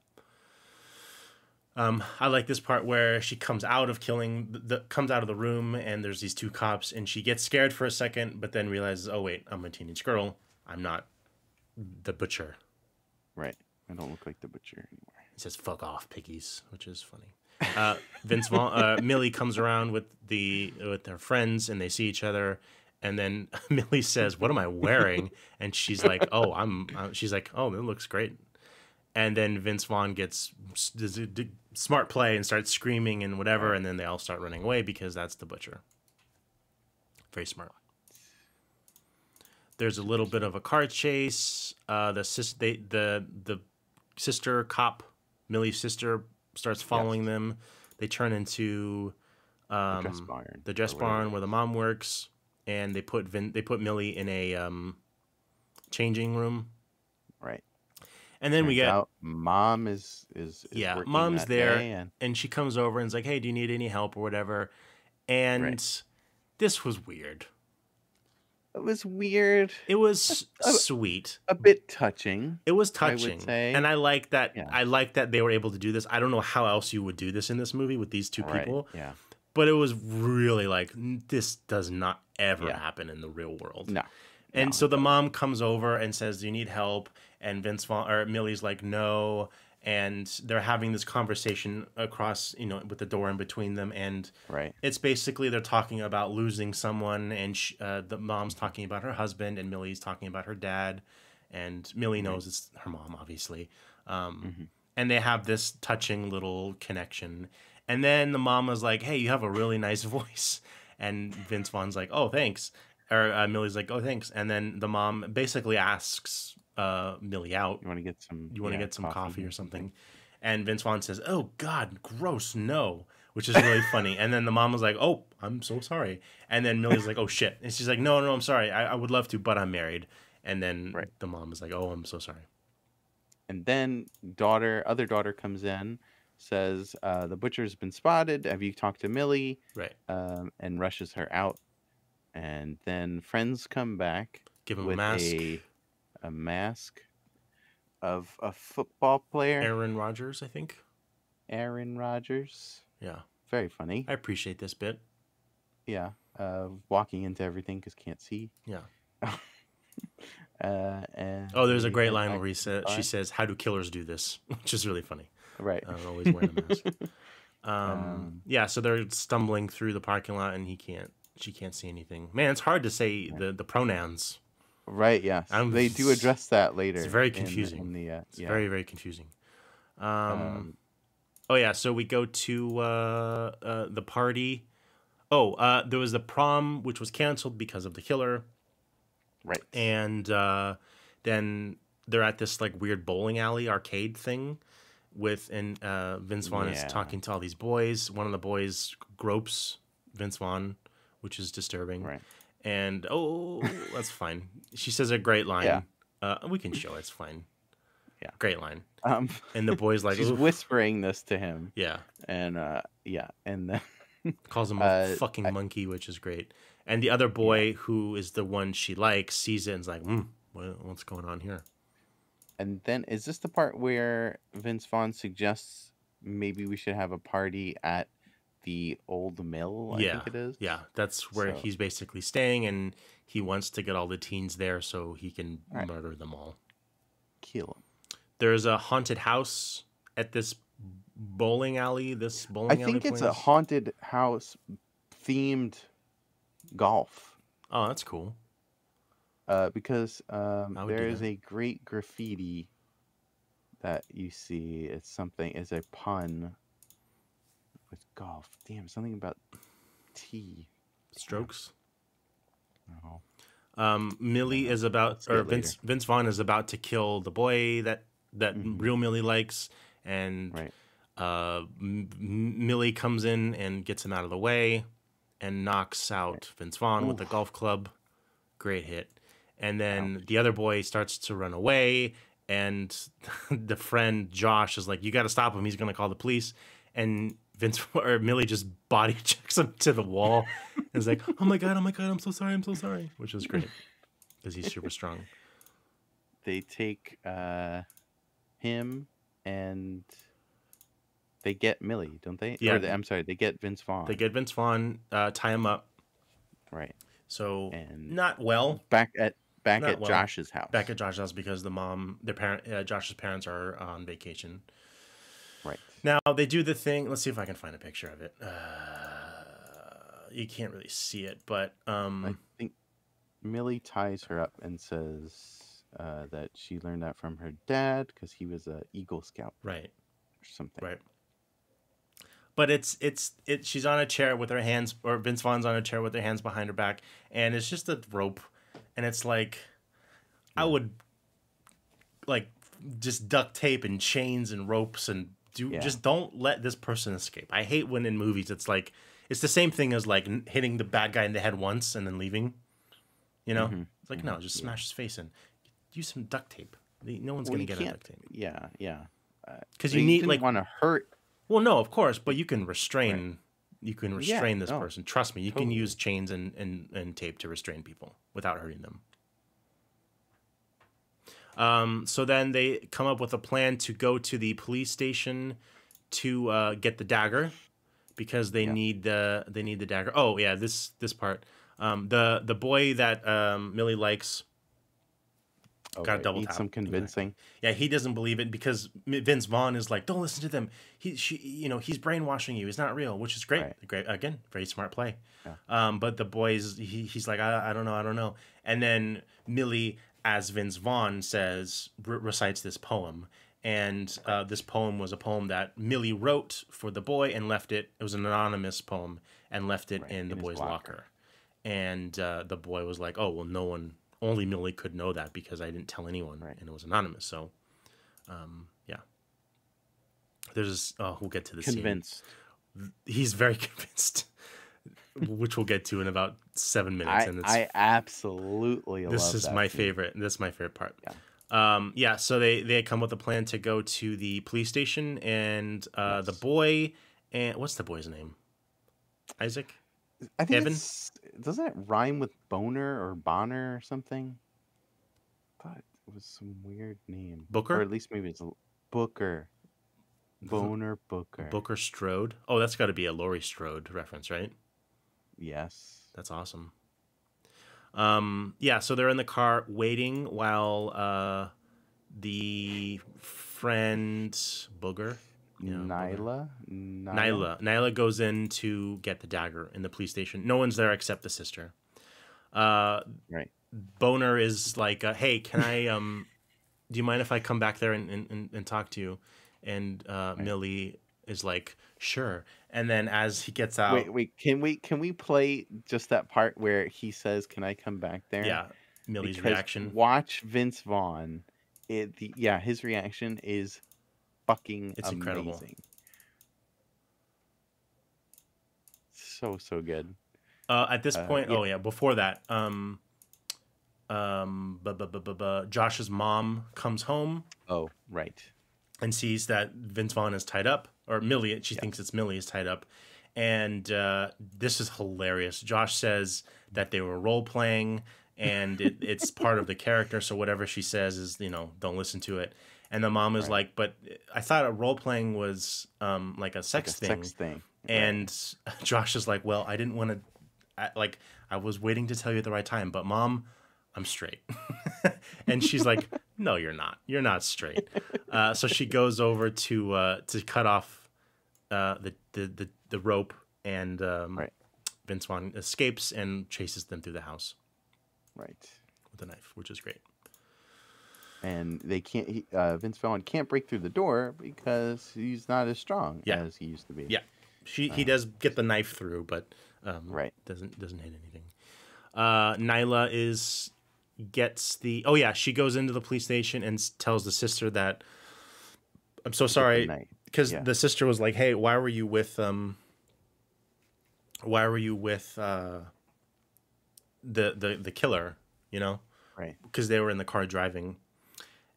I like this part where she comes out of comes out of the room, and there's these two cops, and she gets scared for a second, but then realizes, oh wait, I'm a teenage girl. I'm not the butcher. Right. I don't look like the butcher anymore. He says, "Fuck off, piggies," which is funny. Vince Vaughn, Millie comes around with their friends, and they see each other, and then Millie says, "What am I wearing?" And she's like, "Oh, she's like, "Oh, it looks great." And then Vince Vaughn does a smart play and starts screaming and whatever, and then they all start running away because that's the butcher. Very smart. There's a little bit of a car chase. The sister cop, Millie's sister, starts following them. They turn into the dress barn where the mom works, and they put Millie in a changing room. Right. And then we get mom is mom's there, and she comes over and is like, "Hey, do you need any help or whatever?" And this was weird. It was weird. It was sweet. A bit touching. It was touching. I would say. And I like that. Yeah. I like that they were able to do this. I don't know how else you would do this in this movie with these two people. Yeah. But it was really like, this does not ever happen in the real world. No. And so the mom comes over and says, "Do you need help?" And Millie's like, "No." And they're having this conversation across, with the door in between them. And it's basically they're talking about losing someone. And the mom's talking about her husband, and Millie's talking about her dad. And Millie knows it's her mom, obviously. And they have this touching little connection. And then the mom was like, "Hey, you have a really nice voice." And Vince Vaughn's like, "Oh, thanks." Or Millie's like, "Oh, thanks." And then the mom basically asks Millie out. You want to get some coffee or something? And Vince Vaughn says, "Oh God, gross, no," which is really funny. And then the mom was like, "Oh, I'm so sorry." And then Millie's like, "Oh shit," and she's like, "No, I'm sorry. I would love to, but I'm married." And then the mom is like, "Oh, I'm so sorry." And then other daughter comes in, says, "The butcher's been spotted. Have you talked to Millie?" Right. And rushes her out. And then friends come back. Give him with a mask. A mask of a football player. Aaron Rodgers, I think. Aaron Rodgers. Yeah. Very funny. I appreciate this bit. Yeah. Walking into everything because can't see. Yeah. And there's a great line where she says, "How do killers do this?" Which is really funny. Right. Always wearing a mask. So they're stumbling through the parking lot, and she can't see anything. Man, it's hard to say the pronouns. Right, yes. They do address that later. It's very confusing. It's very, very confusing. So we go to the party. There was the prom, which was canceled because of the killer. Right. And then they're at this like weird bowling alley arcade thing and Vince Vaughn is talking to all these boys. One of the boys gropes Vince Vaughn, which is disturbing. Right. And that's fine. She says a great line. Yeah. We can show it's fine. Yeah. Great line. And the boy's like, she's whispering this to him. Yeah. And and then calls him a fucking monkey, which is great. And the other boy who is the one she likes sees it and is like, what's going on here? And then is this the part where Vince Vaughn suggests maybe we should have a party at the old mill? I think it is. Yeah, that's where he's basically staying, and he wants to get all the teens there so he can murder them all. Kill them. There's a haunted house at this bowling alley. I think it's a haunted house themed golf. Oh, that's cool. Because there is a great graffiti that you see. It's a pun with golf. Damn, something about tea. Strokes. No. Millie is about, or Vince Vaughn is about to kill the boy that real Millie likes, and Millie comes in and gets him out of the way and knocks out Vince Vaughn with the golf club. Great hit. And then the other boy starts to run away, and the friend Josh is like, "You got to stop him. He's going to call the police." And Millie just body checks him to the wall and is like, oh my god, I'm so sorry, which is great because he's super strong. They take him and they get Millie, don't they? Yeah. I'm sorry, they get Vince Vaughn. They get Vince Vaughn, tie him up. Right. So and not well. Back at Josh's house. Back at Josh's house because Josh's parents are on vacation. Right. Now they do the thing. Let's see if I can find a picture of it. You can't really see it, but I think Millie ties her up and says that she learned that from her dad because he was a Eagle Scout, right, or something. Right. But it's she's on a chair with her hands, or Vince Vaughn's on a chair with her hands behind her back, and it's just a rope, and it's like, I would like just duct tape and chains and ropes and just don't let this person escape. I hate when in movies it's like it's the same thing as like hitting the bad guy in the head once and then leaving. You know, it's like no, just smash his face in. Use some duct tape. No one's gonna get a duct tape. Yeah. Because you need want to hurt. Well, no, of course, but you can restrain. Right. You can restrain this person. Trust me, you can use chains and tape to restrain people without hurting them. So then they come up with a plan to go to the police station to get the dagger because they need the dagger. Oh yeah, this part. The boy that Millie likes. Got a double tap. Some convincing. Exactly. Yeah, he doesn't believe it because Vince Vaughn is like, don't listen to them. He's brainwashing you. He's not real, which is great. Right. Great again, very smart play. Yeah. But the boys, he's like, I don't know. And then Millie, as Vince Vaughn says, recites this poem. And this poem was a poem that Millie wrote for the boy and left it. It was an anonymous poem and left it in the boy's locker. And the boy was like, oh well, only Millie could know that because I didn't tell anyone, and it was anonymous. So, yeah. There's we'll get to the convinced. Scene. He's very convinced, which we'll get to in about 7 minutes. I absolutely love this is that my scene. favorite. This is my favorite part. Yeah. So they come with a plan to go to the police station, and the boy and what's the boy's name? Isaac. I think Evan? Doesn't it rhyme with Boner or Bonner or something? I thought it was some weird name. Booker? Or at least maybe it's Booker. Boner Booker. Booker Strode. Oh, that's got to be a Laurie Strode reference, right? Yes. That's awesome. Yeah, so they're in the car waiting while the friend Booger... Nyla goes in to get the dagger in the police station. No one's there except the sister. Right. Boner is like, hey, can I do you mind if I come back there and talk to you? And Millie is like, sure. And then as he gets out, wait, can we play just that part where he says, "Can I come back there?" Yeah, Millie's reaction. Watch Vince Vaughn. His reaction is fucking amazing. Incredible. So good. At this point, before that, Josh's mom comes home. Oh, right. And sees that Vince Vaughn is tied up, or Millie. She thinks it's Millie is tied up, and this is hilarious. Josh says that they were role playing, and it's part of the character. So whatever she says is, don't listen to it. And the mom is like, but I thought a role playing was like a sex thing. And Josh is like, well, I didn't want to, I was waiting to tell you at the right time, but Mom, I'm straight. And she's like, no, you're not. You're not straight. So she goes over to cut off the rope, and Vince Vaughn escapes and chases them through the house. Right. With a knife, which is great. And they can't. Vince Vaughn can't break through the door because he's not as strong as he used to be. Yeah, he does get the knife through, but doesn't hit anything. Nyla gets the. Oh yeah, she goes into the police station and tells the sister that, I'm so sorry. because the sister was like, "Hey, why were you with the killer?" You know, right? Because they were in the car driving,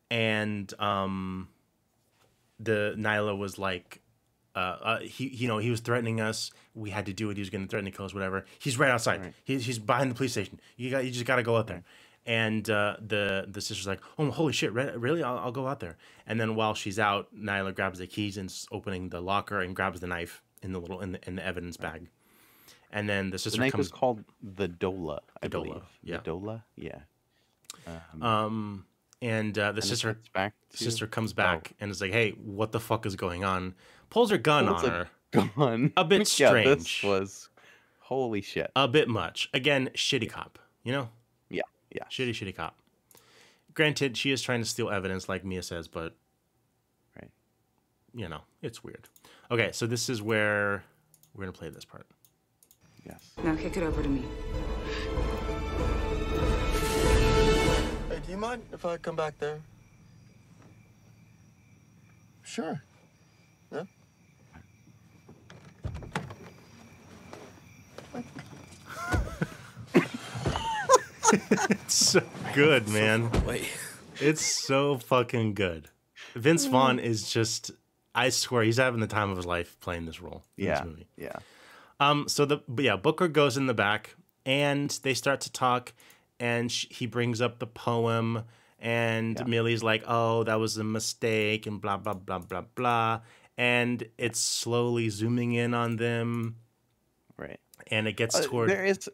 and the Nyla was like, he was threatening us. We had to do it. He was going to threaten to kill us, whatever. He's right outside. Right. He's behind the police station. You just got to go out there. And the sister's like, oh, holy shit, really? I'll go out there. And then while she's out, Nyla grabs the keys and is opening the locker and grabs the knife in the evidence bag. And then the sister the knife comes. is called the Dola. I believe. Yeah. The Dola. Yeah. And the sister comes back and is like, hey, what the fuck is going on? Pulls her gun on her. A bit strange. Yeah, this was holy shit. A bit much. Again, shitty cop. You know. Yeah. Shitty cop. Granted, she is trying to steal evidence, like Mia says, but you know, it's weird. Okay, so this is where we're gonna play this part. Yes. Now kick it over to me. Hey, do you mind if I come back there? Sure. Yeah? It's so good, man. Wait. It's so fucking good. Vince Vaughn is just, I swear, he's having the time of his life playing this role in this movie. Yeah. So Booker goes in the back and they start to talk, and he brings up the poem, and Millie's like, oh, that was a mistake, and blah, blah, blah, blah, blah. And it's slowly zooming in on them. Right. And it gets toward... There is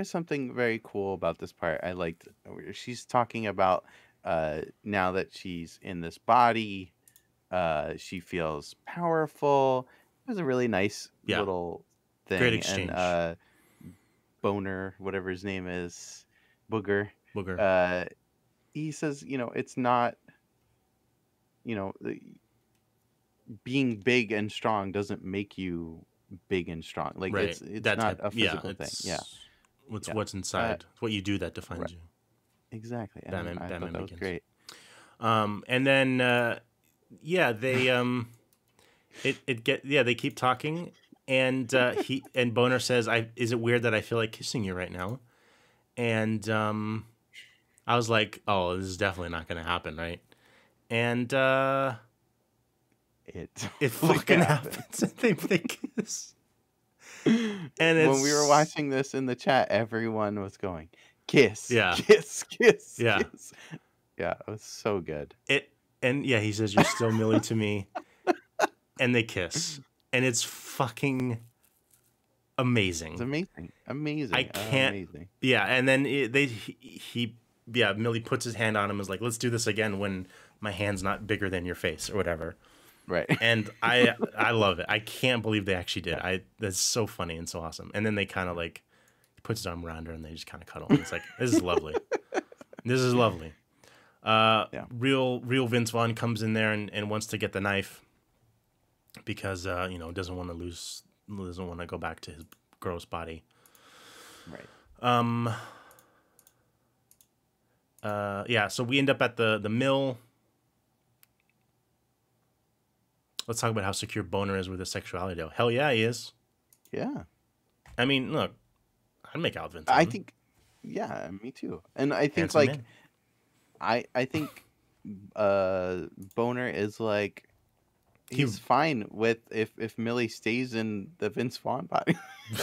something very cool about this part. I liked, she's talking about now that she's in this body, she feels powerful. It was a really nice little thing. Great exchange. And Boner, whatever his name is, Booger. He says, it's not, being big and strong doesn't make you big and strong. Like it's not a physical thing. Yeah. What's inside. It's what you do that defines you. Exactly. And I thought that was great. And then they keep talking, and and Boner says, is it weird that I feel like kissing you right now? And I was like, oh, this is definitely not going to happen, right? And it fucking happens. They kiss. And when we were watching this in the chat, everyone was going, kiss, kiss, yeah. kiss. Yeah, it was so good. He says, you're still Millie to me. And they kiss. And it's fucking amazing. It's amazing. I can't. Amazing. Yeah, and then Millie puts his hand on him and is like, let's do this again when my hand's not bigger than your face or whatever. Right. And I love it. I can't believe they actually did. That's so funny and so awesome. And then they kind of like, he puts his arm around her and they just kind of cuddle. And it's like, this is lovely. This is lovely. Real Vince Vaughn comes in there and wants to get the knife because doesn't want to go back to his gross body. Right. So we end up at the mill. Let's talk about how secure Boner is with his sexuality, though. Hell yeah, he is. Yeah. I mean, look, I'd make out with Vince. I think, yeah, me too. And I think, Handsome I think Boner is like, he's fine with if Millie stays in the Vince Vaughn body.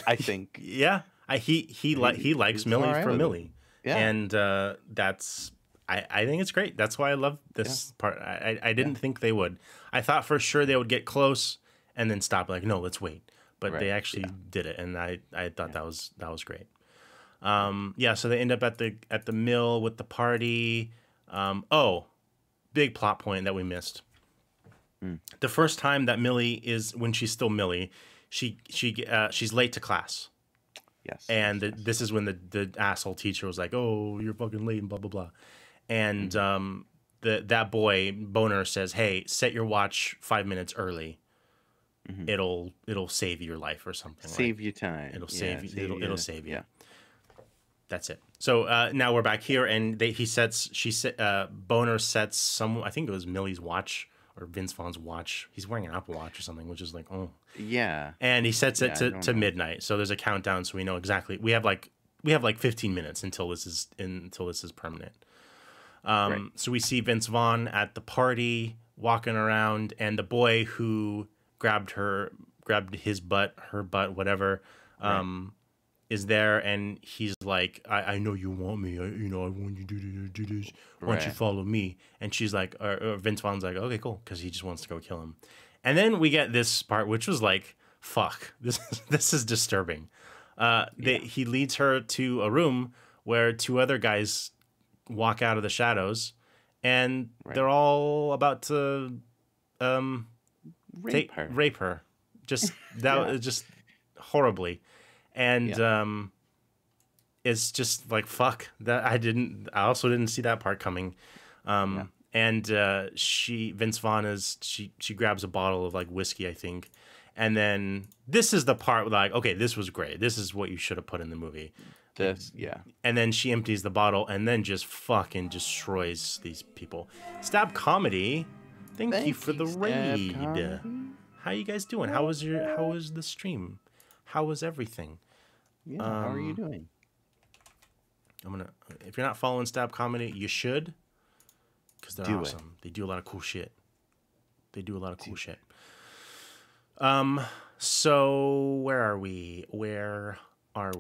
I think. Yeah, he likes Millie for Millie. Yeah. And that's. I think it's great. That's why I love this part. I didn't think they would. I thought for sure they would get close and then stop. Like, no, let's wait. But they actually did it, and I thought that was great. So they end up at the mill with the party. Big plot point that we missed. The first time that Millie is, when she's still Millie, she's late to class. Yes. And this is when the asshole teacher was like, "Oh, you're fucking late," and blah blah blah. And that boy Boner says, "Hey, set your watch 5 minutes early. Mm-hmm. It'll save your life or something. Save you time. It'll save you. It'll save you." Yeah. That's it. So now we're back here, and Boner sets I think it was Millie's watch or Vince Vaughn's watch. He's wearing an Apple Watch or something, which is like, oh. Yeah. And he sets it to midnight. So there's a countdown, so we know exactly. We have like 15 minutes until this is permanent. So we see Vince Vaughn at the party walking around, and the boy who grabbed his butt, her butt, whatever, is there, and he's like, I know you want me, I want you to do this. Why don't you follow me? And she's like, or Vince Vaughn's like, okay, cool, because he just wants to go kill him. And then we get this part, which was like, fuck, this is disturbing. He leads her to a room where two other guys walk out of the shadows, and they're all about to rape her. Just just horribly. And it's just like, fuck, that I also didn't see that part coming. And Vince Vaughn she grabs a bottle of like whiskey, I think. And then this is the part where like, okay, this was great. This is what you should have put in the movie. And then she empties the bottle and then just fucking destroys these people. Stab Comedy, thank you for the raid. How you guys doing? How was the stream? How was everything? Yeah, how are you doing? If you're not following Stab Comedy, you should, because they're awesome. They do a lot of cool shit. So where are we?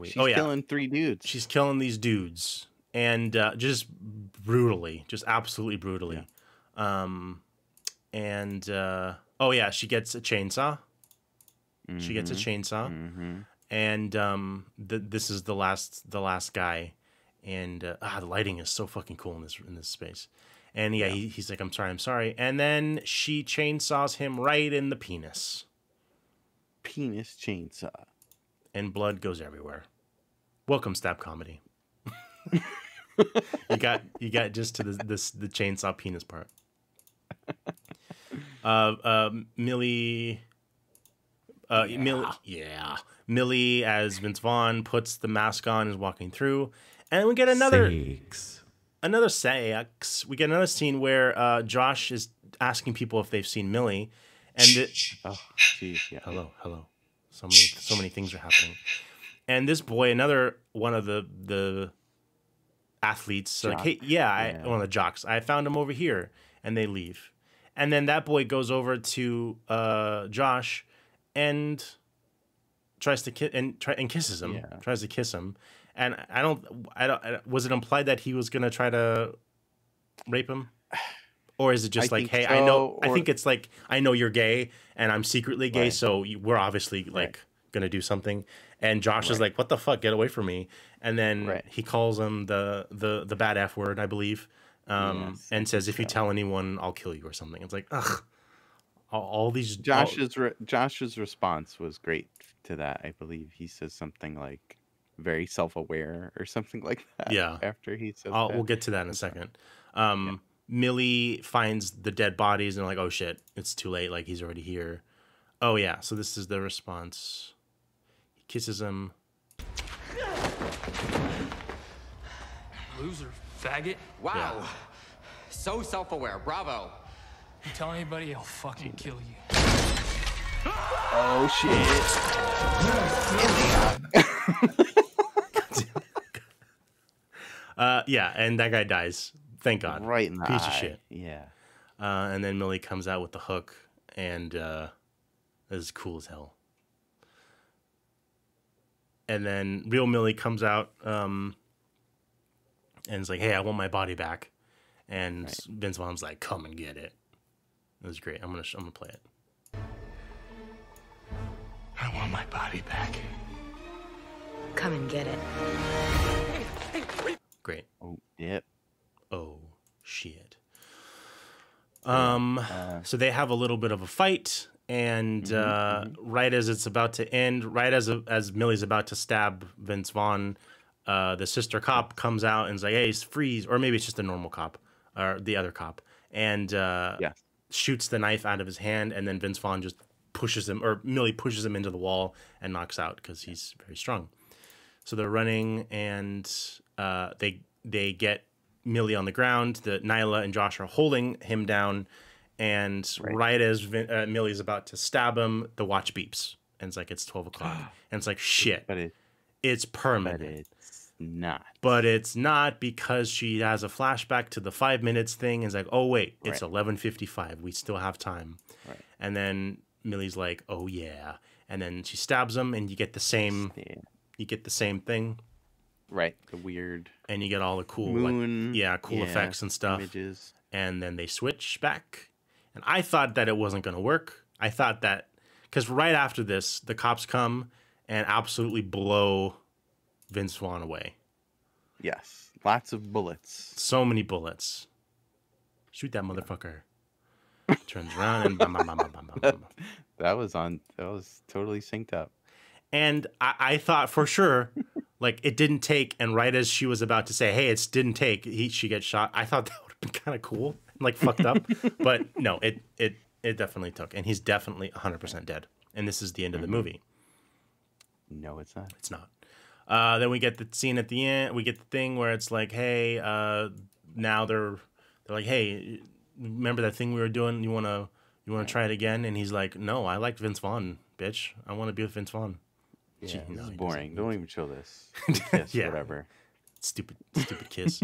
She's killing 3 dudes. She's killing these dudes, and just brutally, just absolutely brutally. Yeah. She gets a chainsaw. And this is the last guy, and the lighting is so fucking cool in this space. And he's like, I'm sorry, and then she chainsaws him right in the penis. Penis chainsaw, and blood goes everywhere. Welcome, Stab Comedy. you got just to the chainsaw penis part. Millie. Millie as Vince Vaughn puts the mask on and is walking through, and we get another sex. We get another scene where Josh is asking people if they've seen Millie, and hello. So many things are happening, and this boy, another one of the athletes, like, hey, one of the jocks. I found him over here, and they leave, and then that boy goes over to Josh. And tries to kisses him. Tries to kiss him, and I don't. Was it implied that he was gonna try to rape him, or is it just like, hey, I know? I think it's like, I know you're gay, and I'm secretly gay, so we're obviously like gonna do something. And Josh is like, what the fuck? Get away from me! And then he calls him the bad F word, I believe, and says, if you tell anyone, I'll kill you or something. It's like, ugh. All these Josh's response was great to that. I believe he says something like very self-aware or something like that. Yeah. After he says we'll get to that in a second. Millie finds the dead bodies and like, oh shit, it's too late. Like, he's already here. Oh yeah. So this is the response. He kisses him. Loser, faggot. Wow. Yeah. So self-aware. Bravo. You tell anybody, he'll fucking kill you. Oh shit! And that guy dies. Thank God. Right in the piece eye. Of shit. Yeah. And then Millie comes out with the hook, and is cool as hell. And then real Millie comes out, and is like, "Hey, I want my body back." And Vince Vaughn's like, "Come and get it." It was great. I'm gonna play it. I want my body back. Come and get it. Great. Oh, yep. Oh, shit. So they have a little bit of a fight, and right as it's about to end, right as Millie's about to stab Vince Vaughn, the sister cop comes out and is like, "Hey, freeze!" Or maybe it's just a normal cop, or the other cop, and shoots the knife out of his hand, and then Vince Vaughn just pushes him, or Millie pushes him into the wall and knocks out because he's very strong. So they're running, and they get Millie on the ground. Nyla and Josh are holding him down, and right as Millie's about to stab him, the watch beeps, and it's like it's 12 o'clock, and it's like shit. But it's permanent. But it's not. But it's not, because she has a flashback to the 5 minutes thing. And it's like, oh wait, it's 11:55. We still have time. Right. And then Millie's like, oh yeah, and then she stabs him, and you get the same. You get the same thing. Right. The weird. And you get all the cool moon. Cool effects and stuff. Images. And then they switch back. And I thought that it wasn't going to work. I thought that, because right after this, the cops come and absolutely blow Vince Vaughn away. Yes. Lots of bullets. So many bullets. Shoot that motherfucker. Turns around and bam, bam, bam, bam, bam, bam. That was totally synced up. And I thought for sure, like, it didn't take, and right as she was about to say, hey, it didn't take, she gets shot, I thought that would have been kind of cool, like fucked up. But no, it definitely took. And he's definitely 100% dead. And this is the end of the movie. No, it's not. It's not. Then we get the scene at the end. We get the thing where it's like, hey, now they're like, hey, remember that thing we were doing? You wanna try it again? And he's like, no, I liked Vince Vaughn, bitch. I want to be with Vince Vaughn. Yeah, this is boring. Don't even show this. Kiss, whatever. Stupid kiss.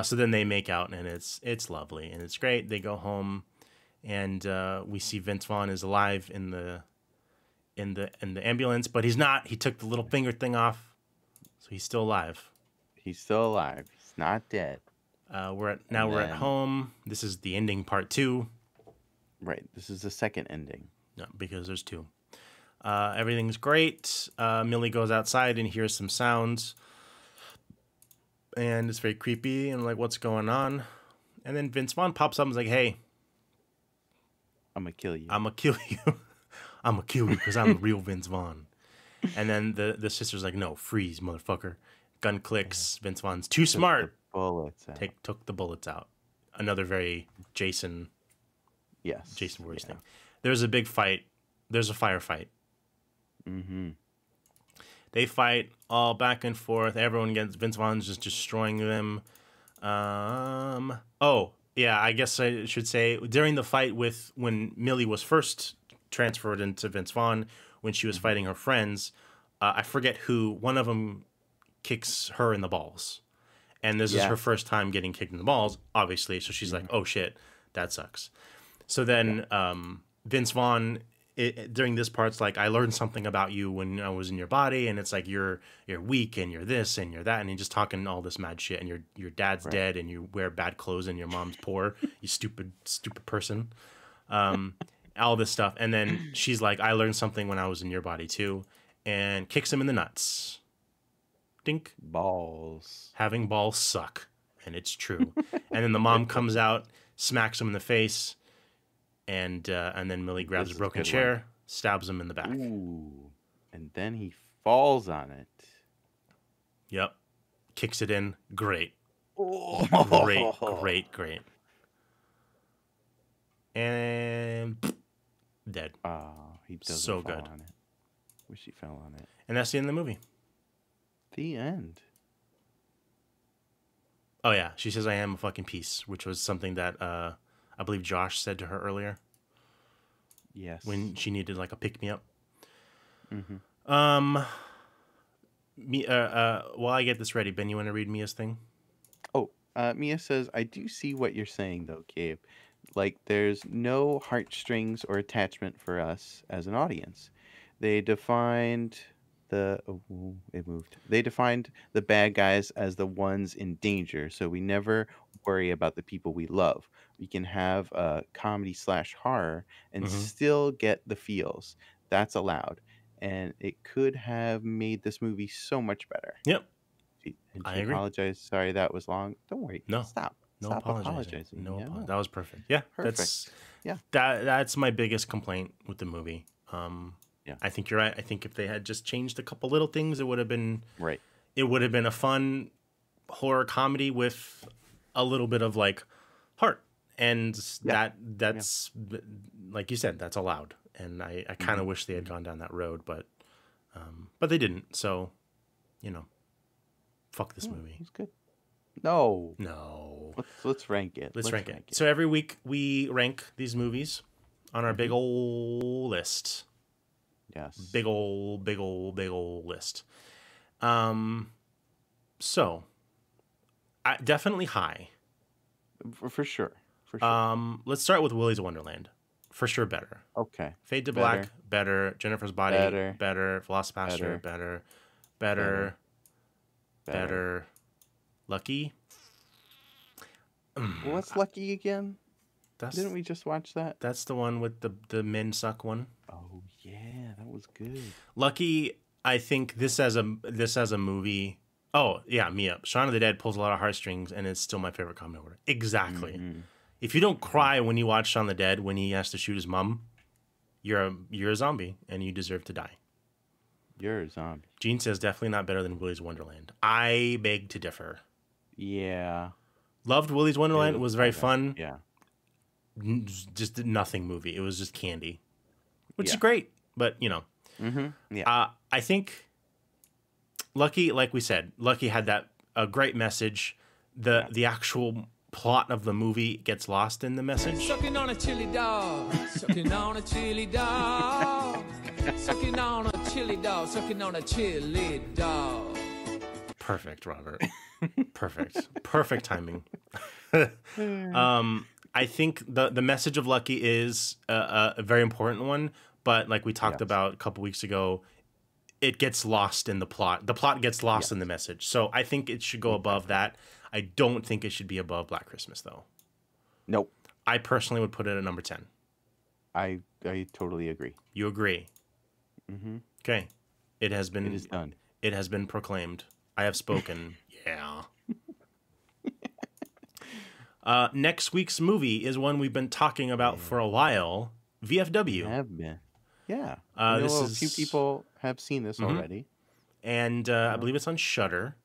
So then they make out, and it's lovely and it's great. They go home, and we see Vince Vaughn is alive in the ambulance, but he's not. He took the little finger thing off, so he's still alive. He's still alive. He's not dead. We're at home. This is the ending, part 2. Right. This is the second ending. No, because there's 2. Everything's great. Millie goes outside and hears some sounds, and it's very creepy and like, what's going on? And then Vince Vaughn pops up and is like, hey, I'm gonna kill you. I'm gonna kill you. I'm gonna kill you because I'm the real Vince Vaughn. And then the sister's like, no, freeze, motherfucker. Gun clicks. Vince Vaughn's too smart. Took the bullets out. Another very Jason Voorhees thing. There's a big fight. There's a firefight. Mm-hmm. They fight all back and forth. Everyone gets, Vince Vaughn's just destroying them. Oh, yeah, I guess I should say during the fight with when Millie was first transferred into Vince Vaughn, when she was fighting her friends, I forget who, one of them kicks her in the balls. And this is her first time getting kicked in the balls, obviously. So she's like, oh shit, that sucks. So then Vince Vaughn, during this part's like, I learned something about you when I was in your body, and it's like you're weak and you're this and you're that, and he's just talking all this mad shit, and your dad's dead and you wear bad clothes and your mom's poor, you stupid person. All this stuff. And then she's like, I learned something when I was in your body too, and kicks him in the nuts. Dink. Balls. Having balls suck. And it's true. And then the mom comes out, smacks him in the face, and then Millie grabs a broken chair, stabs him in the back. Ooh. And then he falls on it. Yep. Kicks it in. Great. Oh. Great. And dead. Oh, he doesn't so fall good. on it. Wish he fell on it. And that's the end of the movie. The end. Oh yeah, she says I am a fucking piece, which was something that I believe Josh said to her earlier. Yes. When she needed like a pick me up. Mm-hmm. While I get this ready, Ben, you want to read Mia's thing? Oh, Mia says, I do see what you're saying though, Gabe. Like there's no heartstrings or attachment for us as an audience. They defined They defined the bad guys as the ones in danger, so we never worry about the people we love. We can have a comedy / horror and still get the feels. That's allowed. And it could have made this movie so much better. Yep. I apologize. Sorry that was long. Don't worry. No. Stop. No Stop apologizing. No. That was perfect. Yeah. Perfect. That's my biggest complaint with the movie. Yeah. I think you're right. I think if they had just changed a couple little things, it would have been right. It would have been a fun horror comedy with a little bit of like heart, and that's like you said, that's allowed. And I kind of wish they had gone down that road, but they didn't. So, fuck this movie. It's good. No. No. Let's rank it. Let's rank it. So every week we rank these movies on our big ol' list. Yes. Big ol' list. So definitely high. For sure. For sure. Let's start with Willy's Wonderland. For sure, better. Okay. Fade to Black, better. Jennifer's Body, better. Velocipaster, better. Lucky. What's Lucky again? Didn't we just watch that? That's the one with the men suck one. Oh yeah, that was good. Lucky, I think this as a movie. Oh yeah, Mia. Shaun of the Dead pulls a lot of heartstrings, and it's still my favorite comedy order. Exactly. Mm-hmm. If you don't cry when you watch Shaun of the Dead when he has to shoot his mom, you're a zombie and you deserve to die. You're a zombie. Gene says definitely not better than Willy's Wonderland. I beg to differ. Yeah. Loved Willy's Wonderland. It was very fun. Yeah. Just a nothing movie. It was just candy, which is great. But you know, yeah. I think Lucky, like we said, Lucky had a great message. The actual plot of the movie gets lost in the message. Sucking on a chili dog, sucking on a chili dog, sucking on a chili dog, sucking on a chili dog. Perfect, Robert. Perfect timing. I think the message of Lucky is a very important one, but like we talked about a couple weeks ago, it gets lost in the plot. The plot gets lost in the message. So I think it should go above that. I don't think it should be above Black Christmas, though. Nope. I personally would put it at number 10. I totally agree. You agree? Mm-hmm. Okay. It is done. It has been proclaimed. I have spoken. Yeah. Next week's movie is one we've been talking about for a while. VFW. Have been. Yeah. A few people have seen this already. And I believe it's on Shudder.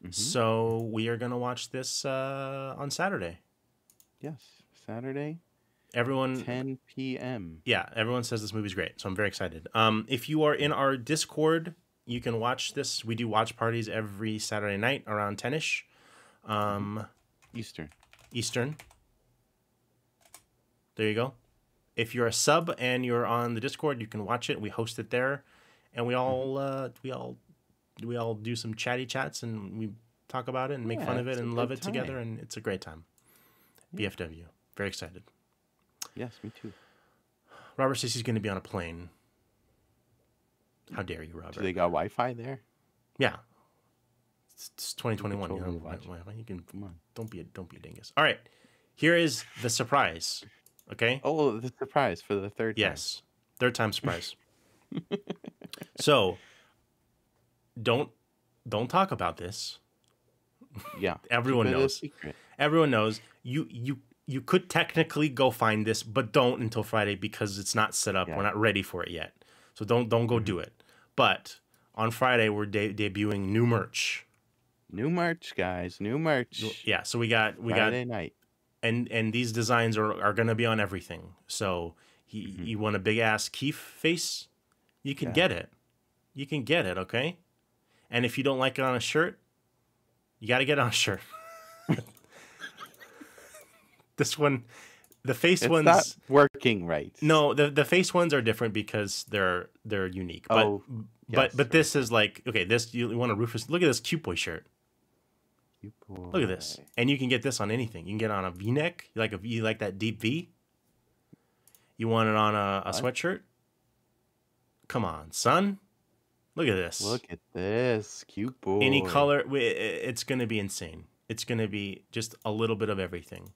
Mm-hmm. So we are going to watch this on Saturday. Yes. Saturday. Everyone 10 p.m. Yeah, everyone says this movie's great, so I'm very excited. If you are in our Discord, you can watch this. We do watch parties every Saturday night around 10ish. Eastern. There you go. If you're a sub and you're on the Discord, you can watch it. We host it there, and we all do some chatty chats and we talk about it and make fun of it and love it together, and it's a great time. Yeah. BFW. Very excited. Yes, me too. Robert says he's going to be on a plane. How dare you, Robert? Do they got Wi-Fi there? Yeah. It's 2021. You know, you can come on. Don't be a dingus. All right. Here is the surprise. Okay. Oh, the surprise for the third time. Yes. Third time surprise. So don't talk about this. Yeah. Everyone knows. Everyone knows. You could technically go find this, but don't until Friday because it's not set up. Yeah. We're not ready for it yet. So don't go do it. But on Friday we're debuting new merch. New merch, guys. New merch. Yeah, so we got Friday night. And these designs are going to be on everything. So you want a big ass Keef face? You can get it. You can get it, okay? And if you don't like it on a shirt, you got to get it on a shirt. This one, the face ones, not working right. No, the face ones are different because they're unique. But but this is like, okay, this you want a Rufus. Look at this cute boy shirt. Cute boy. Look at this, and you can get this on anything. You can get it on a V-neck. You like that deep V. You want it on a sweatshirt. Come on, son. Look at this. Look at this, cute boy. Any color, it's gonna be insane. It's gonna be just a little bit of everything.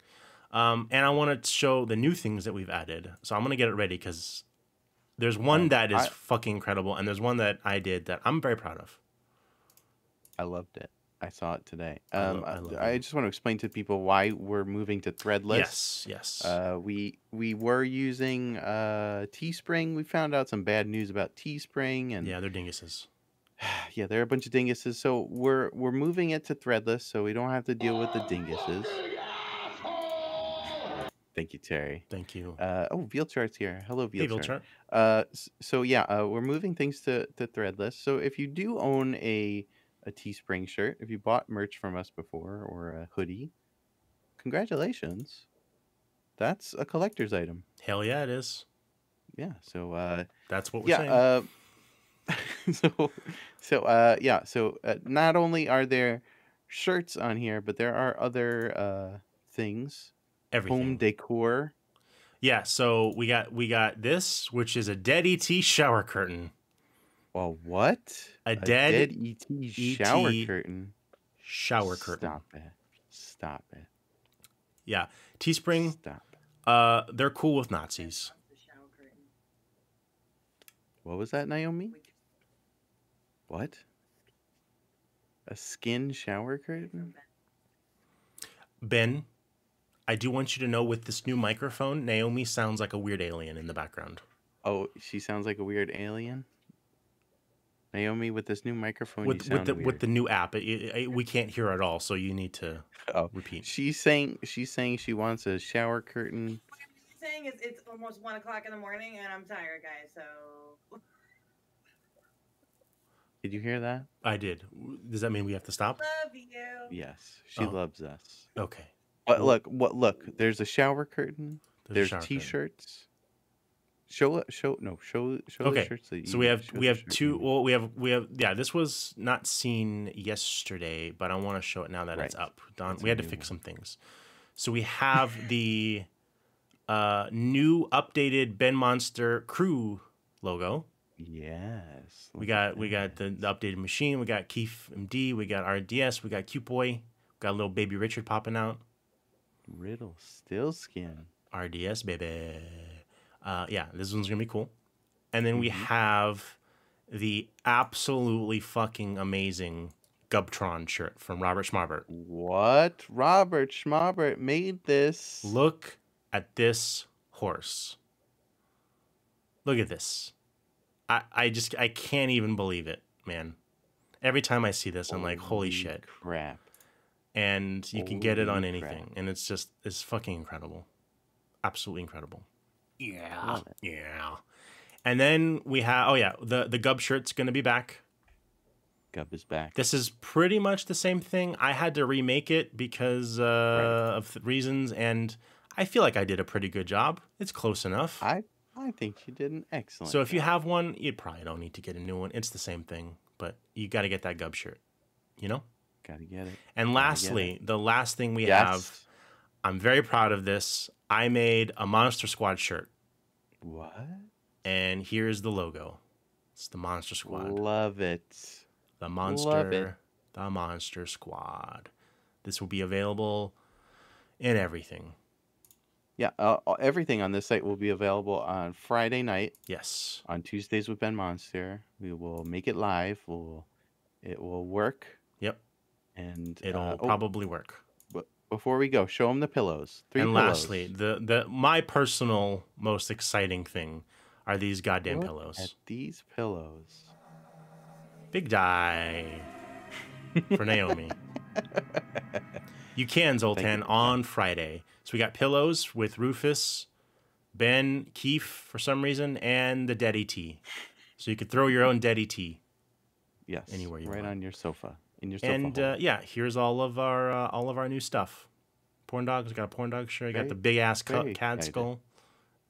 And I want to show the new things that we've added. So I'm going to get it ready because there's one that is fucking incredible. And there's one that I did that I'm very proud of. I loved it. I saw it today. I just want to explain to people why we're moving to Threadless. Yes. We were using Teespring. We found out some bad news about Teespring. And yeah, they're dinguses. Yeah, they're a bunch of dinguses. So we're moving it to Threadless so we don't have to deal with the dinguses. Thank you, Terry. Thank you. Vealchart's here. Hello, Vealchart. Hey, So yeah, we're moving things to Threadless. So if you do own a a Teespring shirt. If you bought merch from us before or a hoodie, congratulations. That's a collector's item. Hell yeah, it is. Yeah. So that's what we're saying. So not only are there shirts on here, but there are other things. Everything. Home decor. Yeah, so we got this, which is a dead ET shower curtain. Well, what? A dead ET shower curtain. Shower curtain. Stop it. Yeah, Teespring. Stop. They're cool with Nazis. What was that, Naomi? What? A skin shower curtain? Ben, I do want you to know with this new microphone, Naomi sounds like a weird alien in the background. Oh, she sounds like a weird alien? Naomi, with this new microphone, with the new app, we can't hear at all, so you need to repeat. She's saying she wants a shower curtain. What I'm saying is it's almost 1 o'clock in the morning and I'm tired, guys, so... Did you hear that? I did. Does that mean we have to stop? Love you. Yes, she loves us. Okay. But look. There's a shower curtain. There's T-shirts. Show the shirts. So we have two. Well, we have. Yeah, this was not seen yesterday, but I want to show it now that it's up. We had to fix some things. So we have the new updated Ben Monster crew logo. Yes. We got the updated machine. We got Keith MD. We got RDS. We got Cute Boy. We got a little baby Richard popping out. Riddle still skin. RDS baby. Yeah, this one's gonna be cool. And then we have the absolutely fucking amazing Gubtron shirt from Robert Schmarbert. What? Robert Schmarbert made this. Look at this horse. Look at this. I can't even believe it, man. Every time I see this, I'm like, holy shit. Crap. And you can get it on anything. And it's fucking incredible. Absolutely incredible. Yeah. Yeah. And then we have, the Gub shirt's going to be back. Gub is back. This is pretty much the same thing. I had to remake it because of reasons, and I feel like I did a pretty good job. It's close enough. I think you did an excellent job. If you have one, you probably don't need to get a new one. It's the same thing, but you got to get that Gub shirt, you know? Got to get it. And lastly, the last thing we have, I'm very proud of this. I made a Monster Squad shirt. What? And here's the logo. It's the Monster Squad. Love it. The Monster Squad. This will be available in everything. Yeah, everything on this site will be available on Friday night. Yes. On Tuesdays with Ben Monster. We will make it live. It will work. Yep. And it'll probably work. But before we go, show them the pillows. 3 pillows. Lastly, my personal most exciting thing are these goddamn pillows. At these pillows. Big die for Naomi. You can, Zoltan, on Friday. So we got pillows with Rufus, Ben, Keith for some reason, and the Dead ET. So you could throw your own Dead ET. Yes. Anywhere you want. Right on your sofa. In your sofa. And here's all of our new stuff. Porn Dog's got a Porn Dog shirt. Got the big ass cat skull.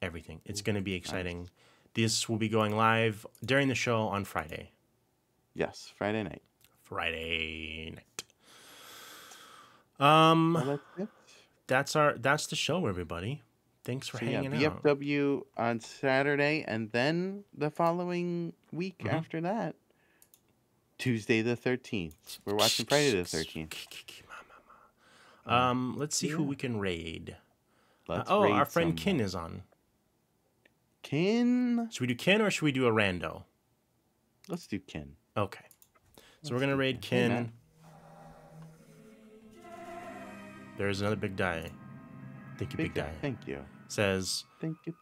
Everything. It's going to be exciting. Nice. This will be going live during the show on Friday. Yes, Friday night. Friday night. Well, that's it. That's the show, everybody. Thanks for hanging out. VFW on Saturday, and then the following week after that, Tuesday the 13th. We're watching Friday the 13th. Let's see who we can raid. Raid our friend Kin is on. Kin? Should we do Kin or should we do a rando? Let's do Kin. Okay. So we're going to raid Kin. There's another big die. Thank you, big die. Thank you. Says. Thank you.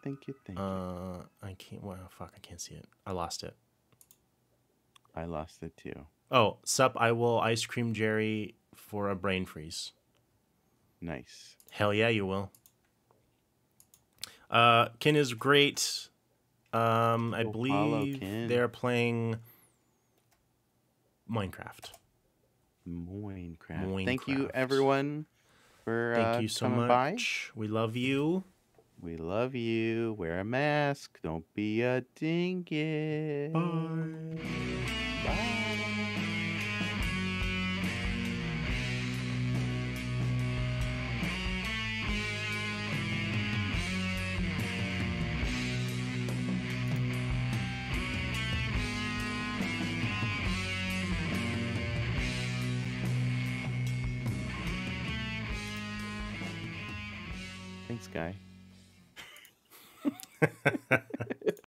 I can't. Well, fuck. I can't see it. I lost it. I lost it too. Oh, sup! I will ice cream Jerry for a brain freeze. Nice. Hell yeah, you will. Kin is great. I believe they're playing Minecraft. Moinecraft. Thank you, everyone, for thank you so coming much. We love you. We love you. Wear a mask. Don't be a dingus. Bye. Bye. Thanks, guy.